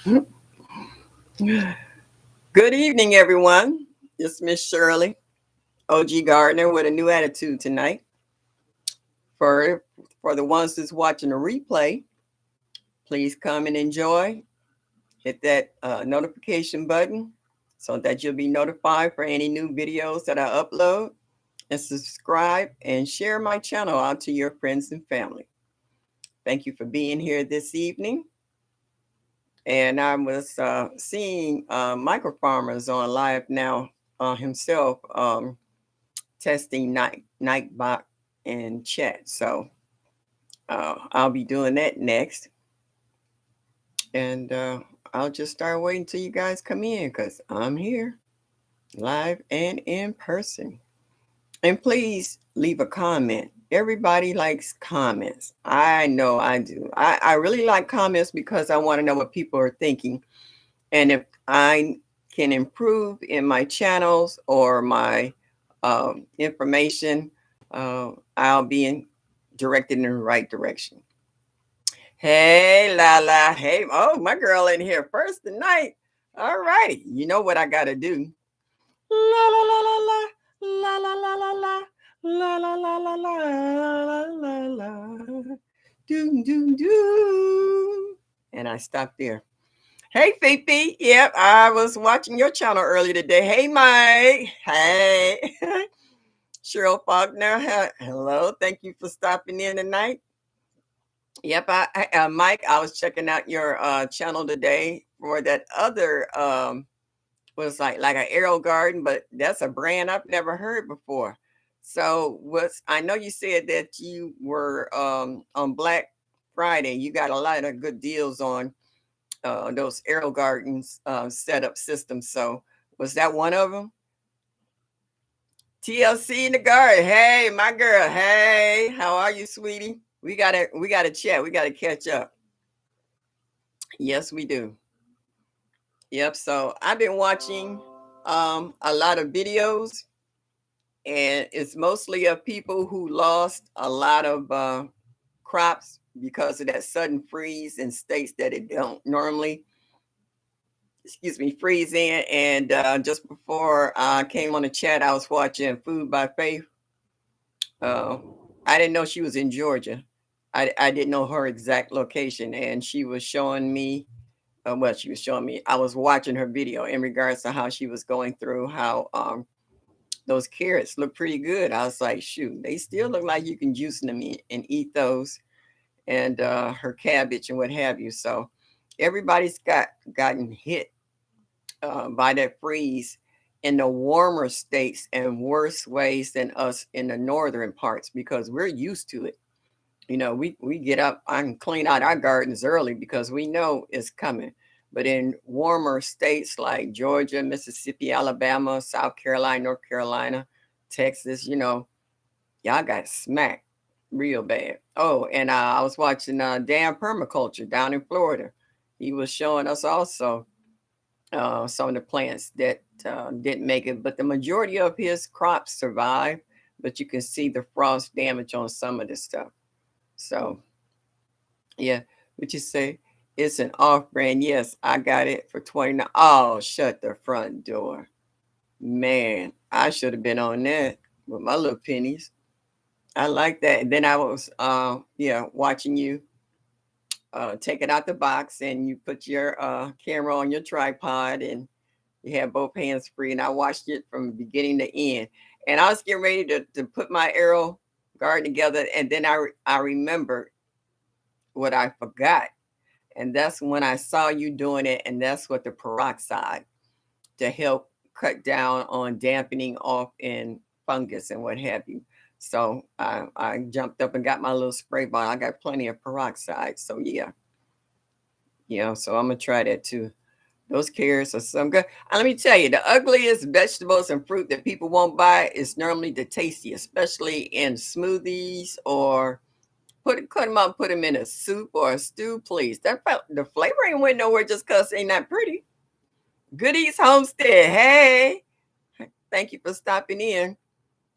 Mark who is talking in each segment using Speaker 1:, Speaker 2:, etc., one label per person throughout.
Speaker 1: Good evening, everyone. It's Miss Shirley, OG Gardner, with a new attitude tonight. For for the ones that's watching the replay, please come and enjoy. Hit that notification button so that you'll be notified for any new videos that I upload. And subscribe and share my channel out to your friends and family. Thank you for being here this evening. And I was seeing Micro Farmers on live now himself. Testing Nightbot and chat. So I'll be doing that next. And I'll just start waiting till you guys come in because I'm here live and in person. And please leave a comment. Everybody likes comments. I know I do. I really like comments because I want to know what people are thinking. And if I can improve in my channels or my information, I'll be directed in the right direction. Hey, Lala. Hey, oh, my girl in here first tonight. All right. You know what I got to do. La, la, la, la, la. La, la, la, la, la. La, la, la, la, la, la, la. Doom, doom, doom. And I stopped there. Hey, Fifi. Yep, I was watching your channel earlier today. Hey, Mike. Hey. Cheryl Faulkner. Hello. Thank you for stopping in tonight. Yep, Mike, I was checking out your channel today for that other was like an arrow garden, but that's a brand I've never heard before. So what's I know you said that you were on Black Friday. You got a lot of good deals on those arrow gardens setup systems. So was that one of them? TLC in the garden. Hey, my girl. Hey, how are you, sweetie? We gotta chat. We gotta catch up. Yes, we do. Yep. So I've been watching a lot of videos, and it's mostly of people who lost a lot of crops because of that sudden freeze in states that it don't normally, excuse me, freeze in. And just before I came on the chat, I was watching Food by Faith. Uh, I didn't know she was in Georgia. I didn't know her exact location, and she was showing me well, she was showing me. I was watching her video in regards to how she was going through how those carrots look pretty good. I was like, shoot, they still look like you can juice them and eat those, and her cabbage and what have you. So everybody's gotten hit by that freeze in the warmer states and worse ways than us in the northern parts because we're used to it. You know, we get up and clean out our gardens early because we know it's coming. But in warmer states like Georgia, Mississippi, Alabama, South Carolina, North Carolina, Texas, you know, y'all got smacked real bad. Oh, and I was watching Dan Permaculture down in Florida. He was showing us also some of the plants that didn't make it, but the majority of his crops survived. But you can see the frost damage on some of the stuff. So yeah, what you say? It's an off brand. Yes, I got it for 29. Oh, shut the front door. Man, I should have been on that with my little pennies. I like that. And then I was yeah, watching you take it out the box and you put your camera on your tripod and you had both hands free. And I watched it from beginning to end. And I was getting ready to put my arrow garden together. And then I remembered what I forgot. And that's when I saw you doing it. And that's what the peroxide to help cut down on dampening off in fungus and what have you. So I jumped up and got my little spray bottle. I got plenty of peroxide. So yeah, so I'm gonna try that too. Those carrots are some good. Let me tell you, the ugliest vegetables and fruit that people won't buy is normally the tastiest, especially in smoothies or cut them up, put them in a soup or a stew, please. The flavor ain't went nowhere just cause they ain't that pretty. Goodies Homestead, hey, thank you for stopping in.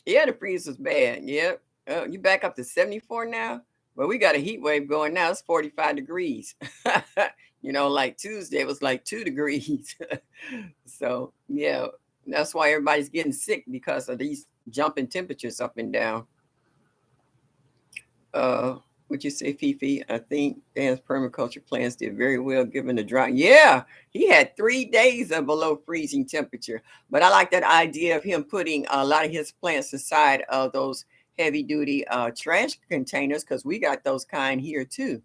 Speaker 1: Yeah, the freeze was bad. Yep. You back up to 74 now? Well, we got a heat wave going now. It's 45 degrees. Like Tuesday, it was like 2 degrees. So yeah, that's why everybody's getting sick because of these jumping temperatures up and down. Uh, would you say, Fifi? I think Dan's permaculture plants did very well given the drought. Yeah, he had 3 days of below freezing temperature. But I like that idea of him putting a lot of his plants inside of those heavy duty trash containers because we got those kind here too.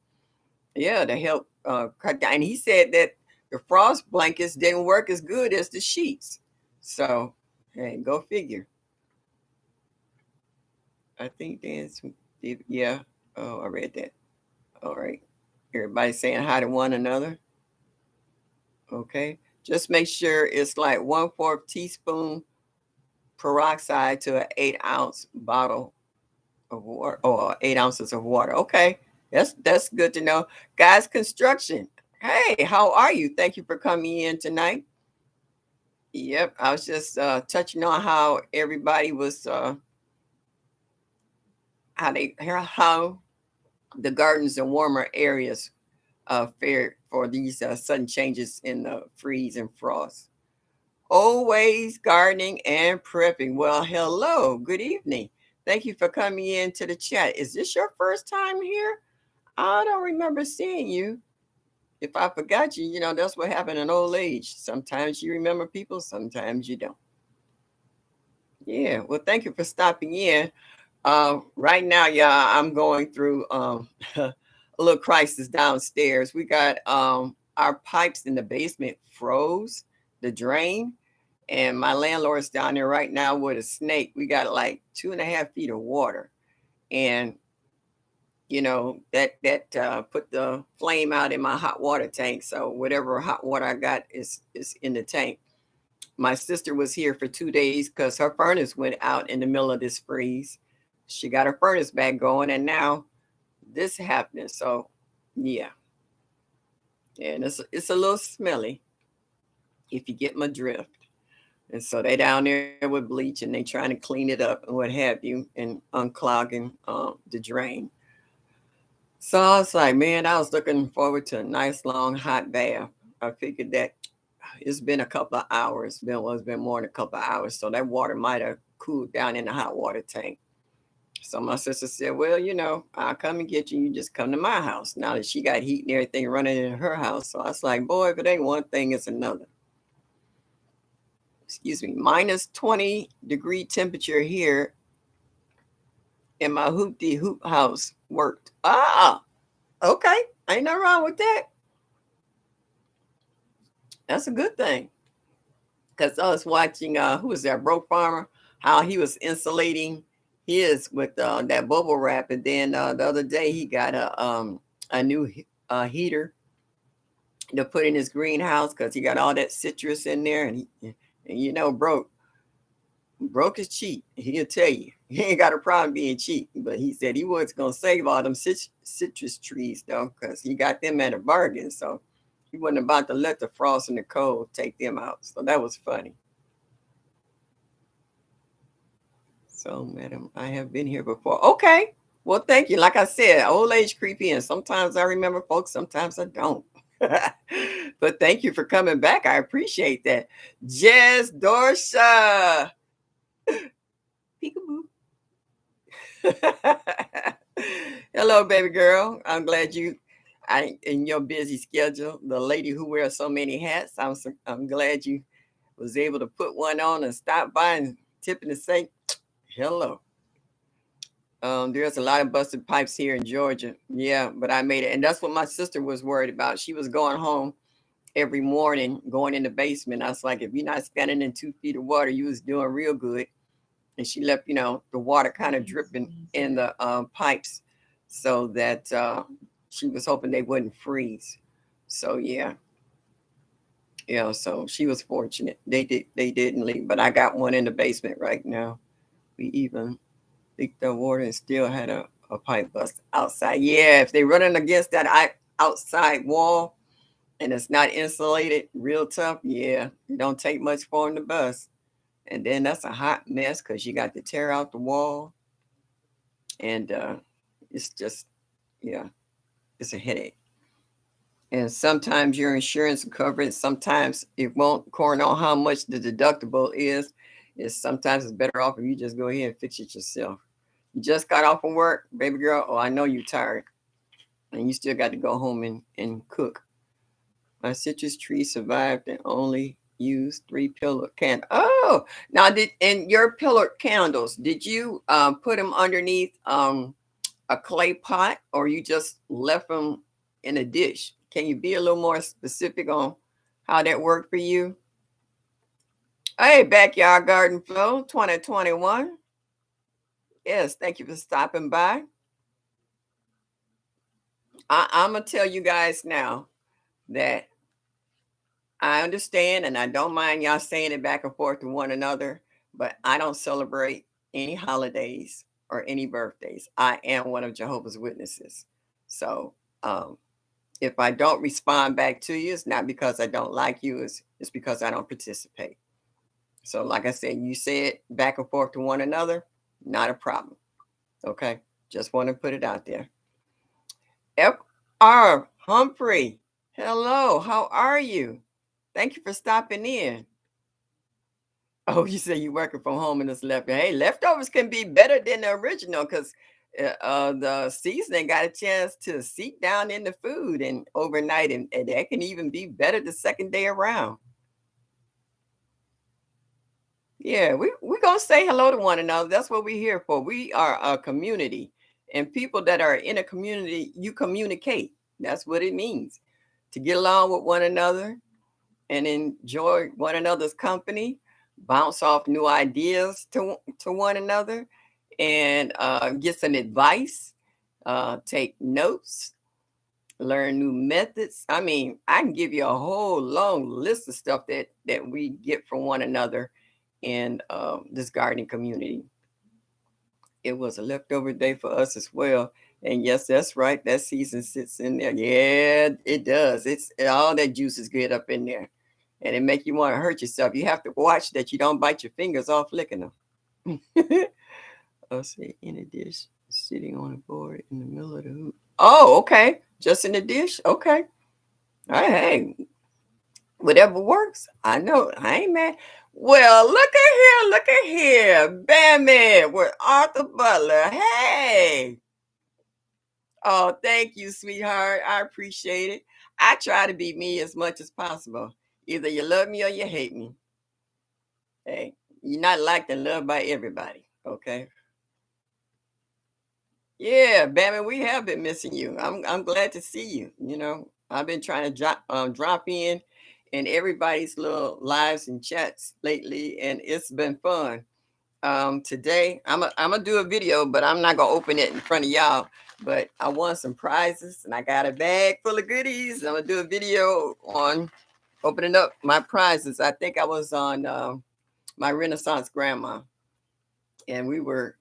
Speaker 1: Yeah, to help cut down. And he said that the frost blankets didn't work as good as the sheets. So, hey, go figure. I think that's, yeah. Oh, I read that. All right. Everybody saying hi to one another. Okay. Just make sure it's like 1/4 teaspoon peroxide to an 8-ounce bottle of water or 8 ounces of water. Okay. That's good to know. Guys, construction. Hey, how are you? Thank you for coming in tonight. Yep. I was just touching on how everybody was how the gardens in warmer areas fared for these sudden changes in the freeze and frost. Always gardening and prepping. Well, hello, good evening. Thank you for coming in to the chat. Is this your first time here? I don't remember seeing you. If I forgot you, that's what happened in old age. Sometimes you remember people, sometimes you don't. Yeah, well, thank you for stopping in. Right now, yeah, I'm going through a little crisis downstairs. We got our pipes in the basement froze, the drain, and my landlord's down there right now with a snake. We got like 2.5 feet of water, and that put the flame out in my hot water tank. So whatever hot water I got is in the tank. My sister was here for 2 days because her furnace went out in the middle of this freeze. She got her furnace back going, and now this happening. So, yeah, and it's a little smelly if you get my drift. And so they down there with bleach and they trying to clean it up and what have you, and unclogging the drain. So I was like, man, I was looking forward to a nice long hot bath. I figured that it's been a couple of hours. It's been more than a couple of hours, so that water might have cooled down in the hot water tank. So my sister said, "Well, I'll come and get you. You just come to my house." Now that she got heat and everything running in her house, so I was like, "Boy, if it ain't one thing, it's another." Excuse me, -20 degree temperature here in my hoopty hoop house worked. Ah, okay, ain't nothing wrong with that. That's a good thing. Because I was watching who was that broke farmer, how he was insulating his with that bubble wrap, and then the other day he got a new heater to put in his greenhouse because he got all that citrus in there, and broke is cheap. He'll tell you he ain't got a problem being cheap, but he said he was gonna save all them citrus trees though because he got them at a bargain, so he wasn't about to let the frost and the cold take them out. So that was funny. So, madam, I have been here before. Okay. Well, thank you. Like I said, old age creep in. Sometimes I remember folks, sometimes I don't. But thank you for coming back. I appreciate that. Jess Dorsha. Peekaboo. Hello, baby girl. I'm glad in your busy schedule, the lady who wears so many hats, I'm glad you was able to put one on and stop by and tip and say hello. There's a lot of busted pipes here in Georgia. Yeah, but I made it. And that's what my sister was worried about. She was going home every morning, going in the basement. I was like, if you're not standing in 2 feet of water, you was doing real good. And she left, the water kind of dripping in the pipes so that she was hoping they wouldn't freeze. So yeah. Yeah, so she was fortunate. They didn't leave, but I got one in the basement right now. We even leaked the water and still had a pipe bust outside. Yeah, if they running against that outside wall and it's not insulated, real tough, yeah, it don't take much for them to bust. And then that's a hot mess because you got to tear out the wall, and it's just, yeah, it's a headache. And sometimes your insurance will cover it, sometimes it won't, according on how much the deductible is. It's sometimes it's better off if you just go ahead and fix it yourself. You just got off from work, baby girl. Oh, I know you're tired. And you still got to go home and cook. My citrus tree survived and only used 3 pillar candles. Oh, now did in your pillar candles, did you put them underneath a clay pot or you just left them in a dish? Can you be a little more specific on how that worked for you? Hey, Backyard Garden Flow 2021. Yes, thank you for stopping by. I'm going to tell you guys now that I understand and I don't mind y'all saying it back and forth to one another, but I don't celebrate any holidays or any birthdays. I am one of Jehovah's Witnesses. So, if I don't respond back to you, it's not because I don't like you, it's because I don't participate. So, like I said, you say it back and forth to one another, not a problem. Okay. Just want to put it out there. F.R. Humphrey, hello, how are you? Thank you for stopping in. Oh, you say you working from home and it's left. Hey, leftovers can be better than the original because the seasoning got a chance to seep down in the food and overnight, and that can even be better the second day around. Yeah, we're gonna say hello to one another. That's what we're here for. We are a community, and people that are in a community, you communicate. That's what it means to get along with one another and enjoy one another's company, bounce off new ideas to one another, and get some advice, take notes, learn new methods. I mean, I can give you a whole long list of stuff that we get from one another in this gardening community. It was a leftover day for us as well. And yes, that's right. That season sits in there. Yeah, it does. It's all that juice is good up in there. And it make you want to hurt yourself. You have to watch that you don't bite your fingers off licking them. I'll say in a dish, sitting on a board in the middle of the hoop. Oh, okay. Just in a dish? Okay. All right. Hey, whatever works. I know. I ain't mad. Well, look at here. Look at here. Bammy with Arthur Butler. Hey. Oh, thank you, sweetheart. I appreciate it. I try to be me as much as possible. Either you love me or you hate me. Hey, you're not liked and loved by everybody. Okay. Yeah, Bammy, we have been missing you. I'm glad to see you. I've been trying to drop in everybody's little lives and chats lately, and it's been fun. Today I'm gonna do a video, but I'm not gonna open it in front of y'all. But I won some prizes, and I got a bag full of goodies. I'm gonna do a video on opening up my prizes. I think I was on my Renaissance grandma, and we were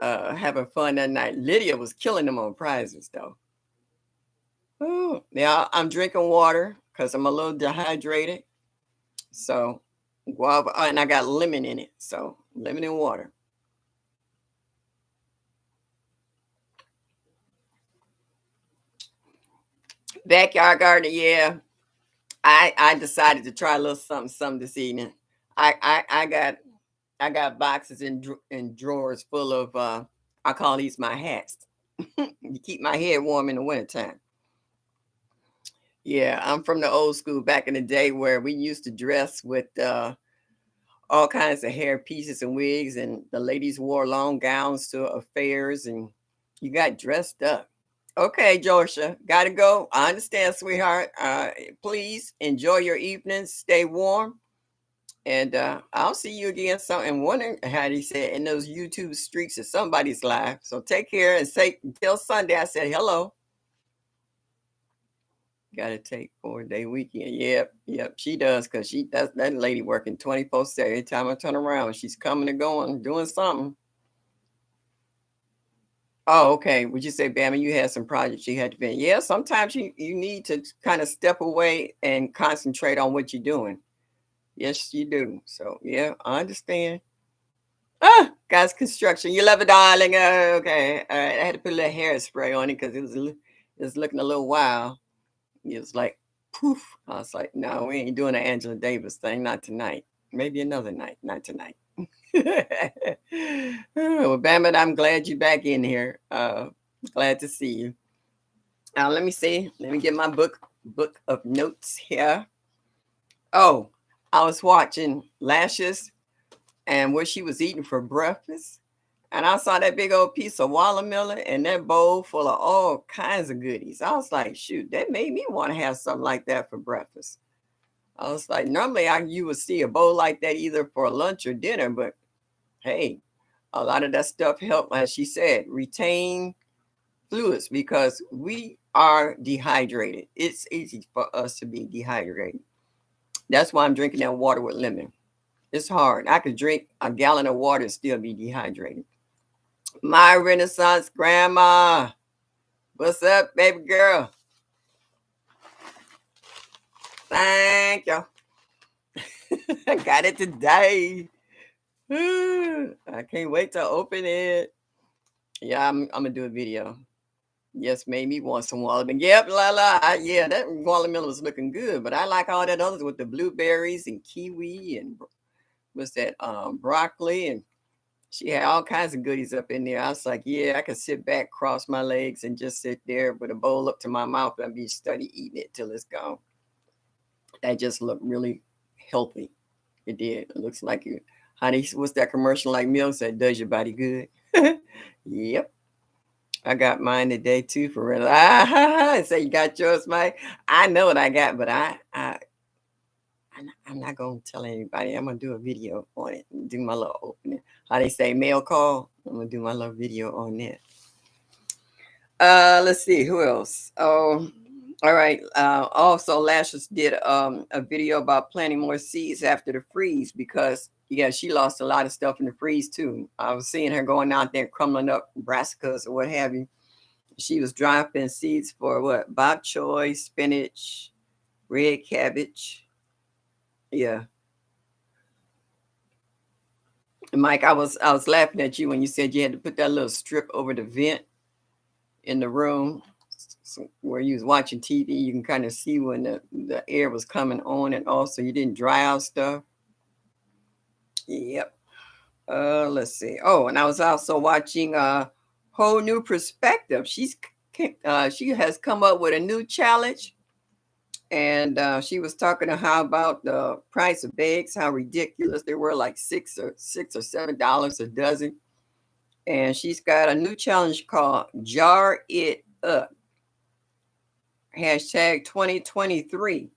Speaker 1: having fun that night. Lydia was killing them on prizes, though. Oh, yeah, I'm drinking water because I'm a little dehydrated. So, guava, and I got lemon in it. So, lemon and water. Backyard garden, yeah. I decided to try a little something this evening. I got boxes and drawers full of I call these my hats. You keep my head warm in the wintertime. Yeah, I'm from the old school back in the day where we used to dress with all kinds of hair pieces and wigs, and the ladies wore long gowns to affairs, and you got dressed up. Okay, Joshua, gotta go. I understand, sweetheart. Please enjoy your evening. Stay warm, and I'll see you again. So, and wondering how he said in those YouTube streaks of somebody's live. So take care and say until Sunday. I said hello. Got to take 4-day weekend. Yep, she does because she does that lady working 24/7. Every time I turn around, she's coming and going, doing something. Oh, okay. Would you say, Bama, you had some projects you had to be? Yeah, sometimes you need to kind of step away and concentrate on what you're doing. Yes, you do. So yeah, I understand. Guys, construction. You love it, darling. Okay. All right. I had to put a little hairspray on it because it was looking a little wild. It was like, poof. I was like, no, we ain't doing the Angela Davis thing. Not tonight. Maybe another night. Not tonight. Well, Bamit, I'm glad you're back in here. Glad to see you. Now, let me see. Let me get my book of notes here. Oh, I was watching Lashes and what she was eating for breakfast. And I saw that big old piece of watermelon and that bowl full of all kinds of goodies. I was like, shoot, that made me want to have something like that for breakfast. I was like, normally you would see a bowl like that either for lunch or dinner, but hey, a lot of that stuff helped, as she said, retain fluids because we are dehydrated. It's easy for us to be dehydrated. That's why I'm drinking that water with lemon. It's hard. I could drink a gallon of water and still be dehydrated. My Renaissance grandma. What's up, baby girl? Thank you. I got it today. I can't wait to open it. Yeah, I'm gonna do a video. Yes, made me want some watermelon. Yep, la la. Yeah, that watermelon was looking good, but I like all that others with the blueberries and kiwi and what's that? Broccoli, and she had all kinds of goodies up in there. I was like, yeah, I could sit back, cross my legs, and just sit there with a bowl up to my mouth and be study eating it till it's gone. That just looked really healthy. It did. It looks like you, honey. What's that commercial like? Milk said, "Does your body good?" Yep. I got mine today too for real. Ah, say you got yours, Mike. I know what I got, but I'm not gonna tell anybody. I'm gonna do a video on it and do my little opening. How they say mail call. I'm gonna do my little video on that. Let's see who else. Oh, all right. Also, Lashes did a video about planting more seeds after the freeze because yeah, she lost a lot of stuff in the freeze too. I was seeing her going out there crumbling up brassicas or what have you. She was dropping seeds for what? Bok choy, spinach, red cabbage. Yeah. And Mike, I was laughing at you when you said you had to put that little strip over the vent in the room where you was watching TV. You can kind of see when the air was coming on and also you didn't dry out stuff. Yep. Let's see. Oh, and I was also watching Whole New Perspective. She has come up with a new challenge, and she was talking to how about the price of eggs, how ridiculous they were, like $6 or $7 a dozen. And she's got a new challenge called Jar It Up, hashtag 2023,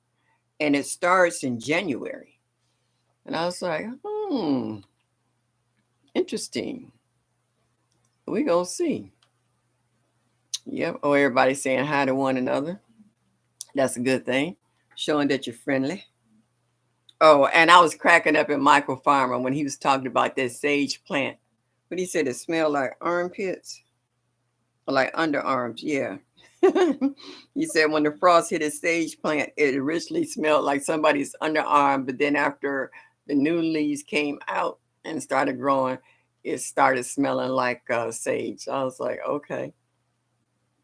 Speaker 1: and it starts in January. And I was like, interesting. We gonna see. Yep. Oh, everybody's saying hi to one another. That's a good thing. Showing that you're friendly. Oh, and I was cracking up at Michael Farmer when he was talking about that sage plant. But he said it smelled like armpits or like underarms. Yeah. He said when the frost hit his sage plant, it originally smelled like somebody's underarm, but then after the new leaves came out and started growing, it started smelling like sage. I was like, okay.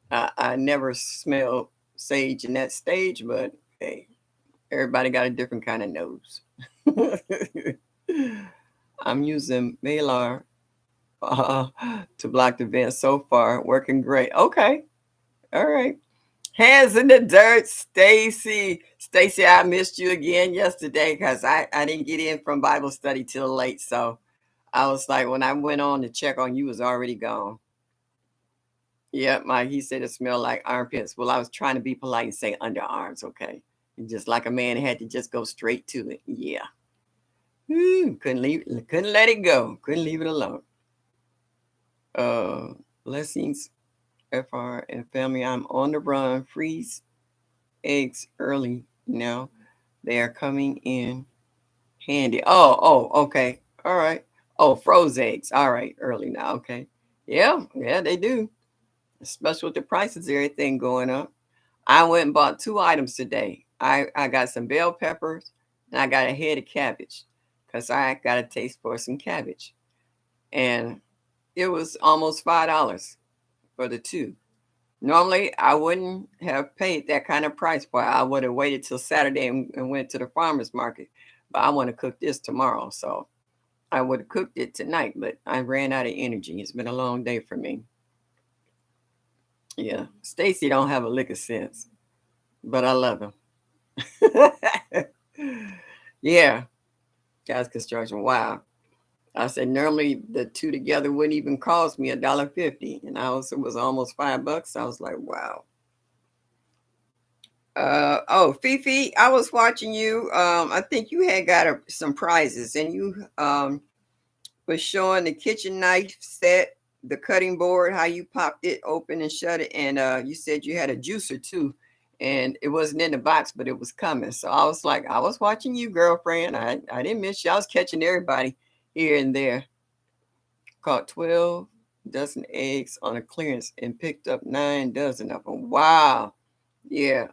Speaker 1: I never smelled sage in that stage, but hey, everybody got a different kind of nose. I'm using Malar to block the vent so far. Working great. Okay. All right. Hands in the dirt, Stacy. Stacy, I missed you again yesterday because I didn't get in from Bible study till late. So I was like, when I went on to check on you, was already gone. Yeah, Mike, he said it smelled like armpits. Well, I was trying to be polite and say underarms, okay? And just like a man had to just go straight to it. Yeah. Couldn't let it go. Couldn't leave it alone. Uh Blessings, FR and family. I'm on the run. Freeze eggs early now. They are coming in handy. Okay. All right. Oh, froze eggs. All right, early now. Okay. Yeah, they do. Especially with the prices, everything going up. I went and bought 2 items today. I got some bell peppers and I got a head of cabbage because I got a taste for some cabbage. And it was almost $5 for the two. Normally, I wouldn't have paid that kind of price, but I would have waited till Saturday and went to the farmer's market. But I want to cook this tomorrow, so I would have cooked it tonight, but I ran out of energy. It's been a long day for me. Yeah, Stacy don't have a lick of sense, but I love him. Yeah, guys, construction. Wow. I said normally the two together wouldn't even cost me $1.50, and it was almost $5. I was like, wow. Oh, Fifi, I was watching you. I think you had got some prizes, and you was showing the kitchen knife set, the cutting board, how you popped it open and shut it, and you said you had a juicer too, and it wasn't in the box, but it was coming. So I was like, I was watching you, girlfriend. I didn't miss you. I was catching everybody here and there. Caught 12 dozen eggs on a clearance and picked up 9 dozen of them. Wow. Yeah.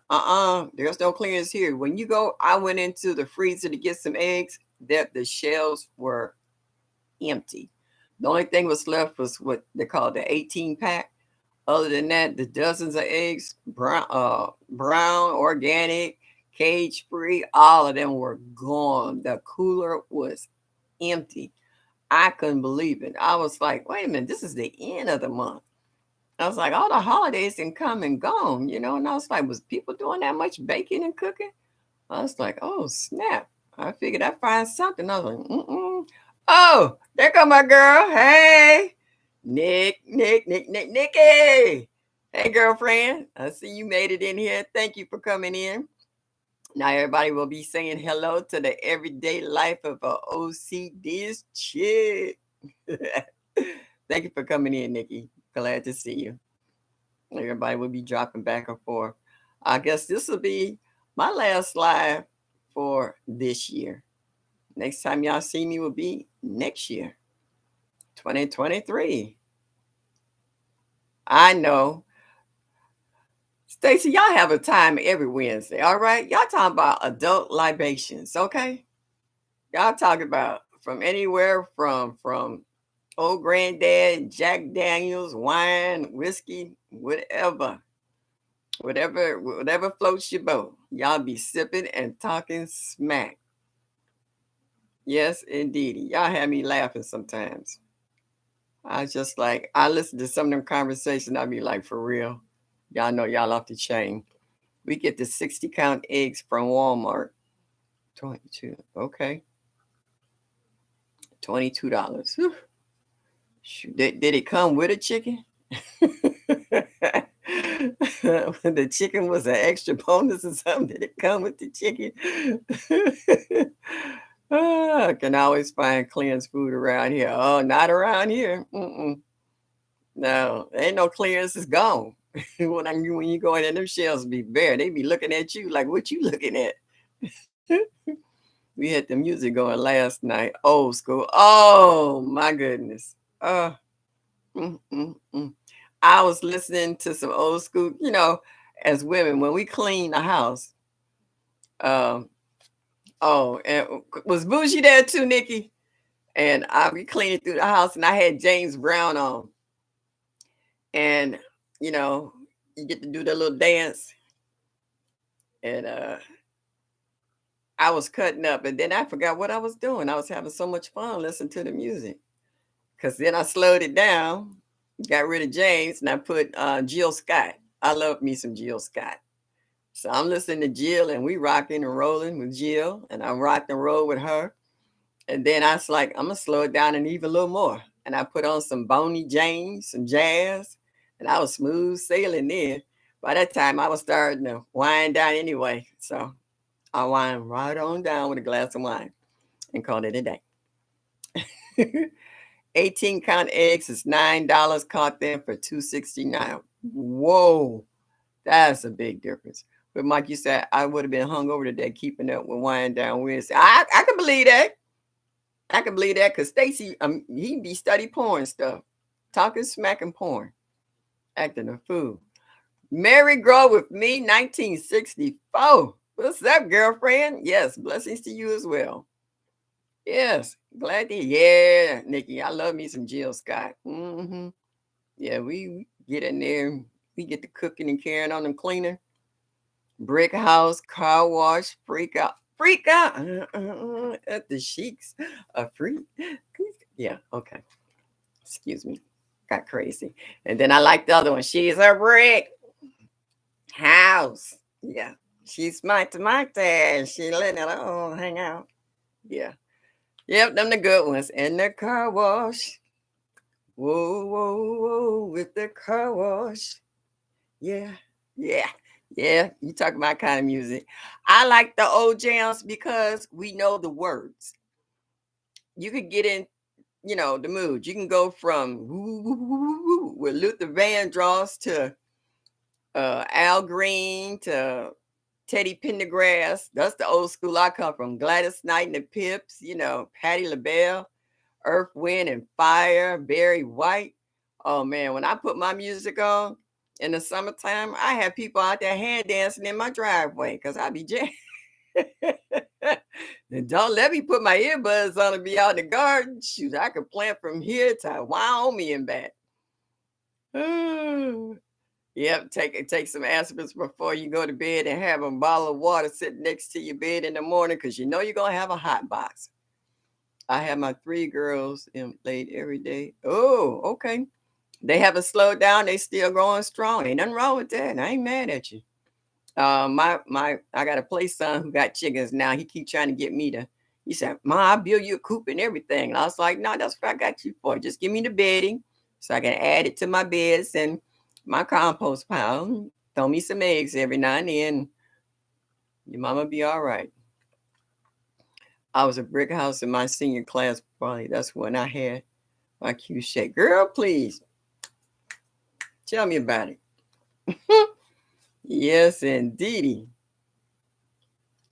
Speaker 1: There's no clearance here. When you go, I went into the freezer to get some eggs. That the shelves were empty. The only thing was left was what they call the 18 pack. Other than that, the dozens of eggs, brown, organic, cage free, all of them were gone. The cooler was empty. I couldn't believe it. I was like, wait a minute, this is the end of the month. I was like, all the holidays can come and gone, and I was like, was people doing that much baking and cooking? I was like, oh, snap. I figured I'd find something. I was like, mm-mm. Oh, there come my girl. Hey, Nikki. Hey, girlfriend. I see you made it in here. Thank you for coming in. Now everybody will be saying hello to the everyday life of a OCD's chick. Thank you for coming in, Nikki. Glad to see you. Everybody will be dropping back and forth. I guess this will be my last live for this year. Next time y'all see me will be next year, 2023. I know. Stacy, y'all have a time every Wednesday, all right? Y'all talking about adult libations, okay? Y'all talking about from anywhere from old granddad, Jack Daniels, wine, whiskey, whatever floats your boat. Y'all be sipping and talking smack. Yes, indeed. Y'all have me laughing sometimes. I listen to some of them conversations. I be like, for real. Y'all know y'all off the chain. We get the 60 count eggs from Walmart. 22. Okay. $22. Whew. Shoot, did it come with a chicken? The chicken was an extra bonus or something. Did it come with the chicken? I can always find clearance food around here. Oh, not around here. Mm-mm. No, ain't no clearance. It's gone. When you go in there, them shelves be bare. They be looking at you like, what you looking at? We had the music going last night. Old school. Oh my goodness. Mm, mm, mm. I was listening to some old school, as women, when we clean the house. Um, and was Bougie there too, Nikki? And I be cleaning through the house and I had James Brown on. And, you know, you get to do that little dance. And I was cutting up and then I forgot what I was doing. I was having so much fun listening to the music. Cause then I slowed it down, got rid of James, and I put Jill Scott. I love me some Jill Scott. So I'm listening to Jill and we rocking and rolling with Jill, and I rocked and roll with her. And then I was like, I'm gonna slow it down and even a little more. And I put on some Boney James, some jazz, and I was smooth sailing there. By that time, I was starting to wind down anyway. So I wind right on down with a glass of wine and called it a day. 18 count eggs is $9. Caught them for $2.69. Whoa, that's a big difference. But Mike, you said I would have been hung over today keeping up with wine down Wednesday. I can believe that. I can believe that because Stacy, he be study porn stuff, talking smack and porn, acting a fool. Mary Grow with me, 1964. What's up, girlfriend? Yes, blessings to you as well. Yes, glad to. Yeah, Nikki, I love me some Jill Scott. Yeah, we get in there, We get to cooking and carrying on and cleaning. Brick house, car wash, freak out. At the sheiks, a freak. Yeah, okay. Excuse me. Got crazy. And then I like the other one. She's a brick house. Yeah. She's my dad. She letting it all hang out. Yeah. Yep, them the good ones. And the car wash. Whoa, whoa, whoa, with the car wash. Yeah, yeah, yeah. You talk about kind of music. I like the old jams because we know the words. You could get in, the mood. You can go from woo, woo, woo, woo, woo, with Luther Vandross to Al Green to Teddy Pendergrass. That's the old school I come from. Gladys Knight and the Pips, Patti LaBelle, Earth, Wind, and Fire, Barry White. Oh man, when I put my music on in the summertime, I have people out there hand dancing in my driveway because I be jamming. And don't let me put my earbuds on and be out in the garden. Shoot, I could plant from here to Wyoming and back. Yep, take some aspirins before you go to bed and have a bottle of water sitting next to your bed in the morning because you know you're gonna have a hot box. I have my three girls in late every day. Oh, okay. They haven't slowed down. They still growing strong. Ain't nothing wrong with that. I ain't mad at you. My I got a play son who got chickens now. He keep trying to get me to. He said, "Ma, I'll build you a coop and everything." And I was like, "No, that's what I got you for. Just give me the bedding, so I can add it to my beds and my compost pile. Throw me some eggs every now and then. Your mama be all right." I was a brick house in my senior class party. That's when I had my cue shake. Girl, please tell me about it. Yes, indeedy.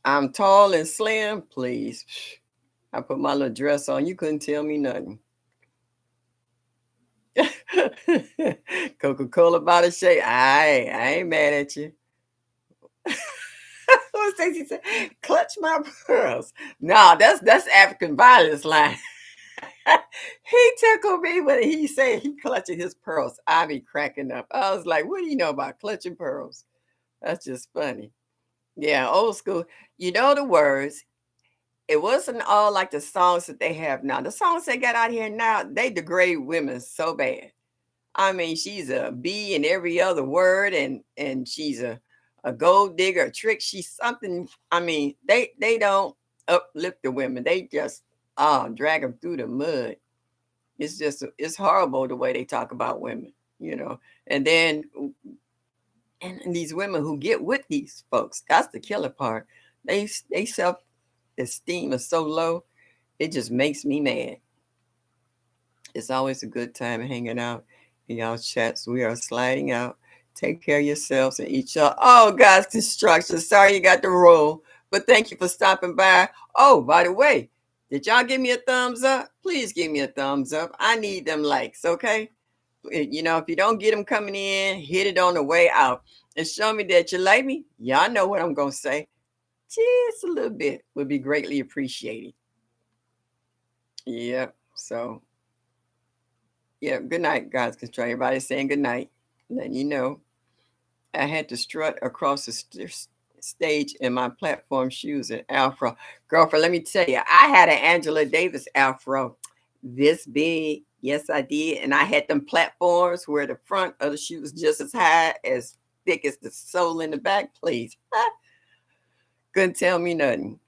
Speaker 1: I'm tall and slim, please. I put my little dress on. You couldn't tell me nothing. Coca-Cola bottle shake. I ain't mad at you. What Stacey said? Clutch my pearls. No, that's African violence line. He tickled me when he said he clutching his pearls. I be cracking up. I was like, what do you know about clutching pearls? That's just funny. Yeah, old school. You know the words. It wasn't all like the songs that they have now. The songs they got out here now, they degrade women so bad. I mean, she's a B in every other word, and she's a gold digger, a trick. She's something. I mean, they don't uplift the women. They just drag them through the mud. It's horrible the way they talk about women, you know. And then and these women who get with these folks, that's the killer part. They self esteem is so low, it just makes me mad. It's always a good time hanging out in y'all's chats. We are sliding out. Take care of yourselves and each other. Oh, God's construction. Sorry you got the roll, but thank you for stopping by. Oh, by the way, did y'all give me a thumbs up? Please give me a thumbs up. I need them likes, okay? If you don't get them coming in, hit it on the way out and show me that you like me. Y'all know what I'm going to say. Just a little bit would be greatly appreciated. Yep. So, yeah, good night, God's control. Everybody's saying good night. Letting you know, I had to strut across the stage in my platform shoes and afro. Girlfriend, let me tell you, I had an Angela Davis afro this big. Yes, I did. And I had them platforms where the front of the shoe was just as high, as thick as the sole in the back. Please. Couldn't tell me nothing.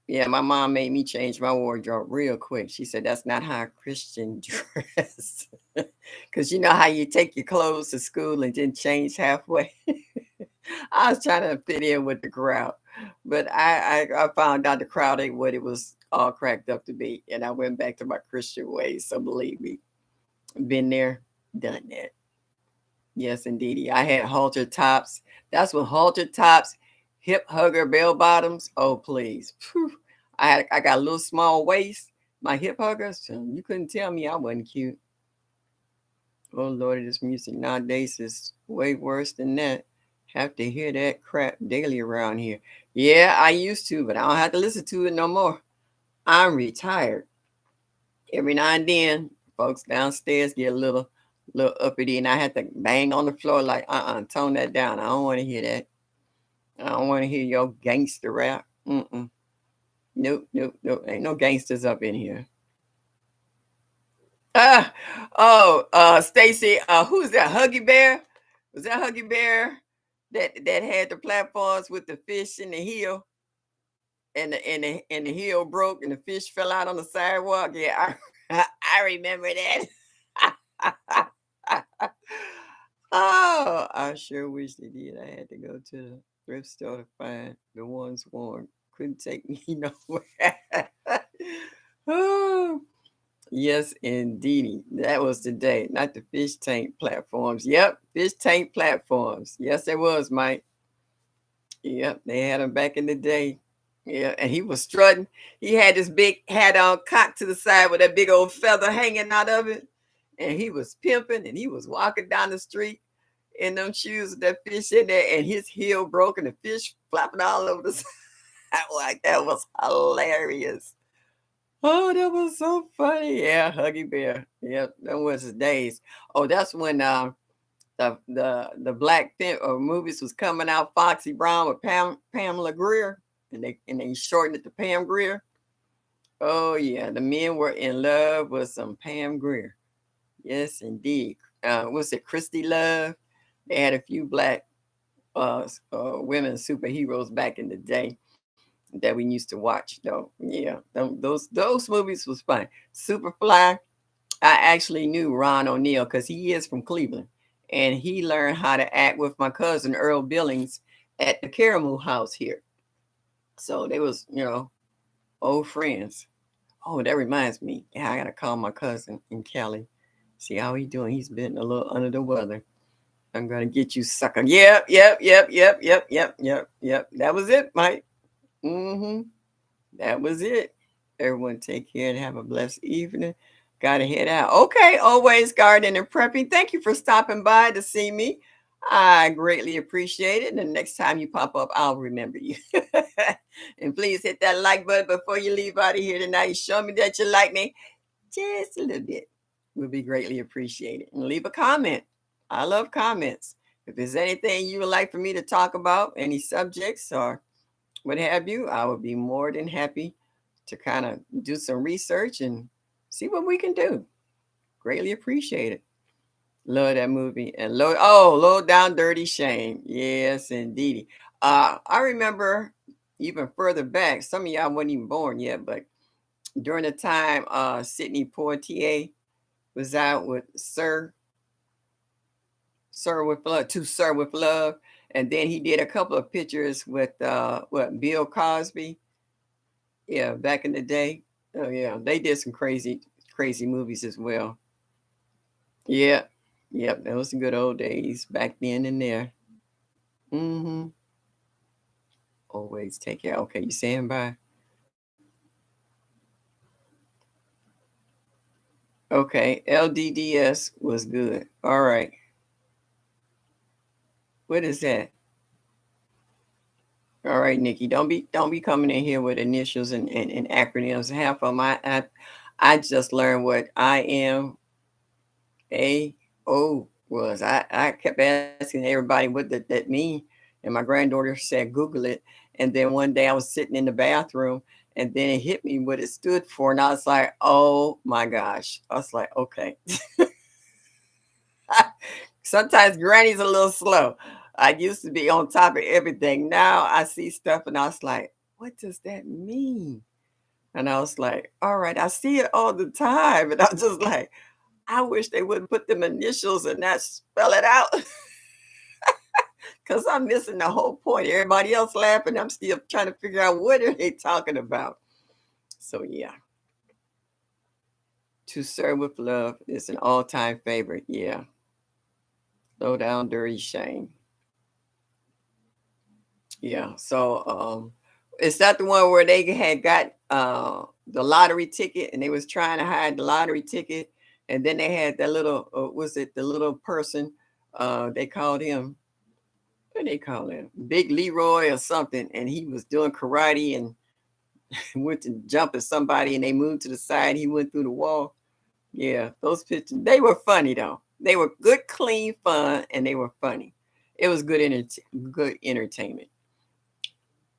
Speaker 1: Yeah, my mom made me change my wardrobe real quick. She said, that's not how a Christian dress. Because you know how you take your clothes to school and then change halfway. I was trying to fit in with the crowd. But I found out the crowd ain't what it was all cracked up to be. And I went back to my Christian ways. So believe me, been there, done that. Yes, indeedy. I had halter tops. That's when halter tops, hip hugger bell bottoms. Oh, please. Whew. I got a little small waist. My hip huggers, so you couldn't tell me I wasn't cute. Oh Lord, this music nowadays is way worse than that. Have to hear that crap daily around here. Yeah, I used to, but I don't have to listen to it no more. I'm retired. Every now and then, folks downstairs get a little little uppity, and I had to bang on the floor like, tone that down. I don't want to hear that. I don't want to hear your gangster rap. Mm-mm. Nope, nope, nope. Ain't no gangsters up in here. Ah, Stacy, who's that? Huggy Bear? Was that Huggy Bear that had the platforms with the fish in the heel, and the heel broke and the fish fell out on the sidewalk? Yeah, I remember that. Oh, I sure wish they did. I had to go to the thrift store to find the ones worn. Couldn't take me nowhere. Oh, yes, indeedy. That was the day, not the fish tank platforms. Yep, fish tank platforms. Yes, it was, Mike. Yep, they had him back in the day. Yeah, and he was strutting. He had this big hat on, cocked to the side with that big old feather hanging out of it. And he was pimping and he was walking down the street in them shoes with that fish in there, and his heel broke and the fish flapping all over the sidewalk. That was hilarious. Oh, that was so funny. Yeah, Huggy Bear. Yep, that was his days. Oh, that's when the black movies was coming out. Foxy Brown with Pamela Greer, and they shortened it to Pam Greer. Oh yeah, the men were in love with some Pam Greer. Yes, indeed. Was it Christy Love? They had a few black women superheroes back in the day that we used to watch though. Yeah, those movies was fun. Superfly. I actually knew Ron O'Neal because he is from Cleveland, and he learned how to act with my cousin Earl Billings at the Caramel House here. So they was old friends. Oh, that reminds me. Yeah, I gotta call my cousin in Cali. See how he doing. He's been a little under the weather. I'm gonna get you, sucker. Yep, yep, yep, yep, yep, yep, yep, yep. That was it, Mike. Mm-hmm. That was it. Everyone take care and have a blessed evening. Gotta head out. Okay, always gardening and prepping. Thank you for stopping by to see me. I greatly appreciate it. And the next time you pop up, I'll remember you. And please hit that like button before you leave out of here tonight. Show me that you like me just a little bit. Would be greatly appreciated. And leave a comment. I love comments. If there's anything you would like for me to talk about, any subjects or what have you, I would be more than happy to kind of do some research and see what we can do. Greatly appreciate it. Love that movie. And low down dirty shame. Yes, indeedy. I remember even further back, some of y'all weren't even born yet, but during the time Sidney Poitier was out with Sir with Love, to Sir with Love. And then he did a couple of pictures with Bill Cosby. Yeah, back in the day. Oh yeah, they did some crazy movies as well. Yeah, yep, that was the good old days back then and there. Mm-hmm. Always take care. Okay, you saying bye? Okay, LDDS was good. All right, what is that? All right, Nikki, don't be coming in here with initials and acronyms. Half of my I just learned what IMAO was. I kept asking everybody what did that mean, and my granddaughter said Google it. And then one day I was sitting in the bathroom, and then it hit me what it stood for, and I was like, oh my gosh! I was like, okay. Sometimes Granny's a little slow. I used to be on top of everything. Now I see stuff, and I was like, what does that mean? And I was like, all right, I see it all the time, and I was just like, I wish they wouldn't put them initials and not spell it out because I'm missing the whole point. Everybody else laughing. I'm still trying to figure out what are they talking about. So yeah, To Serve with Love is an all-time favorite. Yeah, Low Down Dirty Shame. Yeah. So is that the one where they had got the lottery ticket and they was trying to hide the lottery ticket, and then they had that little was it the little person they called him, what they call him, Big Leroy or something, and he was doing karate and went to jump at somebody and they moved to the side, he went through the wall. Yeah, those pictures, they were funny though. They were good, clean fun, and they were funny. It was good entertainment.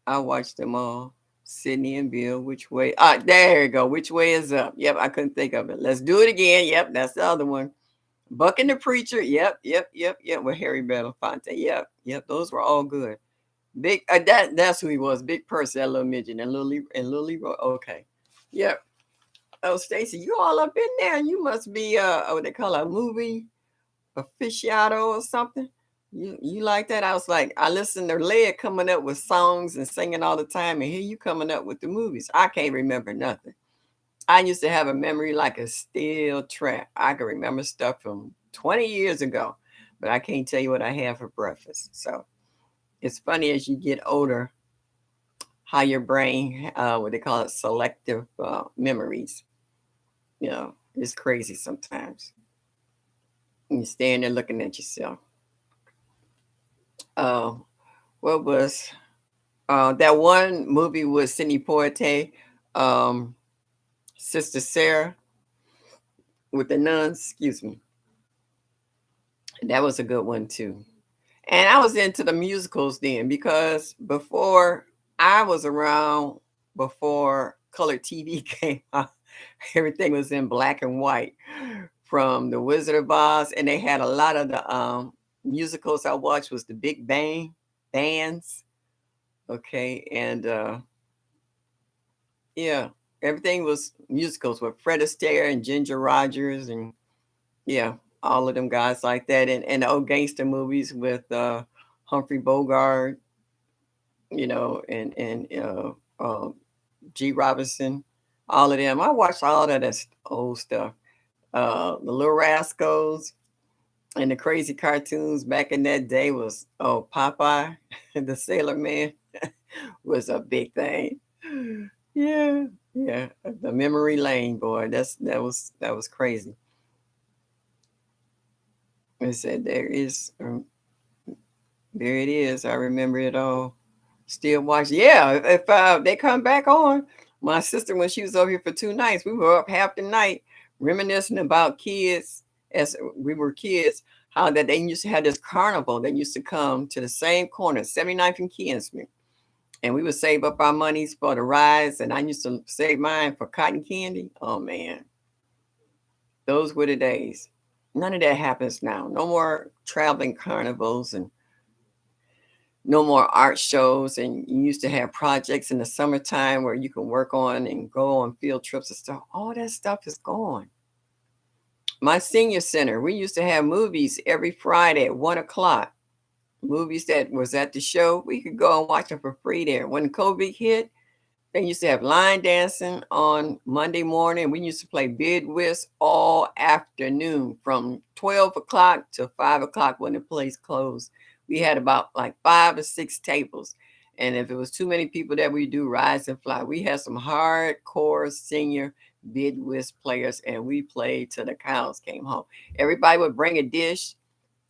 Speaker 1: I watched them all. Sydney and Bill, which way? Ah, there you go. Which way is up? Yep, I couldn't think of it. Let's do it again. Yep, that's the other one. Buck and the Preacher. Yep, yep, yep, yep. With Harry Belafonte. Yep, yep. Those were all good. Big. That's who he was. Big person, that little midget, and little Leroy. Okay. Yep. Oh, Stacy, you all up in there? You must be what they call a movie aficionado or something. You like that? I was like, I listened to Lead coming up with songs and singing all the time, and here you coming up with the movies. I can't remember nothing. I used to have a memory like a steel trap. I can remember stuff from 20 years ago, but I can't tell you what I had for breakfast. So it's funny as you get older, how your brain, what they call it, selective memories. You know, it's crazy sometimes. And you stand there looking at yourself. Uh, what was that one movie with Sidney Poitier, um, Sister Sarah with the nuns? Excuse me. That was a good one too. And I was into the musicals then because before I was around, before color TV came out, everything was in black and white from The Wizard of Oz. And they had a lot of the musicals I watched was the Big Bang bands. Okay. And yeah, everything was musicals with Fred Astaire and Ginger Rogers and yeah, all of them guys like that. And the old gangster movies with Humphrey Bogart, you know, and G. Robinson, all of them. I watched all of that old stuff. The Little Rascals and the crazy cartoons back in that day was Popeye, the Sailor Man was a big thing. Yeah, yeah. The memory lane, boy. That was crazy. I said there it is. I remember it all. Still watch. Yeah, if they come back on, my sister when she was over here for 2 nights, we were up half the night reminiscing about kids as we were kids. How that they used to have this carnival that used to come to the same corner, 79th and Kinsman, and we would save up our monies for the rides. And I used to save mine for cotton candy. Oh man, those were the days. None of that happens now. No more traveling carnivals and no more art shows. And you used to have projects in the summertime where you can work on and go on field trips and stuff. All that stuff is gone. My senior center, we used to have movies every Friday at 1 o'clock. Movies that was at the show, we could go and watch them for free there. When COVID hit, they used to have line dancing on Monday morning. We used to play bid whist all afternoon from 12 o'clock to 5 o'clock when the place closed. We had about like 5 or 6 tables. And if it was too many people that we do rise and fly, we had some hardcore senior bid whist players and we played till the cows came home. Everybody would bring a dish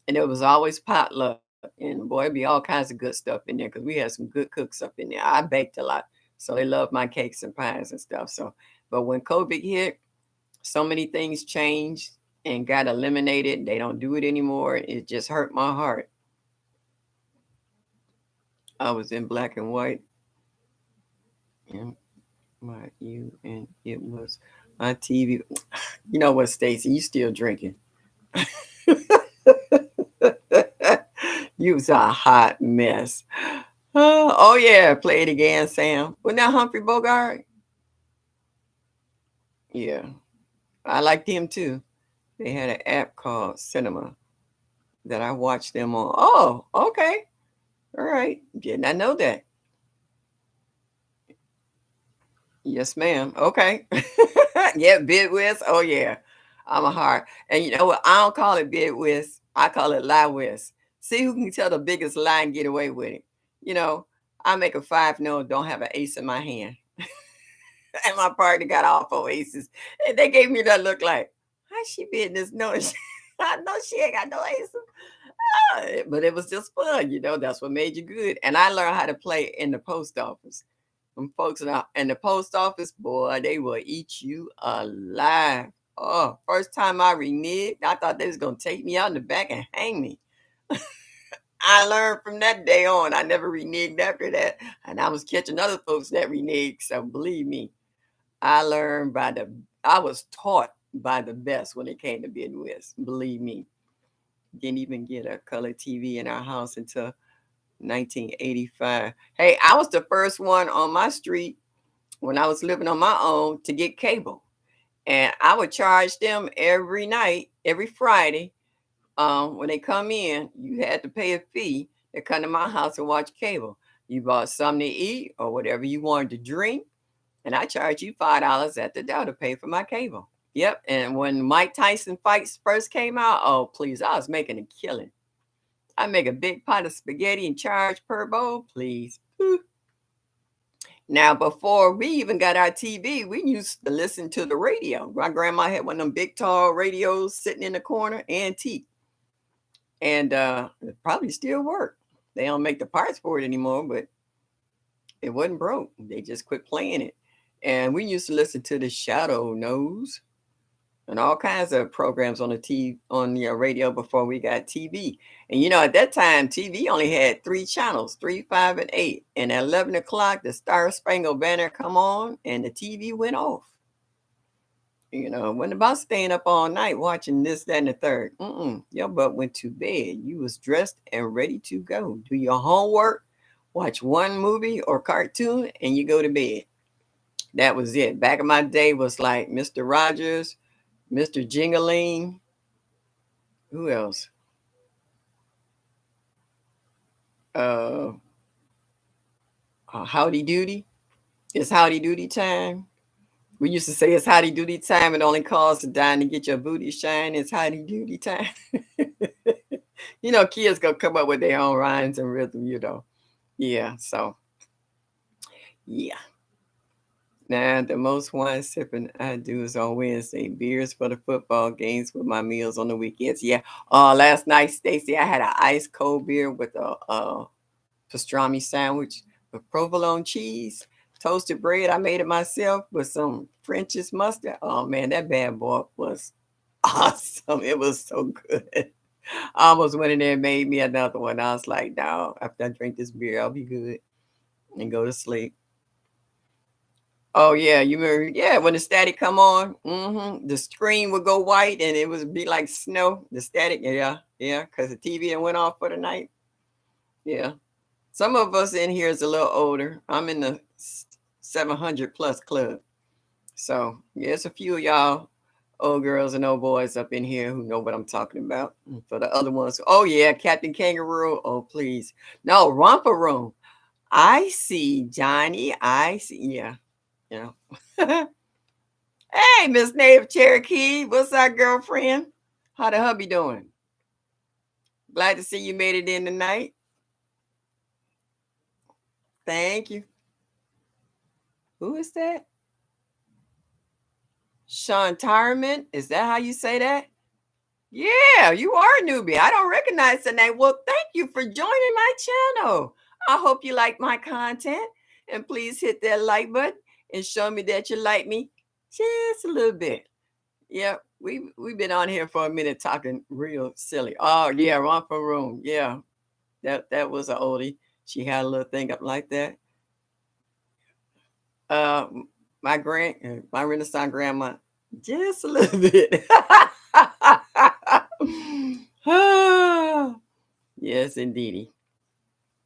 Speaker 1: and there was always potluck. And boy, it'd be all kinds of good stuff in there because we had some good cooks up in there. I baked a lot. So they love my cakes and pies and stuff. So, but when COVID hit, so many things changed and got eliminated. They don't do it anymore. It just hurt my heart. I was in black and white. And and it was my TV. You know what, Stacy? You still drinking. You was a hot mess. Oh yeah, play it again, Sam. Wasn't that Humphrey Bogart? Yeah, I liked him too. They had an app called Cinema that I watched them on. Oh, okay. All right. Did not know that. Yes, ma'am. Okay. Yeah, bid whist. Oh yeah. I'm a hard. And you know what? I don't call it bid whist. I call it lie whist. See who can tell the biggest lie and get away with it. You know, I make a five no, don't have an ace in my hand. And my partner got all four aces. And they gave me that look like, how she bidding this? No, I know she ain't got no aces. But it was just fun, that's what made you good. And I learned how to play in the post office. Them folks in the post office, boy, they will eat you alive. Oh, first time I reneged, I thought they was gonna take me out in the back and hang me. I learned from that day on. I never reneged after that, and I was catching other folks that reneged. So believe me, I learned by the. I was taught by the best when it came to Midwest. Believe me, didn't even get a color TV in our house until 1985. Hey, I was the first one on my street when I was living on my own to get cable, and I would charge them every night, every Friday. When they come in, you had to pay a fee to come to my house and watch cable. You bought something to eat or whatever you wanted to drink, and I charged you $5 at the door to pay for my cable. Yep. And when Mike Tyson fights first came out, oh please, I was making a killing. I make a big pot of spaghetti and charge per bowl, please. Whew. Now, before we even got our TV, we used to listen to the radio. My grandma had one of them big tall radios sitting in the corner, antique. And it probably still work. They don't make the parts for it anymore, but it wasn't broke. They just quit playing it. And we used to listen to the Shadow Knows and all kinds of programs on the TV on the radio before we got TV. And at that time, TV only had three channels, 3, 5, and 8. And at 11 o'clock, the Star Spangled Banner come on, and the TV went off. It wasn't about staying up all night watching this, that, and the third. Your butt went to bed. You was dressed and ready to go. Do your homework, watch one movie or cartoon, and you go to bed. That was it. Back in my day was like Mr. Rogers, Mr. Jingling. Who else? Uh, Howdy Doody. It's Howdy Doody time. We used to say it's Howdy Doody time. It only calls to dine to get your booty shine. It's Howdy Doody time. Kids gonna come up with their own rhymes and rhythm. Yeah, so yeah. Now the most wine sipping I do is on Wednesday. Beers for the football games with my meals on the weekends. Yeah. Last night, Stacy, I had an ice cold beer with a pastrami sandwich with provolone cheese, toasted bread. I made it myself with some French's mustard. Oh man, that bad boy was awesome. It was so good. I almost went in there and made me another one. I was like, no, after I drink this beer, I'll be good and go to sleep. Oh yeah, you remember? Yeah, when the static come on, the screen would go white and it would be like snow. The static, yeah, yeah, because the TV went off for the night. Yeah. Some of us in here is a little older. I'm in the 700 plus club. So, yeah, it's a few of y'all old girls and old boys up in here who know what I'm talking about. And for the other ones, oh, yeah, Captain Kangaroo. Oh, please. No, Romper Room. I see, Johnny. I see. Yeah. Yeah. Hey, Miss Native Cherokee. What's our girlfriend? How the hubby doing? Glad to see you made it in tonight. Thank you. Who is that? Sean Tyreman? Is that how you say that? Yeah, you are a newbie. I don't recognize the name. Well, thank you for joining my channel. I hope you like my content. And please hit that like button and show me that you like me just a little bit. Yeah, we've been on here for a minute talking real silly. Oh yeah, Romper Room. Yeah, that was an oldie. She had a little thing up like that. Uh, my Renaissance grandma, just a little bit. Yes, indeedy.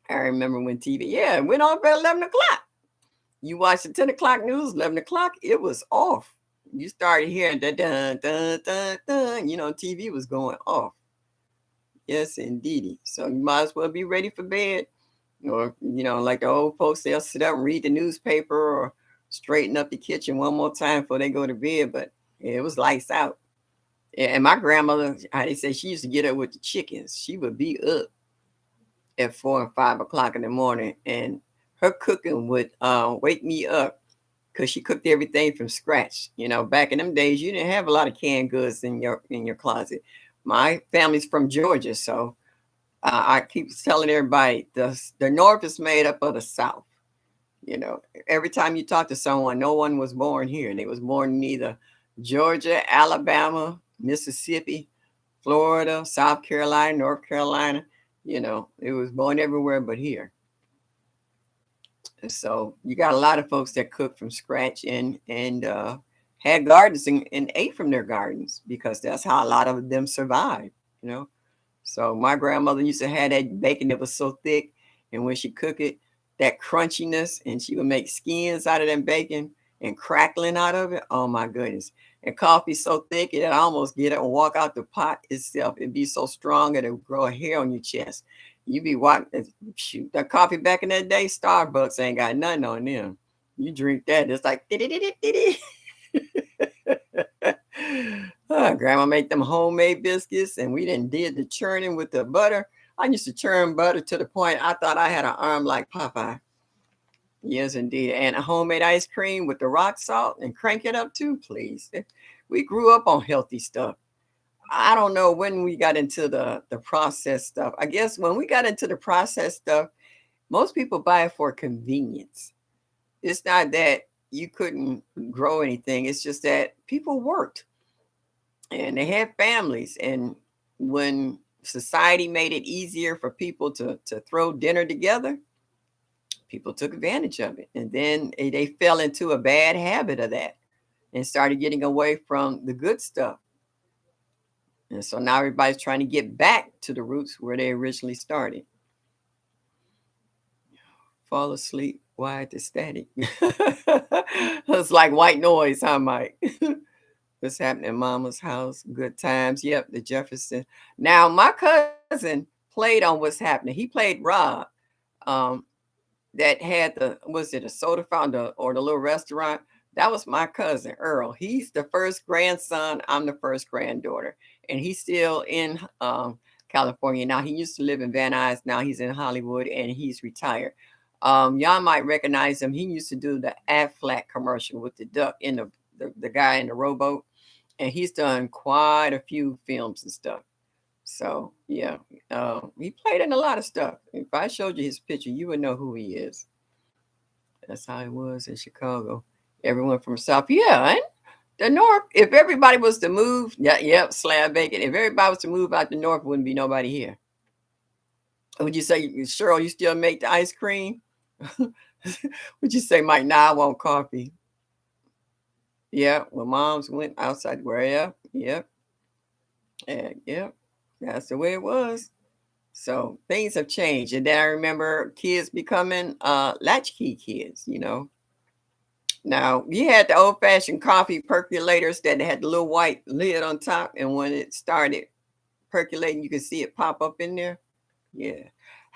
Speaker 1: I remember when TV, yeah, it went on at 11 o'clock. You watched the 10 o'clock news, 11 o'clock, it was off. You started hearing the dun, dun, dun, dun. TV was going off. Yes, indeedy. So you might as well be ready for bed. Or, like the old folks, they'll sit up and read the newspaper or straighten up the kitchen one more time before they go to bed. But yeah, it was lights out. And my grandmother, how they say she used to get up with the chickens. She would be up at 4 and 5 o'clock in the morning, and her cooking would wake me up because she cooked everything from scratch. Back in them days, you didn't have a lot of canned goods in your closet. My family's from Georgia, so I keep telling everybody the North is made up of the South. Every time you talk to someone, no one was born here. They was born in either Georgia, Alabama, Mississippi, Florida, South Carolina, North Carolina. It was born everywhere but here. So you got a lot of folks that cook from scratch and had gardens and ate from their gardens because that's how a lot of them survived. You know, so my grandmother used to have that bacon that was so thick, and when she cook it, that crunchiness, and she would make skins out of that bacon and crackling out of it. Oh my goodness! And coffee so thick it almost get it and walk out the pot itself. It'd be so strong that it would grow a hair on your chest. You be watching shoot that coffee back in that day. Starbucks ain't got nothing on them. You drink that, it's like grandma make them homemade biscuits, and we didn't did the churning with the butter. I used to churn butter to the point I thought I had an arm like Popeye. Yes, indeed. And a homemade ice cream with the rock salt and crank it up too, please. We grew up on healthy stuff. I don't know when we got into the processed stuff. I guess when we got into the processed stuff, most people buy it for convenience. It's not that you couldn't grow anything. It's just that people worked and they had families. And when society made it easier for people to throw dinner together, people took advantage of it. And then they fell into a bad habit of that and started getting away from the good stuff. And so now everybody's trying to get back to the roots where they originally started. Fall asleep. Why the static? It's like white noise, huh, Mike? What's happening in Mama's house? Good times. Yep, the Jefferson. Now, my cousin played on what's happening. He played Rob. Um, that had was it a soda fountain or the little restaurant? That was my cousin Earl. He's the first grandson. I'm the first granddaughter, and he's still in California now. He used to live in Van Nuys. Now he's in Hollywood, and he's retired. Y'all might recognize him. He used to do the Aflac commercial with the duck in the guy in the rowboat, and he's done quite a few films and stuff. So yeah, he played in a lot of stuff. If I showed you his picture, you would know who he is. That's how it was in Chicago. Everyone from South, yeah, and the North. If everybody was to move, yeah, yep, slab bacon. If everybody was to move out the North, wouldn't be nobody here. Would you say, Cheryl, you still make the ice cream? Would you say, Mike, nah, I want coffee? Yeah, well, moms went outside where, yep, and yep, that's the way it was. So things have changed. And then I remember kids becoming latchkey kids. Now you had the old fashioned coffee percolators that had the little white lid on top. And when it started percolating, you could see it pop up in there. Yeah.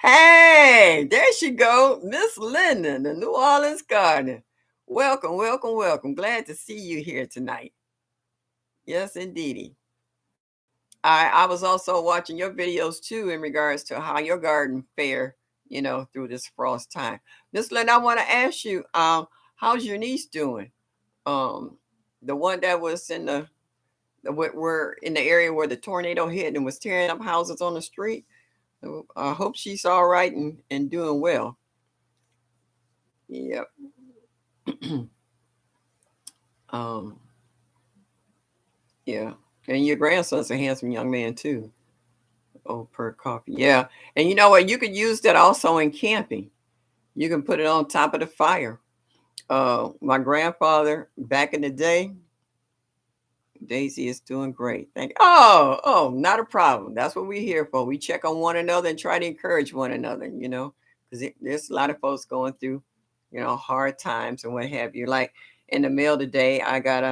Speaker 1: Hey, there she go. Miss Linden, the New Orleans gardener. Welcome, welcome, welcome. Glad to see you here tonight. Yes, indeedy. I was also watching your videos too in regards to how your garden fare, through this frost time. Miss Lynn, I want to ask you, how's your niece doing? Um, the one that was in we're in the area where the tornado hit and was tearing up houses on the street. I hope she's all right and doing well. Yep. um, yeah. And your grandson's a handsome young man too. Oh, per coffee. Yeah. And you know what? You could use that also in camping. You can put it on top of the fire. My grandfather back in the day, Daisy is doing great. Thank oh, not a problem. That's what we're here for. We check on one another and try to encourage one another, because there's a lot of folks going through, hard times and what have you. Like in the mail today, I got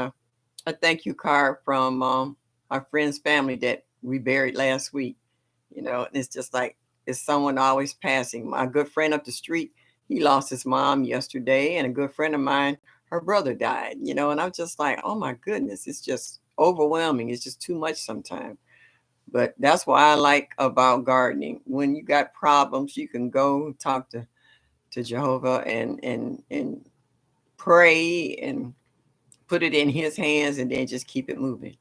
Speaker 1: a thank you card from our friend's family that we buried last week. And it's just like it's someone always passing. My good friend up the street, he lost his mom yesterday, and a good friend of mine, her brother died, and I'm just like, oh my goodness, it's just overwhelming. It's just too much sometimes. But that's why I like about gardening. When you got problems, you can go talk to Jehovah and pray and put it in his hands and then just keep it moving.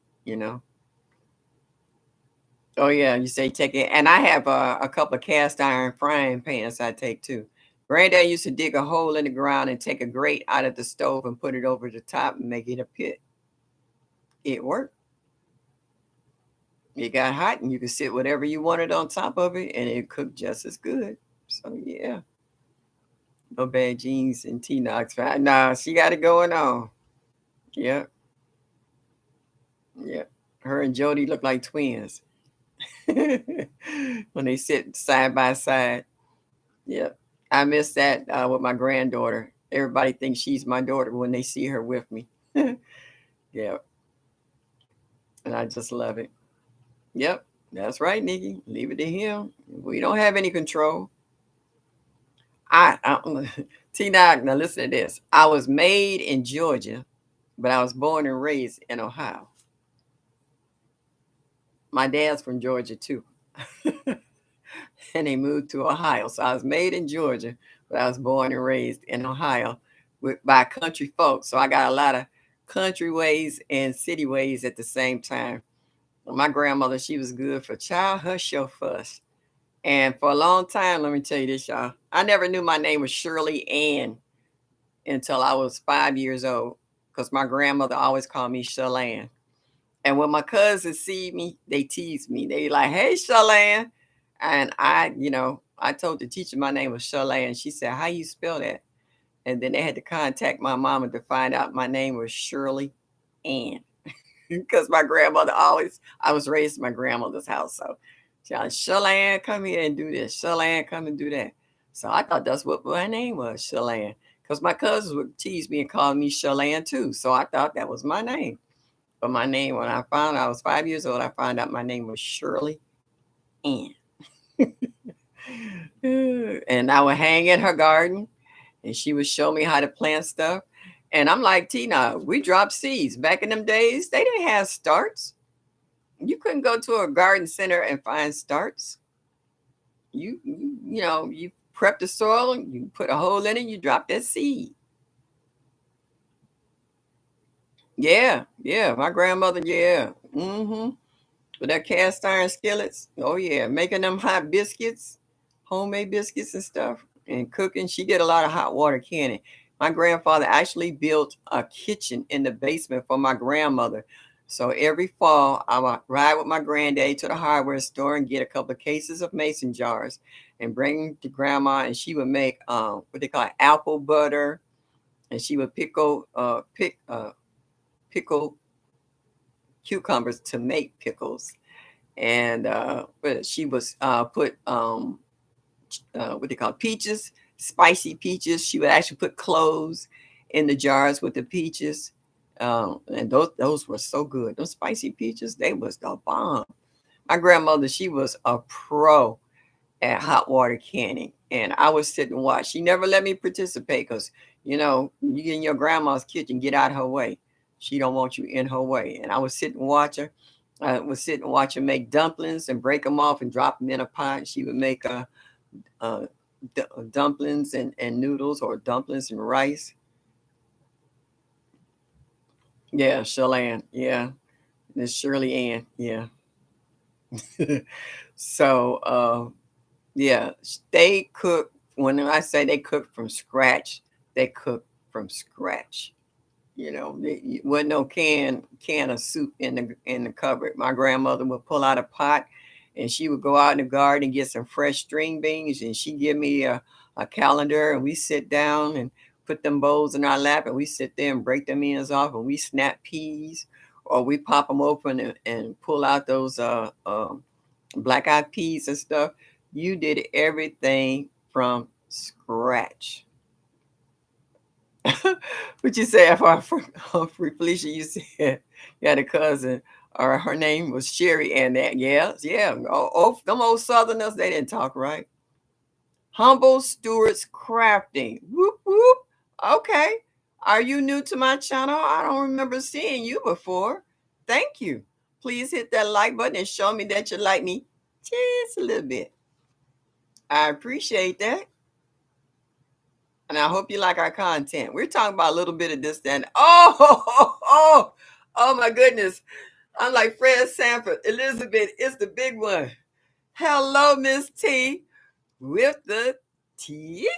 Speaker 1: Oh yeah, you say take it, and I have a couple of cast iron frying pans I take too. Granddad used to dig a hole in the ground and take a grate out of the stove and put it over the top and make it a pit. It worked. It got hot, and you could sit whatever you wanted on top of it, and it cooked just as good. So yeah, no bad jeans and T Knox. Nah, she got it going on. Yep, yep. Her and Jody look like twins when they sit side by side. Yep, I miss that with my granddaughter. Everybody thinks she's my daughter when they see her with me. Yeah, and I just love it. Yep, that's right, Nikki. Leave it to him. We don't have any control. I T Dog, now listen to this. I was made in Georgia, but I was born and raised in Ohio. My dad's from Georgia too. And they moved to Ohio. So I was made in Georgia, but I was born and raised in Ohio by country folks. So I got a lot of country ways and city ways at the same time. My grandmother, she was good for child hush your fuss. And for a long time, let me tell you this, y'all. I never knew my name was Shirley Ann until I was 5 years old because my grandmother always called me Shalane. And when my cousins see me, they tease me. They like, "Hey, Shalane." And I told the teacher my name was Shalane. She said, "How you spell that?" And then they had to contact my mama to find out my name was Shirley Ann. Because my grandmother always, I was raised in my grandmother's house. So she was, "Shalane, come here and do this. Shalane, come and do that." So I thought that's what my name was, Shalane. Because my cousins would tease me and call me Shalane too. So I thought that was my name. But my name, when I found I was 5 years old, I found out my name was Shirley Ann. And I would hang in her garden and she would show me how to plant stuff. And I'm like, Tina, we dropped seeds. Back in them days, they didn't have starts. You couldn't go to a garden center and find starts. You prep the soil, you put a hole in it, you drop that seed. Yeah, yeah. My grandmother, yeah. With that cast iron skillets. Oh yeah, making them hot biscuits, homemade biscuits and stuff, and cooking. She did a lot of hot water canning. My grandfather actually built a kitchen in the basement for my grandmother. So every fall, I would ride with my granddad to the hardware store and get a couple of cases of mason jars and bring them to grandma, and she would make what they call apple butter, and she would pickle cucumbers to make pickles, and but she was put what they call peaches, spicy peaches. She would actually put cloves in the jars with the peaches, and those were so good. Those spicy peaches, they was the bomb. My grandmother, she was a pro at hot water canning, and I would sit and watch. She never let me participate because you get in your grandma's kitchen, get out of her way. She don't want you in her way. And I would sit and watch her. I would sit and watch her make dumplings and break them off and drop them in a pot. She would make uh, dumplings and noodles, or dumplings and rice. Yeah, Shirley. Yeah, Miss Shirley Ann. Yeah. So yeah, they cook. When I say they cook from scratch, they cook from scratch. Wasn't no can of soup in the cupboard. My grandmother would pull out a pot, and she would go out in the garden and get some fresh string beans, and she give me a calendar, and we sit down and put them bowls in our lap, and we sit there and break them ends off, and we snap peas, or we pop them open and pull out those black eyed peas and stuff. You did everything from scratch. What you say for Felicia? You said you had a cousin, or her name was Sherry, and that, yeah, yeah. Oh, them old Southerners, they didn't talk right. Humble Stewart's Crafting. Whoop whoop. Okay. Are you new to my channel? I don't remember seeing you before. Thank you. Please hit that like button and show me that you like me just a little bit. I appreciate that. And I hope you like our content. We're talking about a little bit of this, then. Oh my goodness. I'm like Fred Sanford. Elizabeth is the big one. Hello, Miss T with the T.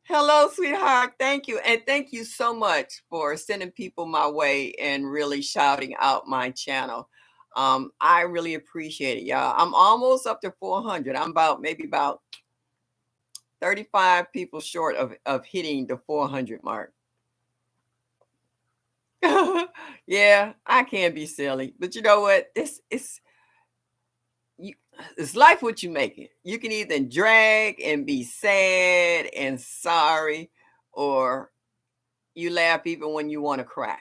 Speaker 1: Hello, sweetheart. Thank you. And thank you so much for sending people my way and really shouting out my channel. I really appreciate it, y'all. I'm almost up to 400. I'm about 35 people short of hitting the 400 mark. Yeah, I can be silly, but you know what? You, it's life what you make it. You can either drag and be sad and sorry, or you laugh even when you want to cry.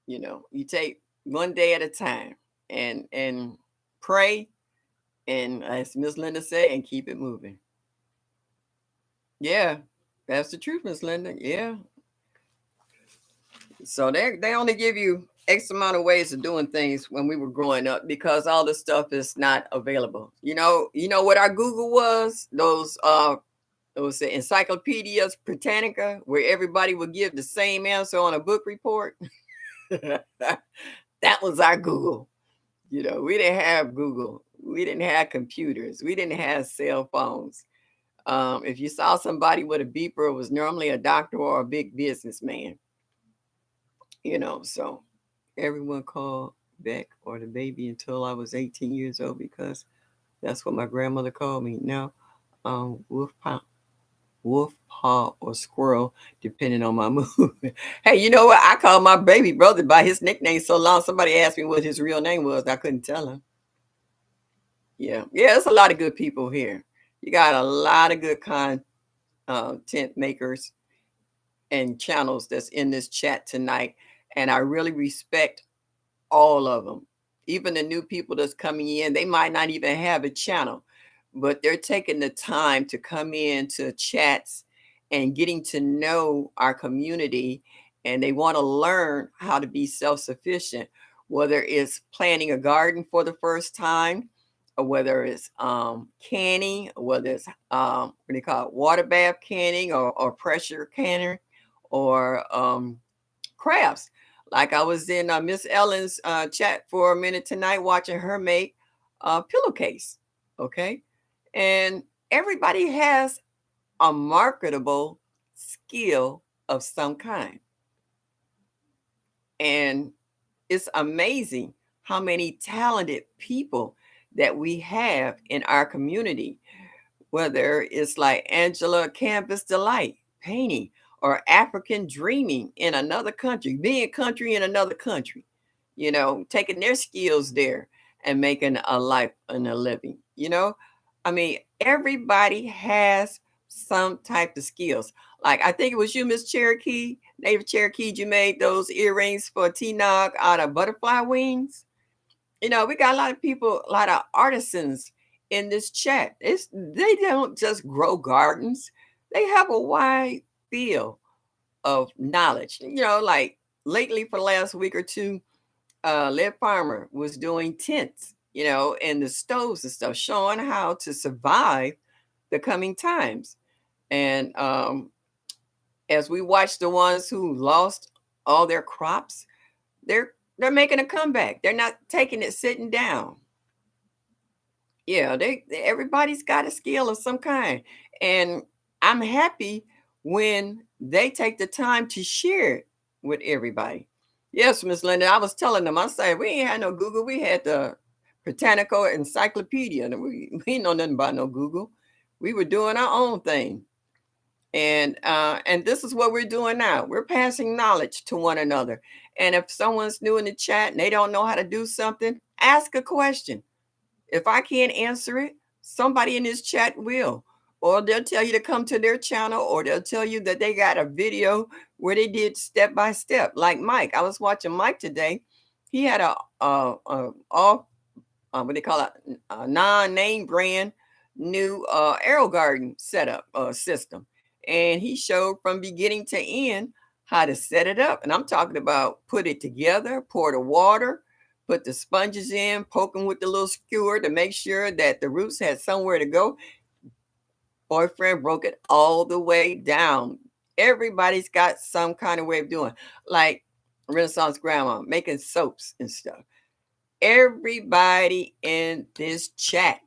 Speaker 1: You take one day at a time and pray, and as Miss Linda said, and keep it moving. Yeah, that's the truth, Miss Linda. Yeah. So they only give you X amount of ways of doing things when we were growing up because all this stuff is not available. You know what our Google was? Those encyclopedias Britannica, where everybody would give the same answer on a book report. That was our Google. We didn't have Google. We didn't have computers. We didn't have cell phones. If you saw somebody with a beeper, it was normally a doctor or a big businessman. So everyone called Beck or the baby until I was 18 years old because that's what my grandmother called me. Now, wolf paw or squirrel, depending on my mood. Hey, you know what? I called my baby brother by his nickname so long. Somebody asked me what his real name was. I couldn't tell him. Yeah, yeah, there's a lot of good people here. You got a lot of good content makers and channels that's in this chat tonight, and I really respect all of them. Even the new people that's coming in, they might not even have a channel, but they're taking the time to come in to chats and getting to know our community. And they want to learn how to be self sufficient, whether it's planting a garden for the first time, or whether it's canning, or whether it's what do you call it, water bath canning, or pressure canning, or crafts. Like I was in Miss Ellen's chat for a minute tonight, watching her make a pillowcase. Okay, and everybody has a marketable skill of some kind, and it's amazing how many talented people that we have in our community, whether it's like Angela Canvas Delight painting, or African dreaming in another country, being country in another country, taking their skills there and making a life and a living. I mean, everybody has some type of skills. Like I think it was you, Miss Cherokee, Native Cherokee, you made those earrings for T-Nog out of butterfly wings. We got a lot of people, a lot of artisans in this chat. They don't just grow gardens. They have a wide field of knowledge. Like lately for the last week or two, Lead Farmer was doing tents, and the stoves and stuff, showing how to survive the coming times. And as we watch the ones who lost all their crops, they're making a comeback. They're not taking it sitting down. Yeah, everybody's got a skill of some kind. And I'm happy when they take the time to share it with everybody. Yes, Miss Linda, I was telling them, I said, we ain't had no Google. We had the Britannical Encyclopedia. And we ain't know nothing about no Google. We were doing our own thing. And this is what we're doing now. We're passing knowledge to one another. And if someone's new in the chat and they don't know how to do something, ask a question. If I can't answer it, somebody in this chat will. Or they'll tell you to come to their channel, or they'll tell you that they got a video where they did step by step. Like Mike, I was watching Mike today. He had a off what they call it, a non-name brand new arrow garden setup system, and he showed from beginning to end how to set it up. And I'm talking about put it together, pour the water, put the sponges in, poking with the little skewer to make sure that the roots had somewhere to go. Boyfriend broke it all the way down. Everybody's got some kind of way of doing, like Renaissance grandma making soaps and stuff. Everybody in this chat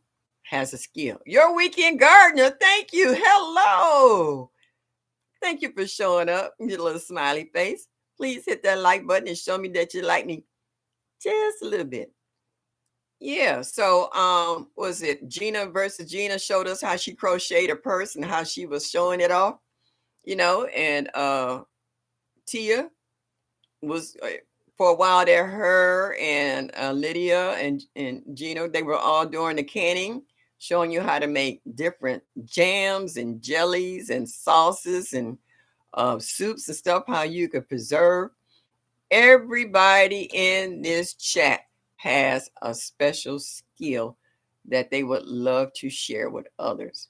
Speaker 1: has a skill. Your weekend gardener, thank you. Hello. Thank you for showing up, your little smiley face. Please hit that like button and show me that you like me just a little bit. Yeah. So was it Gina versus Gina showed us how she crocheted a purse and how she was showing it off, and Tia was for a while there, her and Lydia and Gino, they were all doing the canning, showing you how to make different jams and jellies and sauces and soups and stuff, how you could preserve. Everybody in this chat has a special skill that they would love to share with others.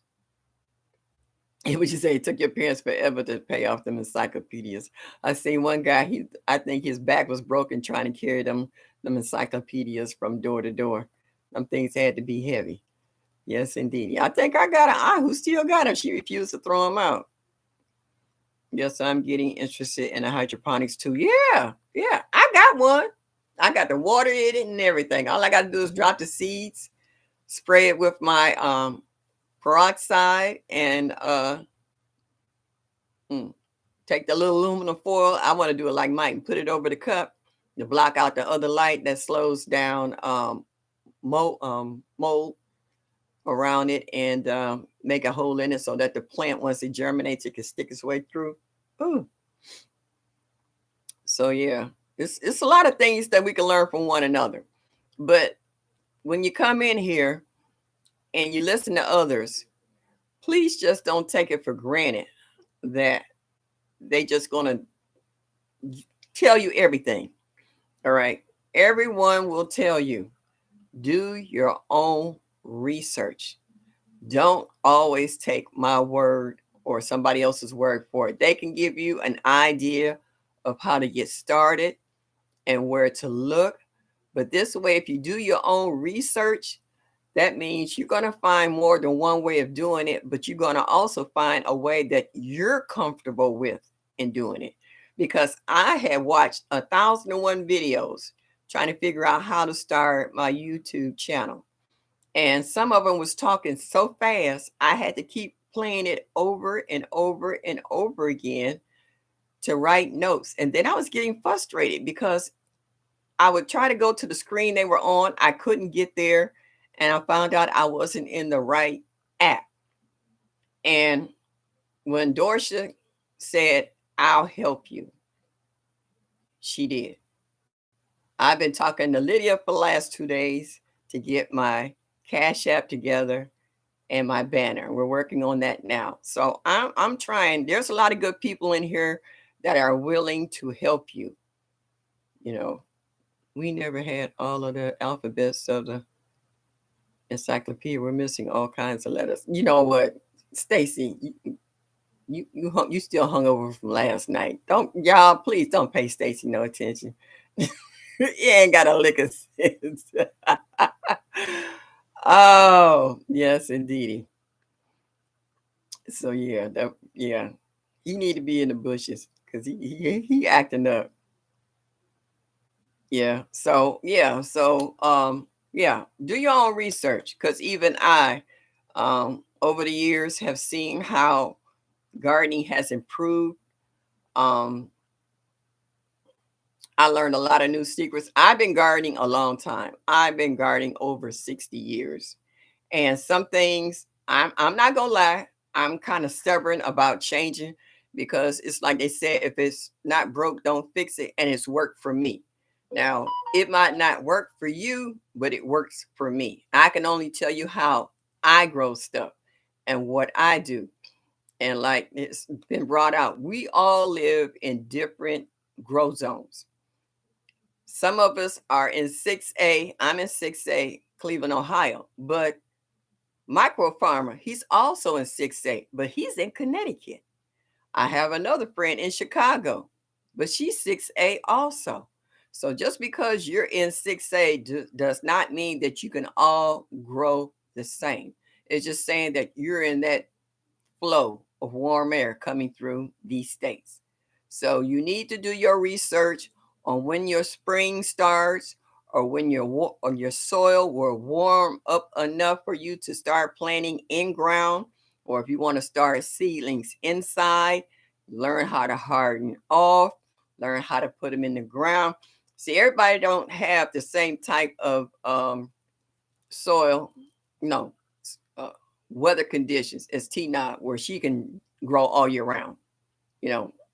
Speaker 1: And what you say, it took your parents forever to pay off them encyclopedias. I seen one guy, I think his back was broken trying to carry them encyclopedias from door to door. Them things had to be heavy. Yes, indeed. I think I got an aunt who still got them. She refused to throw them out. Yes, I'm getting interested in the hydroponics too. Yeah, yeah. I got one. I got to water it and everything. All I got to do is drop the seeds, spray it with my peroxide, and mm, take the little aluminum foil. I want to do it like Mike and put it over the cup to block out the other light that slows down mold around it, and make a hole in it so that the plant, once it germinates, it can stick its way through. Ooh. So yeah, it's a lot of things that we can learn from one another. But when you come in here and you listen to others, please just don't take it for granted that they just gonna tell you everything. All right. Everyone will tell you, do your own research. Don't always take my word or somebody else's word for it. They can give you an idea of how to get started and where to look. But this way, if you do your own research, that means you're going to find more than one way of doing it, but you're going to also find a way that you're comfortable with in doing it. Because I had watched 1,001 videos trying to figure out how to start my YouTube channel. And some of them was talking so fast, I had to keep playing it over and over and over again to write notes. And then I was getting frustrated because I would try to go to the screen they were on. I couldn't get there. And I found out I wasn't in the right app. And when Dorsha said, I'll help you, she did. I've been talking to Lydia for the last 2 days to get my Cash App together and my banner. We're working on that now. So I'm trying. There's a lot of good people in here that are willing to help you. You know, we never had all of the alphabets of the encyclopedia. We're missing all kinds of letters. You know what, Stacy, you still hung over from last night. Don't y'all please don't pay Stacy no attention. You ain't got a lick of sense. Oh yes, indeedy. So yeah, yeah, he need to be in the bushes because he acting up. Yeah. So yeah. So yeah, do your own research because even I over the years have seen how gardening has improved. Um I learned a lot of new secrets. I've been gardening a long time. I've been gardening over 60 years. And some things I'm not gonna lie, I'm kind of stubborn about changing because it's like they said, if it's not broke, don't fix it. And it's worked for me. Now, it might not work for you, but it works for me. I can only tell you how I grow stuff and what I do. And like it's been brought out, we all live in different grow zones. Some of us are in 6A. I'm in 6A, Cleveland, Ohio. But Micro Farmer, he's also in 6A, but he's in Connecticut. I have another friend in Chicago, but she's 6A also. So just because you're in 6A does not mean that you can all grow the same. It's just saying that you're in that flow of warm air coming through these states. So you need to do your research on when your spring starts or when your soil will warm up enough for you to start planting in ground, or if you want to start seedlings inside, learn how to harden off, learn how to put them in the ground. See, everybody don't have the same type of soil, no, uh, weather conditions as T Knob, where she can grow all year round.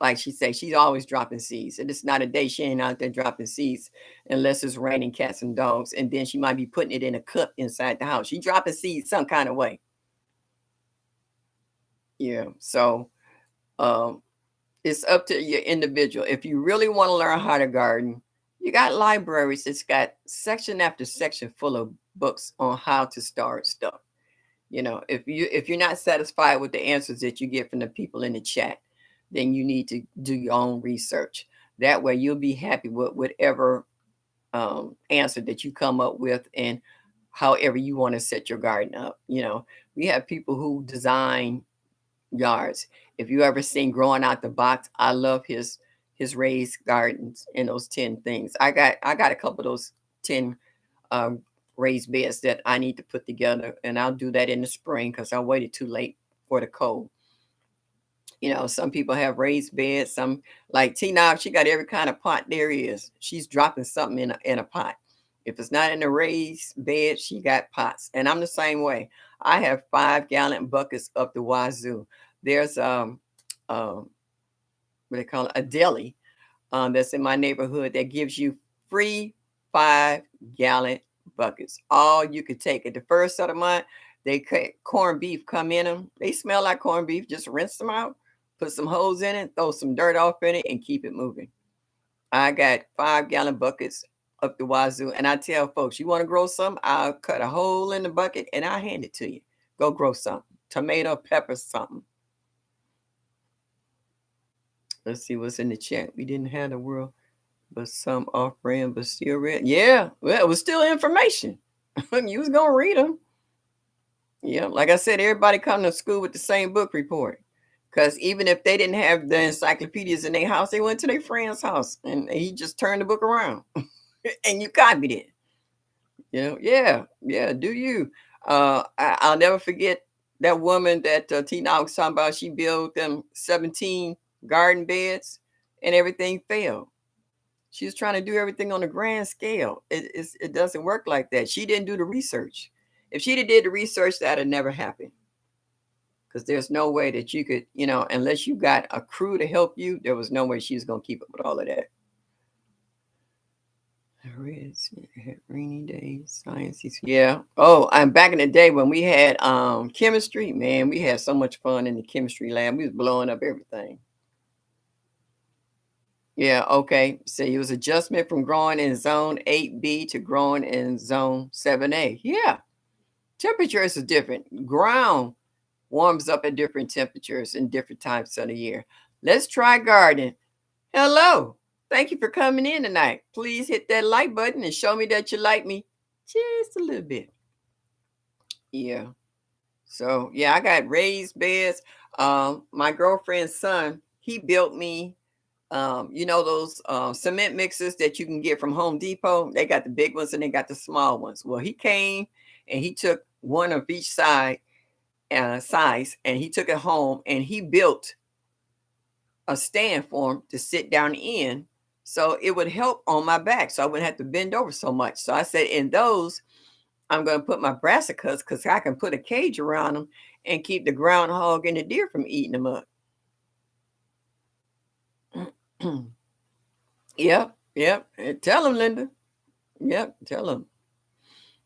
Speaker 1: Like she says, she's always dropping seeds. And it's not a day she ain't out there dropping seeds unless it's raining cats and dogs. And then she might be putting it in a cup inside the house. She dropping seeds some kind of way. Yeah. So um, it's up to your individual. If you really want to learn how to garden, you got libraries. It's got section after section full of books on how to start stuff. If you're not satisfied with the answers that you get from the people in the chat, then you need to do your own research. That way you'll be happy with whatever answer that you come up with, and however you want to set your garden up. We have people who design yards. If you ever seen Growing Out the Box, I love his raised gardens and those 10 things. I got a couple of those 10 um, raised beds that I need to put together, and I'll do that in the spring because I waited too late for the cold. Some people have raised beds. Some, like Tina, she got every kind of pot there is. She's dropping something in a pot. If it's not in a raised bed, she got pots. And I'm the same way. I have 5-gallon buckets up the wazoo. There's what they call it, a deli that's in my neighborhood that gives you free 5-gallon buckets. All you could take at the first of the month. They cut corned beef come in them. They smell like corned beef. Just rinse them out, put some holes in it, throw some dirt off in it, and keep it moving. I got 5-gallon buckets up the wazoo, and I tell folks, you want to grow something? I'll cut a hole in the bucket and I'll hand it to you. Go grow something. Tomato, pepper, something. Let's see what's in the chat. We didn't have the world, but some off brand, but still read. Yeah, well, it was still information. You was gonna read them. Yeah, like I said, everybody come to school with the same book report. Because even if they didn't have the encyclopedias in their house, they went to their friend's house and he just turned the book around and you copied it. Yeah, do you? I'll never forget that woman that Tina was talking about. She built them 17 garden beds and everything failed. She was trying to do everything on a grand scale. It doesn't work like that. She didn't do the research. If she'd have did the research, that'd never happen. Because there's no way that you could, unless you got a crew to help you, there was no way she was going to keep up with all of that. Rainy days, sciences. Yeah. Oh, I'm back in the day when we had chemistry. Man, we had so much fun in the chemistry lab. We was blowing up everything. Yeah, okay. So it was adjustment from growing in zone 8B to growing in zone 7A. Yeah. Temperatures are different. Ground warms up at different temperatures in different times of the year. Let's try gardening. Hello. Thank you for coming in tonight. Please hit that like button and show me that you like me just a little bit. Yeah. So, yeah, I got raised beds. My girlfriend's son, he built me, those cement mixers that you can get from Home Depot. They got the big ones and they got the small ones. Well, he came and he took one of each size, and he took it home and he built a stand for him to sit down in, so it would help on my back so I wouldn't have to bend over so much. So I said, in those, I'm going to put my brassicas because I can put a cage around them and keep the groundhog and the deer from eating them up. Yep. Tell them, Linda. Yep, tell them.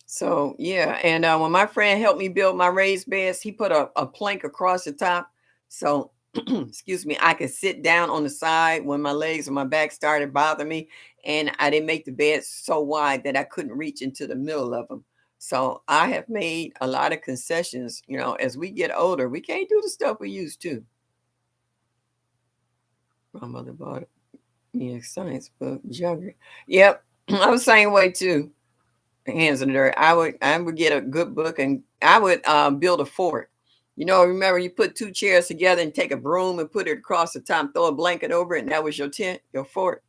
Speaker 1: So, yeah. And when my friend helped me build my raised beds, he put a plank across the top. So, excuse me, I could sit down on the side when my legs and my back started bothering me. And I didn't make the bed so wide that I couldn't reach into the middle of them. So I have made a lot of concessions. As we get older, we can't do the stuff we used to. My mother bought me a science book, geography. Yep, I was the same way too. Hands in the dirt. I would get a good book and I would build a fort. Remember you put 2 chairs together and take a broom and put it across the top, throw a blanket over it, and that was your tent, your fort.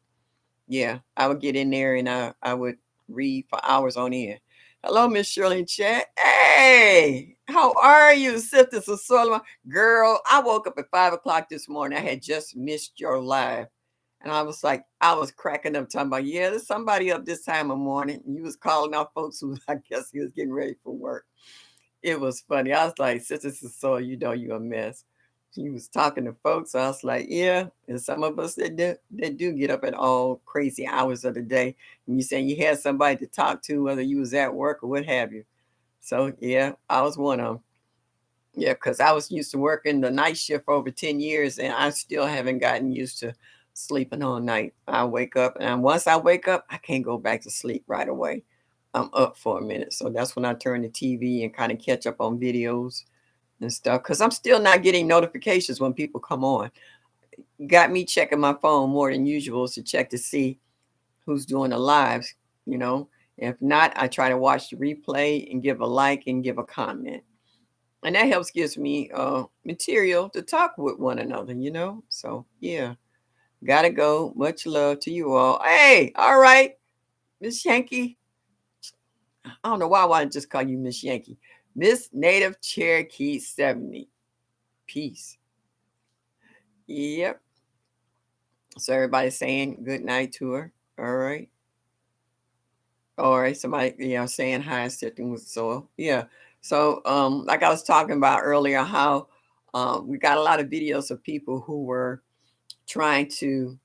Speaker 1: Yeah, I would get in there and I would read for hours on end. Hello, Miss Shirley in chat. Hey, How are you, Sister Solomon? Girl, I woke up at 5 o'clock this morning. I had just missed your live. And I was like, I was cracking up talking about, yeah, there's somebody up this time of morning. You was calling out folks who I guess he was getting ready for work. It was funny. I was like, Sister Cecile, you know you a mess. She was talking to folks. I was like, yeah. And some of us that do get up at all crazy hours of the day. And you saying you had somebody to talk to, whether you was at work or what have you. So yeah, I was one of them. Yeah, because I was used to working the night shift for over 10 years and I still haven't gotten used to sleeping all night. I wake up and once I wake up, I can't go back to sleep right away. I'm up for a minute. So that's when I turn the TV and kind of catch up on videos and stuff because I'm still not getting notifications when people come on. Got me checking my phone more than usual to check to see who's doing the lives, you know. If not, I try to watch the replay and give a like and give a comment. And that helps gives me material to talk with one another, you know. So yeah, gotta go. Much love to you all. Hey, all right, Miss Yankee. I don't know why I want to just call you Miss Yankee. Miss Native Cherokee 70. Peace. Yep. So everybody's saying good night to her. All right. All right. Somebody, saying hi, sitting with soil. Yeah. So like I was talking about earlier, how we got a lot of videos of people who were trying to,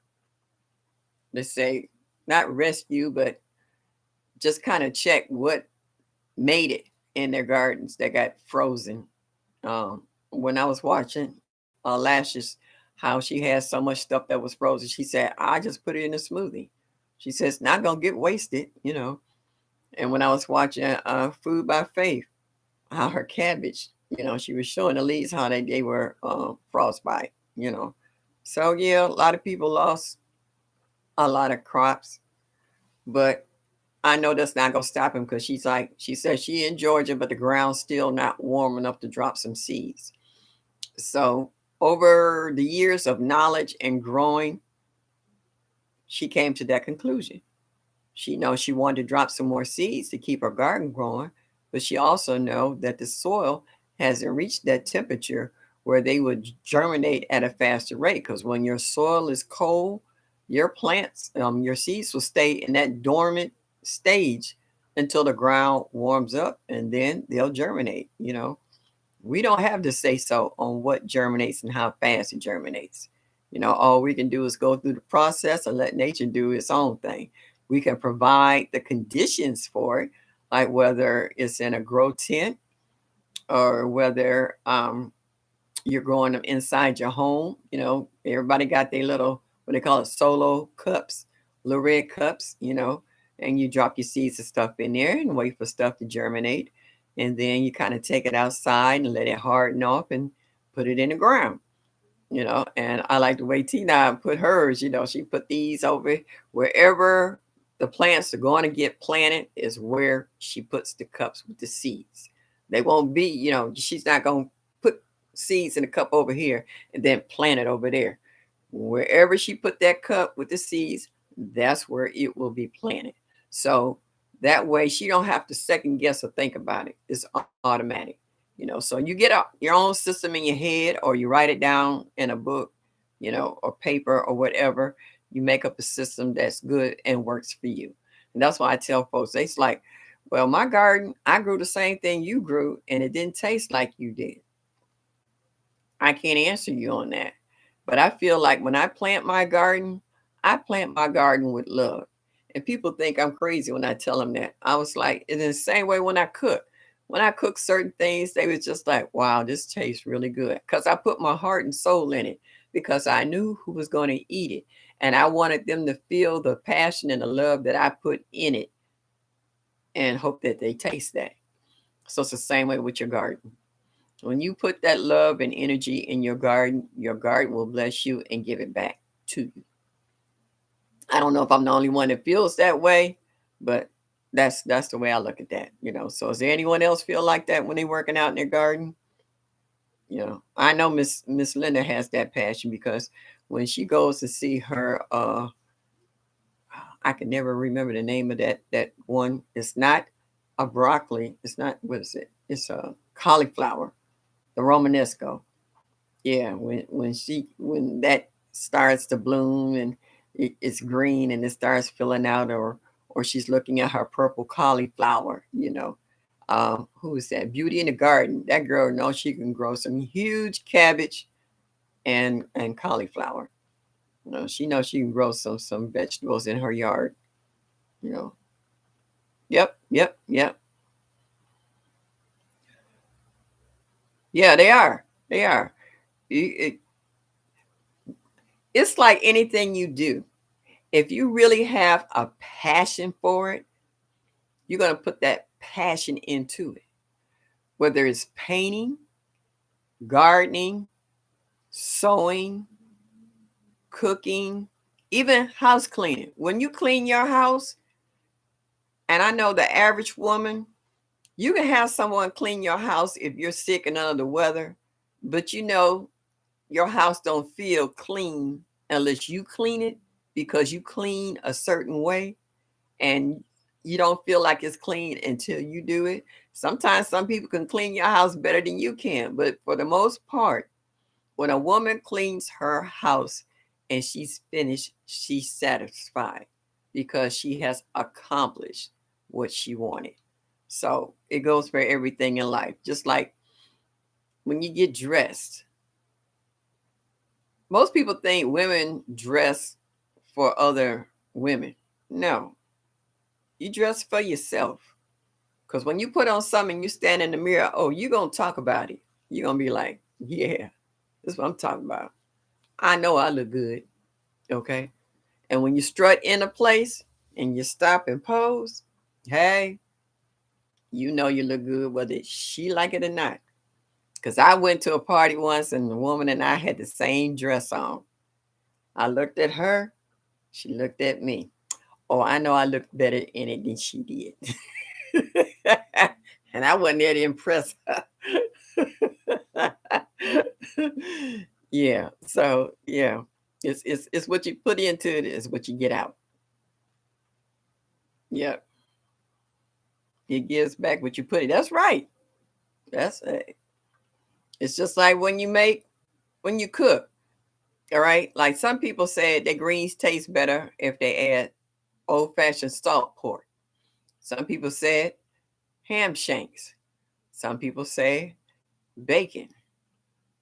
Speaker 1: let's say, not rescue, but just kind of check what made it in their gardens that got frozen. When I was watching Lashes, how she had so much stuff that was frozen, she said, I just put it in a smoothie. She says, not going to get wasted, you know. And when I was watching Food by Faith, how her cabbage, she was showing the leaves how they were frostbite, you know. So, yeah, a lot of people lost a lot of crops, but I know that's not gonna stop him because she says she in Georgia, but the ground's still not warm enough to drop some seeds. So over the years of knowledge and growing, she came to that conclusion. She knows she wanted to drop some more seeds to keep her garden growing, but she also know that the soil hasn't reached that temperature where they would germinate at a faster rate. Because when your soil is cold, your plants, your seeds will stay in that dormant stage until the ground warms up, and then they'll germinate. We don't have to say so on what germinates and how fast it germinates. All we can do is go through the process and let nature do its own thing. We can provide the conditions for it, like whether it's in a grow tent or whether you're growing them inside your home. Everybody got their little, what they call it, solo cups, little red cups, and you drop your seeds and stuff in there and wait for stuff to germinate. And then you kind of take it outside and let it harden off and put it in the ground. And I like the way Tina put hers. She put these over wherever the plants are going to get planted is where she puts the cups with the seeds. They won't be, she's not going to put seeds in a cup over here and then plant it over there. Wherever she put that cup with the seeds, that's where it will be planted. So that way she don't have to second guess or think about it. It's automatic. So you get your own system in your head or you write it down in a book, or paper or whatever. You make up a system that's good and works for you. And that's why I tell folks, it's like, well, my garden, I grew the same thing you grew and it didn't taste like you did. I can't answer you on that. But I feel like when I plant my garden with love. And people think I'm crazy when I tell them that. I was like, in the same way when I cook. When I cook certain things, they was just like, wow, this tastes really good. Because I put my heart and soul in it because I knew who was going to eat it. And I wanted them to feel the passion and the love that I put in it and hope that they taste that. So it's the same way with your garden. When you put that love and energy in your garden will bless you and give it back to you. I don't know if I'm the only one that feels that way, but that's the way I look at that. So is there anyone else feel like that when they're working out in their garden? I know Miss Linda has that passion because when she goes to see her I can never remember the name of that one. It's not a broccoli. It's not, what is it? It's a cauliflower, the Romanesco. Yeah, when that starts to bloom and it's green and it starts filling out, or she's looking at her purple cauliflower, who is that? Beauty in the Garden. That girl knows she can grow some huge cabbage and cauliflower. She knows she can grow some vegetables in her yard. You know. Yep, yep, yep. Yeah, they are. They are. It's like anything you do. If you really have a passion for it, you're going to put that passion into it. Whether it's painting, gardening, sewing, cooking, even house cleaning. When you clean your house, and I know the average woman, you can have someone clean your house if you're sick and under the weather, but your house don't feel clean unless you clean it because you clean a certain way, and you don't feel like it's clean until you do it. Sometimes some people can clean your house better than you can, but for the most part, when a woman cleans her house and she's finished, she's satisfied because she has accomplished what she wanted. So it goes for everything in life. Just like when you get dressed, most people think women dress for other women. No, you dress for yourself. Because when you put on something, you stand in the mirror, oh, you're going to talk about it. You're going to be like, yeah, this is what I'm talking about. I know I look good. Okay. And when you strut in a place and you stop and pose, hey, you know you look good, whether she like it or not. Because I went to a party once and the woman and I had the same dress on. I looked at her. She looked at me. Oh, I know I looked better in it than she did. And I wasn't there to impress her. Yeah. So yeah. It's what you put into it is what you get out. Yeah. It gives back what you put in. That's right. That's it. It's just like when you cook. All right. Like some people said that greens taste better if they add old fashioned salt pork. Some people said ham shanks. Some people say bacon.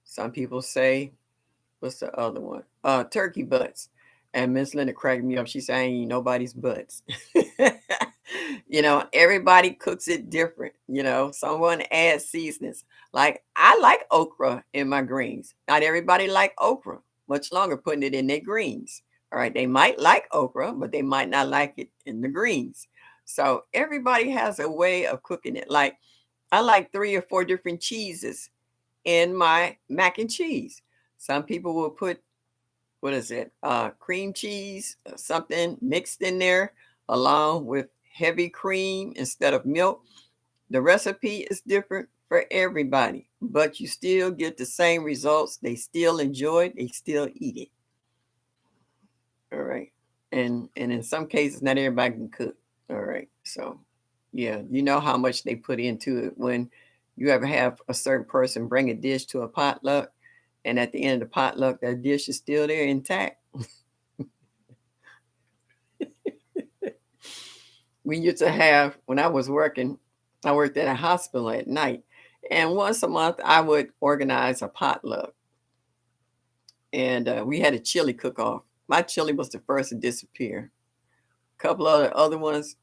Speaker 1: Some people say, what's the other one? Turkey butts. And Miss Linda cracked me up. She said, I ain't eat nobody's butts. Everybody cooks it different. Someone adds seasonings. Like I like okra in my greens. Not everybody like okra. Much longer putting it in their greens. All right. They might like okra, but they might not like it in the greens. So everybody has a way of cooking it. Like I like 3 or 4 different cheeses in my mac and cheese. Some people will put, what is it, cream cheese, something mixed in there along with heavy cream instead of milk. The recipe is different for everybody, but you still get the same results. They still enjoy it, they still eat it. All right. And in some cases, not everybody can cook. All right. So yeah, you know how much they put into it when you ever have a certain person bring a dish to a potluck, and at the end of the potluck, that dish is still there intact. We used to have, when I was working, I worked at a hospital at night. And once a month, I would organize a potluck. And we had a chili cook off. My chili was the first to disappear. A couple of the other ones,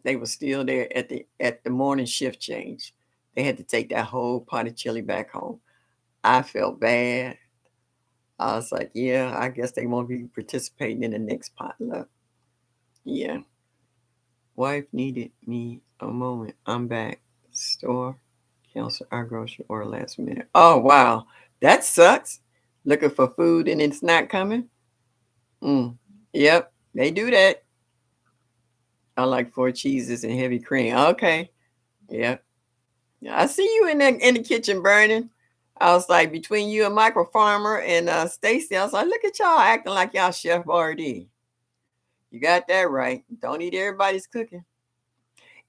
Speaker 1: they were still there at the morning shift change. They had to take that whole pot of chili back home. I felt bad. I was like, yeah, I guess they won't be participating in the next potluck. Yeah. Wife needed me a moment. I'm back. Store. Cancel our grocery order last minute. Oh, wow. That sucks. Looking for food and it's not coming. Mm. Yep. They do that. I like 4 cheeses and heavy cream. Okay. Yep. Yeah, I see you in the kitchen burning. I was like, between you and Michael Farmer and Stacy, I was like, look at y'all acting like y'all Chef RD. You got that right. Don't eat everybody's cooking.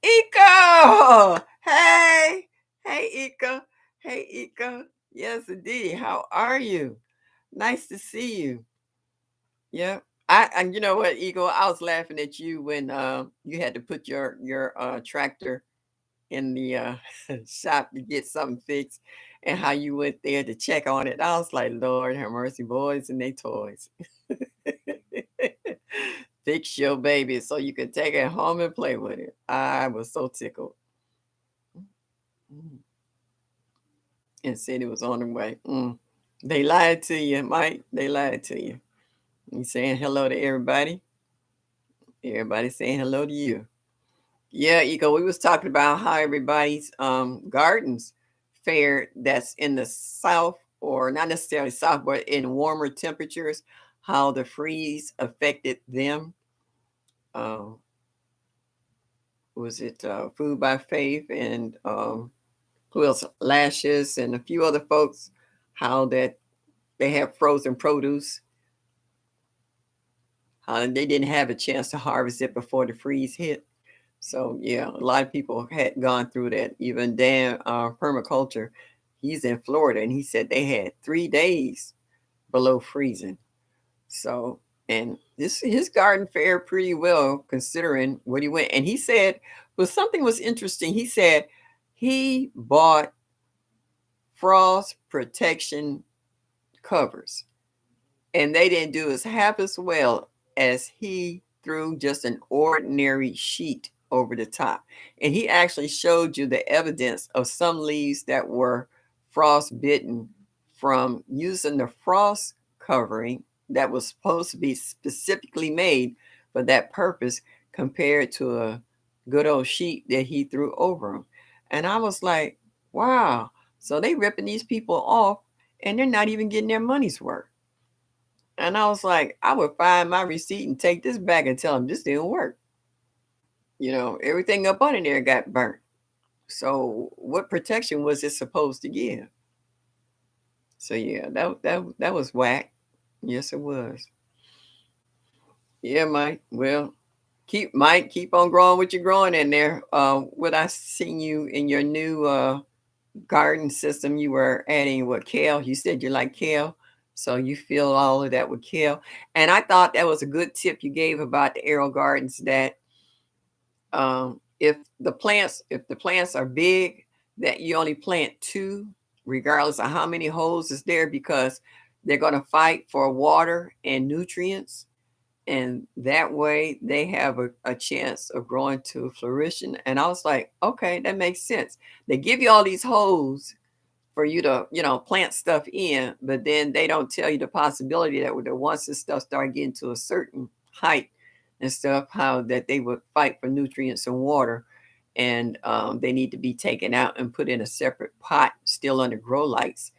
Speaker 1: Ika! Hey! Hey, Ika. Hey, Ika. Yes, indeed. How are you? Nice to see you. Yeah. And you know what, Ego? I was laughing at you when you had to put your tractor in the shop to get something fixed, and how you went there to check on it. I was like, Lord have mercy, boys and they toys. Fix your baby so you can take it home and play with it. I was so tickled. Mm. And said it was on the way. Mm. They lied to you, Mike. They lied to you. You saying hello to everybody. Everybody saying hello to you. Yeah, Ego, we was talking about how everybody's gardens fared that's in the south, or not necessarily south, but in warmer temperatures, how the freeze affected them. Um, was it Food by Faith and who else? Lashes and a few other folks, how that they have frozen produce, how they didn't have a chance to harvest it before the freeze hit. So yeah, a lot of people had gone through that. Even Dan, permaculture, he's in Florida, and he said they had 3 days below freezing. So, and this his garden fared pretty well considering what he went. And he said, well, something was interesting. He said he bought frost protection covers, and they didn't do as half as well as he threw just an ordinary sheet over the top. And he actually showed you the evidence of some leaves that were frostbitten from using the frost covering that was supposed to be specifically made for that purpose, compared to a good old sheet that he threw over them. And I was like, wow. So they ripping these people off, and they're not even getting their money's worth. And I was like, I would find my receipt and take this back and tell them this didn't work. Everything up under there got burnt. So what protection was it supposed to give? So yeah, that was whack. Yes, it was. Yeah, Mike. Well, keep on growing what you're growing in there. What I seen you in your new garden system, you were adding what, kale? You said you like kale. So you fill all of that with kale. And I thought that was a good tip you gave about the aerial gardens, that if the plants are big, that you only plant two, regardless of how many holes is there, because they're going to fight for water and nutrients, and that way they have a chance of growing to fruition. And I was like, okay, that makes sense. They give you all these holes for you to plant stuff in, but then they don't tell you the possibility that once this stuff start getting to a certain height and stuff, how that they would fight for nutrients and water, and they need to be taken out and put in a separate pot still under grow lights,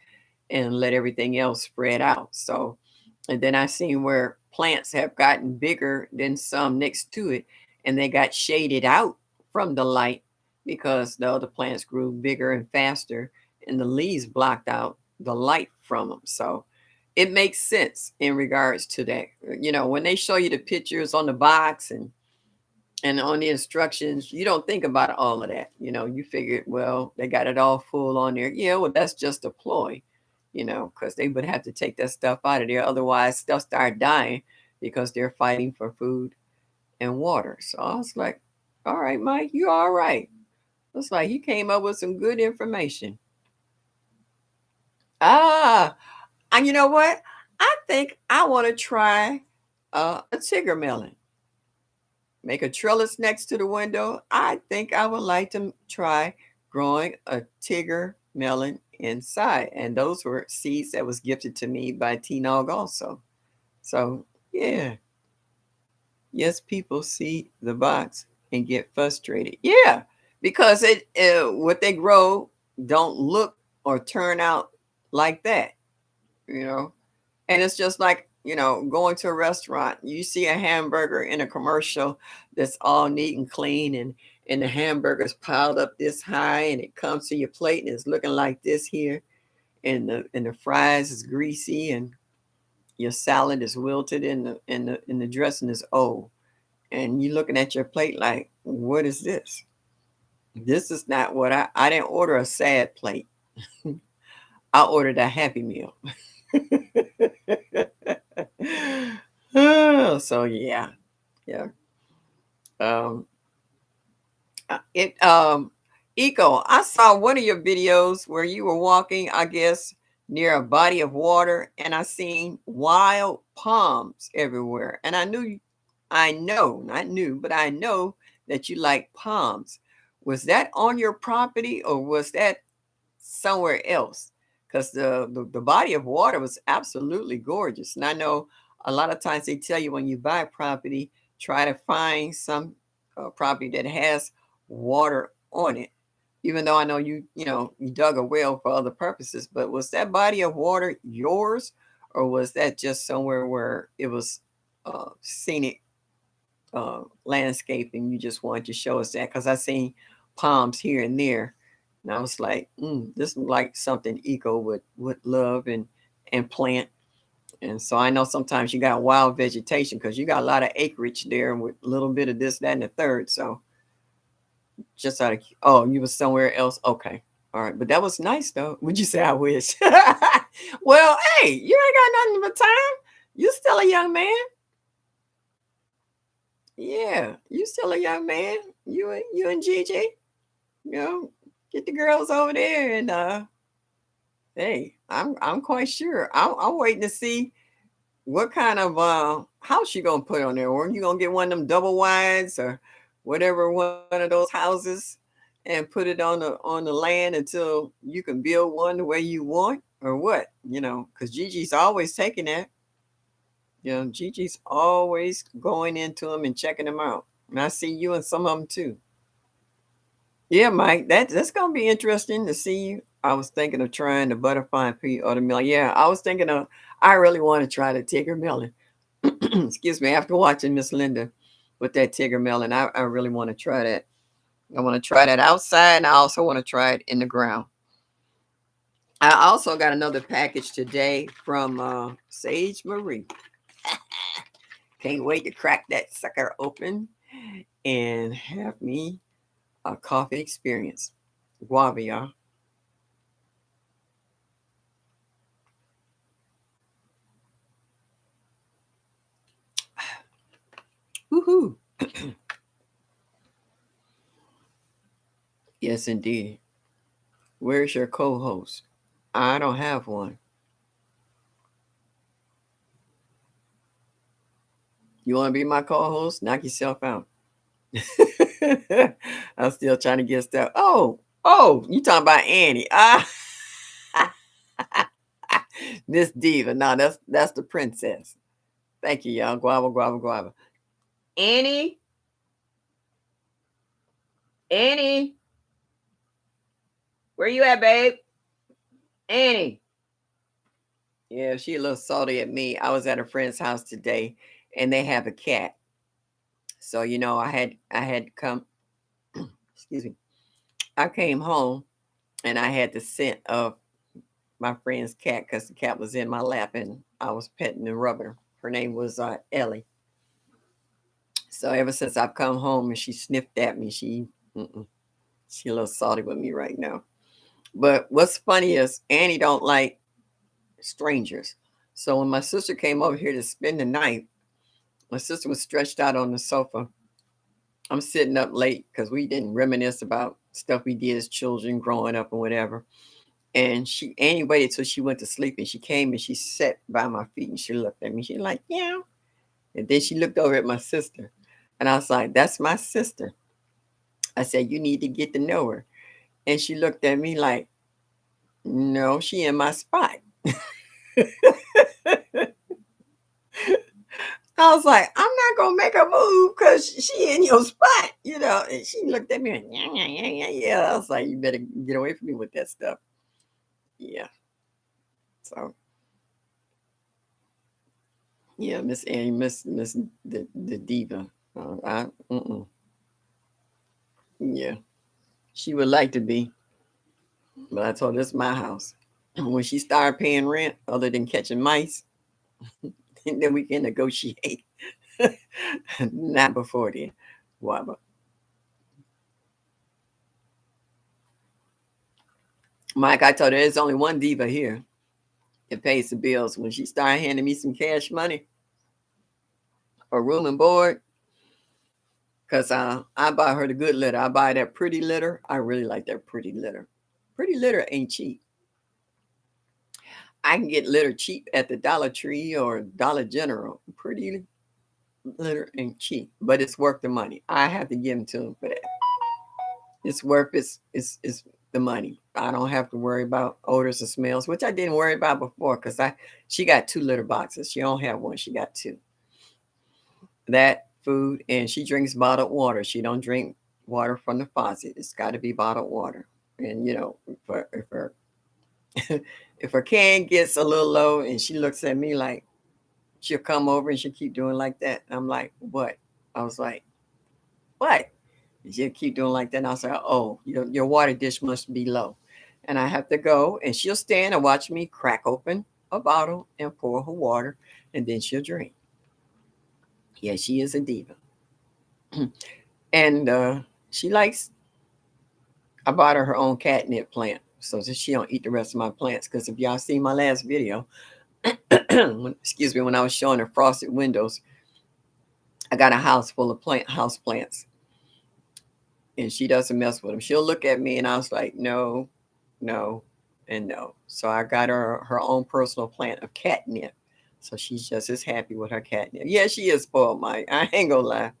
Speaker 1: and let everything else spread out. So, and then I seen where plants have gotten bigger than some next to it, and they got shaded out from the light because the other plants grew bigger and faster, and the leaves blocked out the light from them. So it makes sense in regards to that. When they show you the pictures on the box and on the instructions, you don't think about all of that. You figure, well, they got it all full on there. Yeah, well, that's just a ploy, because they would have to take that stuff out of there. Otherwise, stuff start dying because they're fighting for food and water. So I was like, all right, Mike, you all right. It's like he came up with some good information. Ah, and you know what? I think I want to try a Tigger melon. Make a trellis next to the window. I think I would like to try growing a Tigger melon inside. And those were seeds that was gifted to me by T-Nog also. So yeah, yes, people see the box and get frustrated. Yeah, because what they grow don't look or turn out like that, you know. And it's just like, going to a restaurant. You see a hamburger in a commercial that's all neat and clean, and the hamburger's piled up this high, and it comes to your plate and it's looking like this here, and the fries is greasy, and your salad is wilted, and the dressing is old. And you looking at your plate like, what is this? This is not what I didn't order a sad plate. I ordered a Happy Meal. Oh, so yeah, yeah. Um, Eco, I saw one of your videos where you were walking, I guess, near a body of water, and I seen wild palms everywhere. And I know, not knew, but I know that you like palms. Was that on your property or was that somewhere else? Because the body of water was absolutely gorgeous. And I know a lot of times they tell you when you buy property, try to find some property that has water on it. Even though I know you dug a well for other purposes, but was that body of water yours, or was that just somewhere where it was scenic landscape and you just wanted to show us that? Because I seen palms here and there, and I was like, this is like something Eco would love and plant. And so I know sometimes you got wild vegetation because you got a lot of acreage there with a little bit of this, that, and the third. So just out of oh, you was somewhere else. Okay. All right. But that was nice though. Would you say I wish? Well, hey, you ain't got nothing but time. You still a young man. Yeah, you still a young man. You and Gigi. You know, get the girls over there and hey, I'm quite sure. I'm waiting to see what kind of house you gonna put on there, or you gonna get one of them double wides or whatever one of those houses and put it on the land until you can build one the way you want, or what? Because Gigi's always taking that. Gigi's always going into them and checking them out. And I see you in some of them too. Yeah, Mike, that's gonna be interesting to see you. I was thinking of trying the butterfly pea or the melon. Yeah, I was thinking of. I really want to try the Tigger melon. Excuse me. After watching Miss Linda with that Tigger melon, I really want to try that. I want to try that outside, and I also want to try it in the ground. I also got another package today from Sage Marie. Can't wait to crack that sucker open and have me a coffee experience. Guava, y'all. Woohoo. Yes, indeed. Where's your co host? I don't have one. You want to be my co host? Knock yourself out. I'm still trying to get stuff. Oh, you talking about Annie. Miss Diva. No, that's the princess. Thank you, y'all. Guava, guava, guava. Annie, Annie, where you at, babe? Annie. Yeah, she a little salty at me. I was at a friend's house today and they have a cat. So, I had come, excuse me. I came home and I had the scent of my friend's cat because the cat was in my lap and I was petting and rubbing her. Her name was Ellie. So ever since I've come home and she sniffed at me, mm-mm, she a little salty with me right now. But what's funny is Annie don't like strangers. So when my sister came over here to spend the night, my sister was stretched out on the sofa. I'm sitting up late because we didn't reminisce about stuff we did as children growing up and whatever. And Annie waited till she went to sleep and she came and she sat by my feet and she looked at me. She's like, yeah. And then she looked over at my sister. And I was like, that's my sister. I said, you need to get to know her. And she looked at me like, no, she in my spot. I was like, I'm not gonna make her move because she in your spot. And she looked at me and yeah, yeah, yeah, yeah, yeah. I was like, you better get away from me with that stuff. Yeah. So yeah, Miss Annie, Miss the diva. Yeah, she would like to be, but I told her it's my house. When she started paying rent, other than catching mice, then we can negotiate. Not before then. Why? Mike, I told her there's only one diva here that pays the bills. When she started handing me some cash money or room and board, because I buy her the good litter. I buy that pretty litter. I really like that pretty litter. Pretty litter ain't cheap. I can get litter cheap at the Dollar Tree or Dollar General. Pretty litter ain't cheap, but it's worth the money. I have to give them to them for that. It's worth it's the money. I don't have to worry about odors and smells, which I didn't worry about before because I she got two litter boxes. She don't have one. She got two. That food, and she drinks bottled water. She don't drink water from the faucet. It's got to be bottled water. And you know, if her if her can gets a little low, and she looks at me like she'll come over and she'll keep doing like that. I'm like, what? I was like, what? And she'll keep doing like that. And I was like, oh, your water dish must be low. And I have to go, and she'll stand and watch me crack open a bottle and pour her water, and then she'll drink. Yeah, she is a diva. And she likes, I bought her own catnip plant so that she don't eat the rest of my plants. Because if y'all see my last video, excuse me, when I was showing her frosted windows, I got a house full of house plants, and she doesn't mess with them. She'll look at me, and I was like, no, no, and no. So I got her own personal plant of catnip. So she's just as happy with her catnip. Yeah, she is spoiled, Mike. I ain't gonna lie.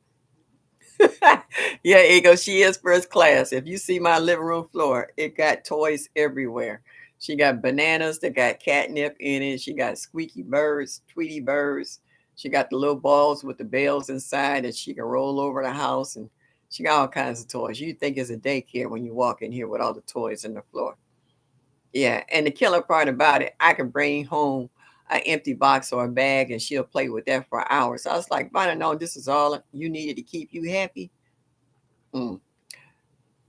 Speaker 1: Yeah, Ego, she is first class. If you see my living room floor, it got toys everywhere. She got bananas that got catnip in it. She got squeaky birds, Tweety birds. She got the little balls with the bells inside that she can roll over the house. And she got all kinds of toys. You think it's a daycare when you walk in here with all the toys in the floor. Yeah, and the killer part about it, I can bring home an empty box or a bag and she'll play with that for hours. So I was like, if I'd have known this is all you needed to keep you happy, mm,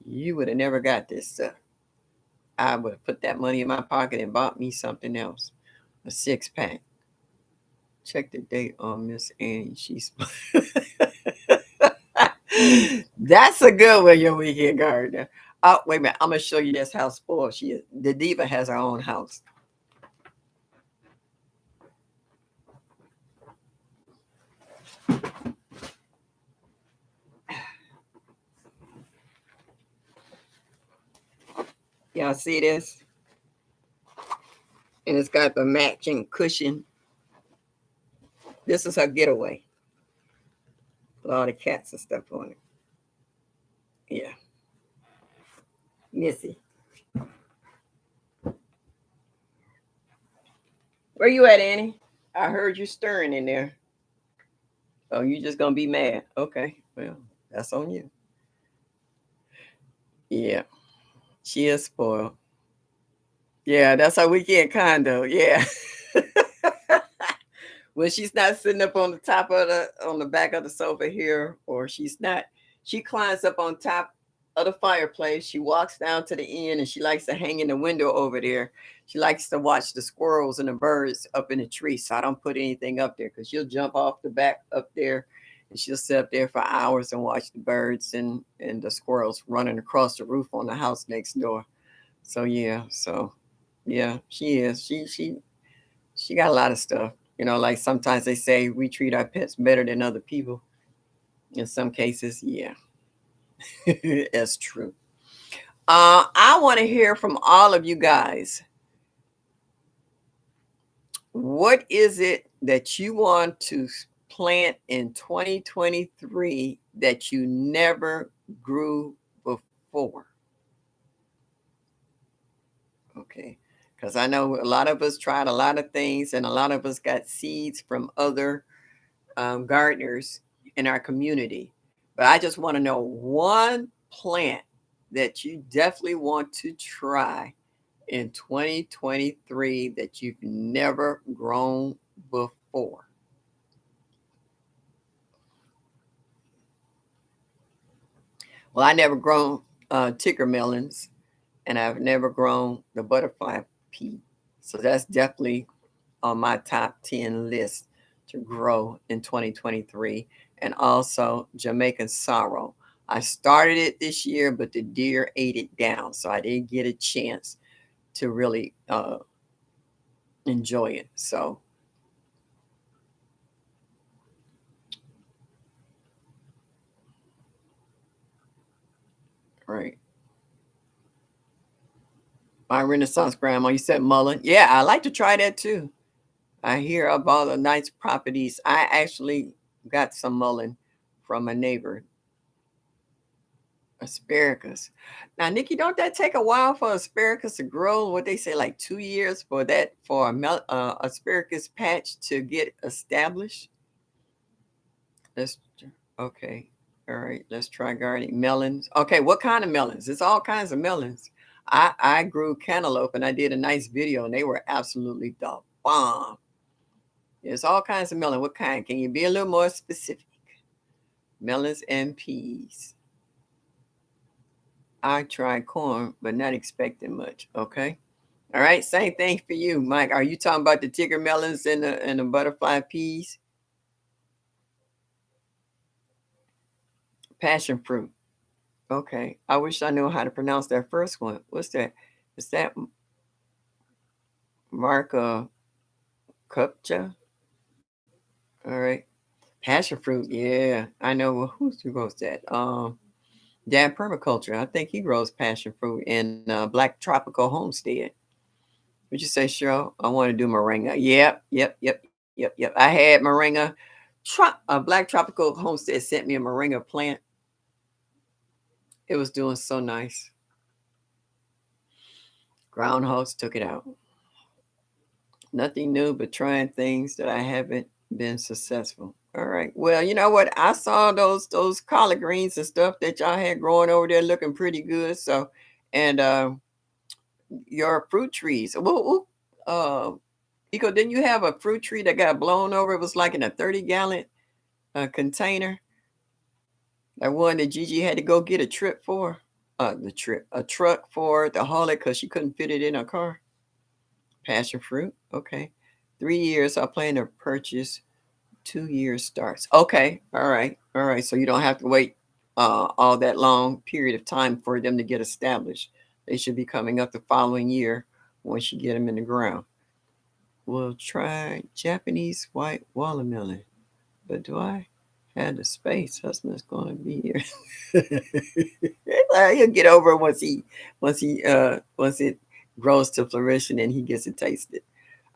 Speaker 1: you would have never got this stuff. I would have put that money in my pocket and bought me something else. A 6 pack. Check the date on Miss Annie. She's that's a good one, your weekend gardener. Oh, wait a minute. I'm gonna show you this how spoiled she is. The diva has her own house. Y'all see this? And it's got the matching cushion. This is her getaway with all the cats and stuff on it. Yeah, Missy. Where you at, Annie? I heard you stirring in there. Oh, you just gonna be mad? Okay, well, that's on you. Yeah, she is spoiled. Yeah, that's our weekend condo. Yeah. When she's not sitting up on the top of the back of the sofa here, or she's not, she climbs up on top of the fireplace. She walks down to the end, and she likes to hang in the window over there. She likes to watch the squirrels and the birds up in the tree. So I don't put anything up there because she'll jump off the back up there, and she'll sit up there for hours and watch the birds and the squirrels running across the roof on the house next door. So yeah, yeah, she is. She got a lot of stuff. You know, like sometimes they say we treat our pets better than other people. In some cases, yeah, that's true. I want to hear from all of you guys. What is it that you want to plant in 2023 that you never grew before? Okay. Because I know a lot of us tried a lot of things, and a lot of us got seeds from other gardeners in our community. But I just want to know one plant that you definitely want to try in 2023 that you've never grown before. Well, I never grown ticker melons, and I've never grown the butterfly pea. So that's definitely on my top 10 list to grow in 2023. And also Jamaican sorrel. I started it this year, but the deer ate it down. So I didn't get a chance. to really enjoy it. So, right. My Renaissance grandma, you said mullen. Yeah, I like to try that too. I hear of all the nice properties. I actually got some mullen from a neighbor, asparagus. Now, Nikki, don't that take a while for asparagus to grow? What they say, like 2 years for that for a asparagus patch to get established? Let's okay. All right, let's try gardening melons. Okay, what kind of melons? It's all kinds of melons. I grew cantaloupe and I did a nice video and they were absolutely the bomb. There's all kinds of melon. What kind? Can you be a little more specific? Melons and peas. I tried corn, but not expecting much. Okay. All right. Same thing for you, Mike. Are you talking about the tiger melons and the butterfly peas? Passion fruit. Okay. I wish I knew how to pronounce that first one. What's that? Is that Marca Cupcha? All right. Passion fruit. Yeah. I know who grows that. Dan Permaculture. I think he grows passion fruit in Black Tropical Homestead. Would you say, Cheryl? I want to do moringa. Yep. I had moringa. Black Tropical Homestead sent me a moringa plant. It was doing so nice. Groundhogs took it out. Nothing new but trying things that I haven't been successful. All right. Well, you know what? I saw those collard greens and stuff that y'all had growing over there looking pretty good. So, and your fruit trees. Well, Eco, didn't you have a fruit tree that got blown over? It was like in a 30-gallon container. That one that Gigi had to go get a trip for. A truck for to haul it because she couldn't fit it in her car. Passion fruit. Okay. 3 years. I plan to purchase 2 years starts. Okay. All right. All right. So you don't have to wait all that long period of time for them to get established. They should be coming up the following year once you get them in the ground. We'll try Japanese white watermelon. But do I have the space? Husband's gonna be here. He'll get over it once it grows to fruition and he gets it tasted.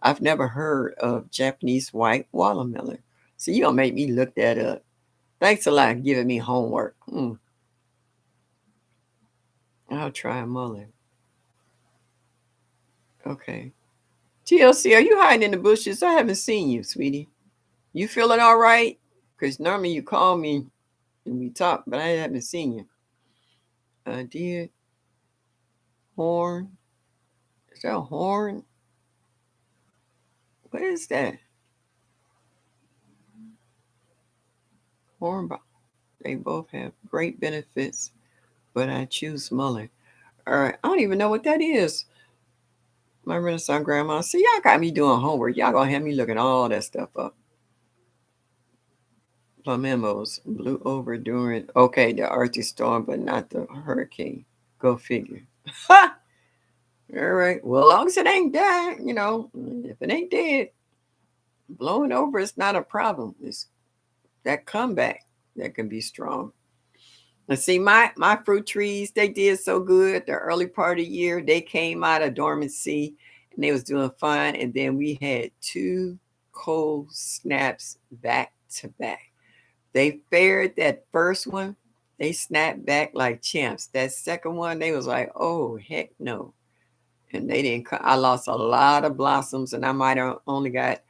Speaker 1: I've never heard of Japanese white watermelon. So you gonna make me look that up. Thanks a lot for giving me homework. I'll try a mullen. Okay. TLC, are you hiding in the bushes? I haven't seen you, sweetie. You feeling all right? Because normally you call me and we talk, but I haven't seen you. I did. Horn. Is that a horn? What is that? Horn. They both have great benefits, but I choose mullen. All right. I don't even know what that is. My Renaissance grandma. See, y'all got me doing homework. Y'all gonna have me looking all that stuff up. Flamingos blew over during the Arctic storm, but not the hurricane. Go figure. Ha! All right. Well, as long as it ain't dead, if it ain't dead, blowing over is not a problem. It's that comeback that can be strong. And see, my fruit trees, they did so good the early part of the year. They came out of dormancy and they was doing fine. And then we had two cold snaps back to back. They fared that first one, they snapped back like champs. That second one, they was like, oh heck no. And they didn't I lost a lot of blossoms and I might have only got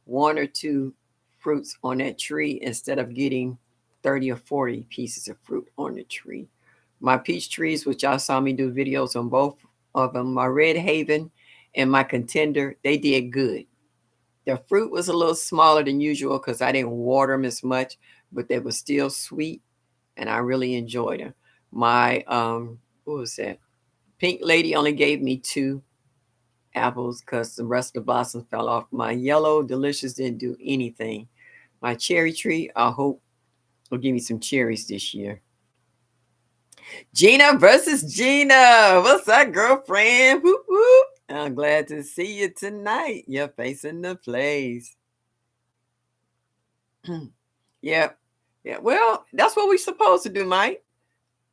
Speaker 1: one or two fruits on that tree instead of getting 30 or 40 pieces of fruit on the tree. My peach trees, which y'all saw me do videos on both of them, my Red Haven and my Contender, they did good. The fruit was a little smaller than usual because I didn't water them as much, but they were still sweet and I really enjoyed them. My what was that? Pink Lady only gave me 2 apples because the rest of the blossoms fell off. My Yellow Delicious didn't do anything. My cherry tree, I hope, will give me some cherries this year. Gina versus Gina. What's up, girlfriend? Whoop, whoop. I'm glad to see you tonight. You're facing the place. Yeah. Yeah. Well, that's what we're supposed to do, Mike.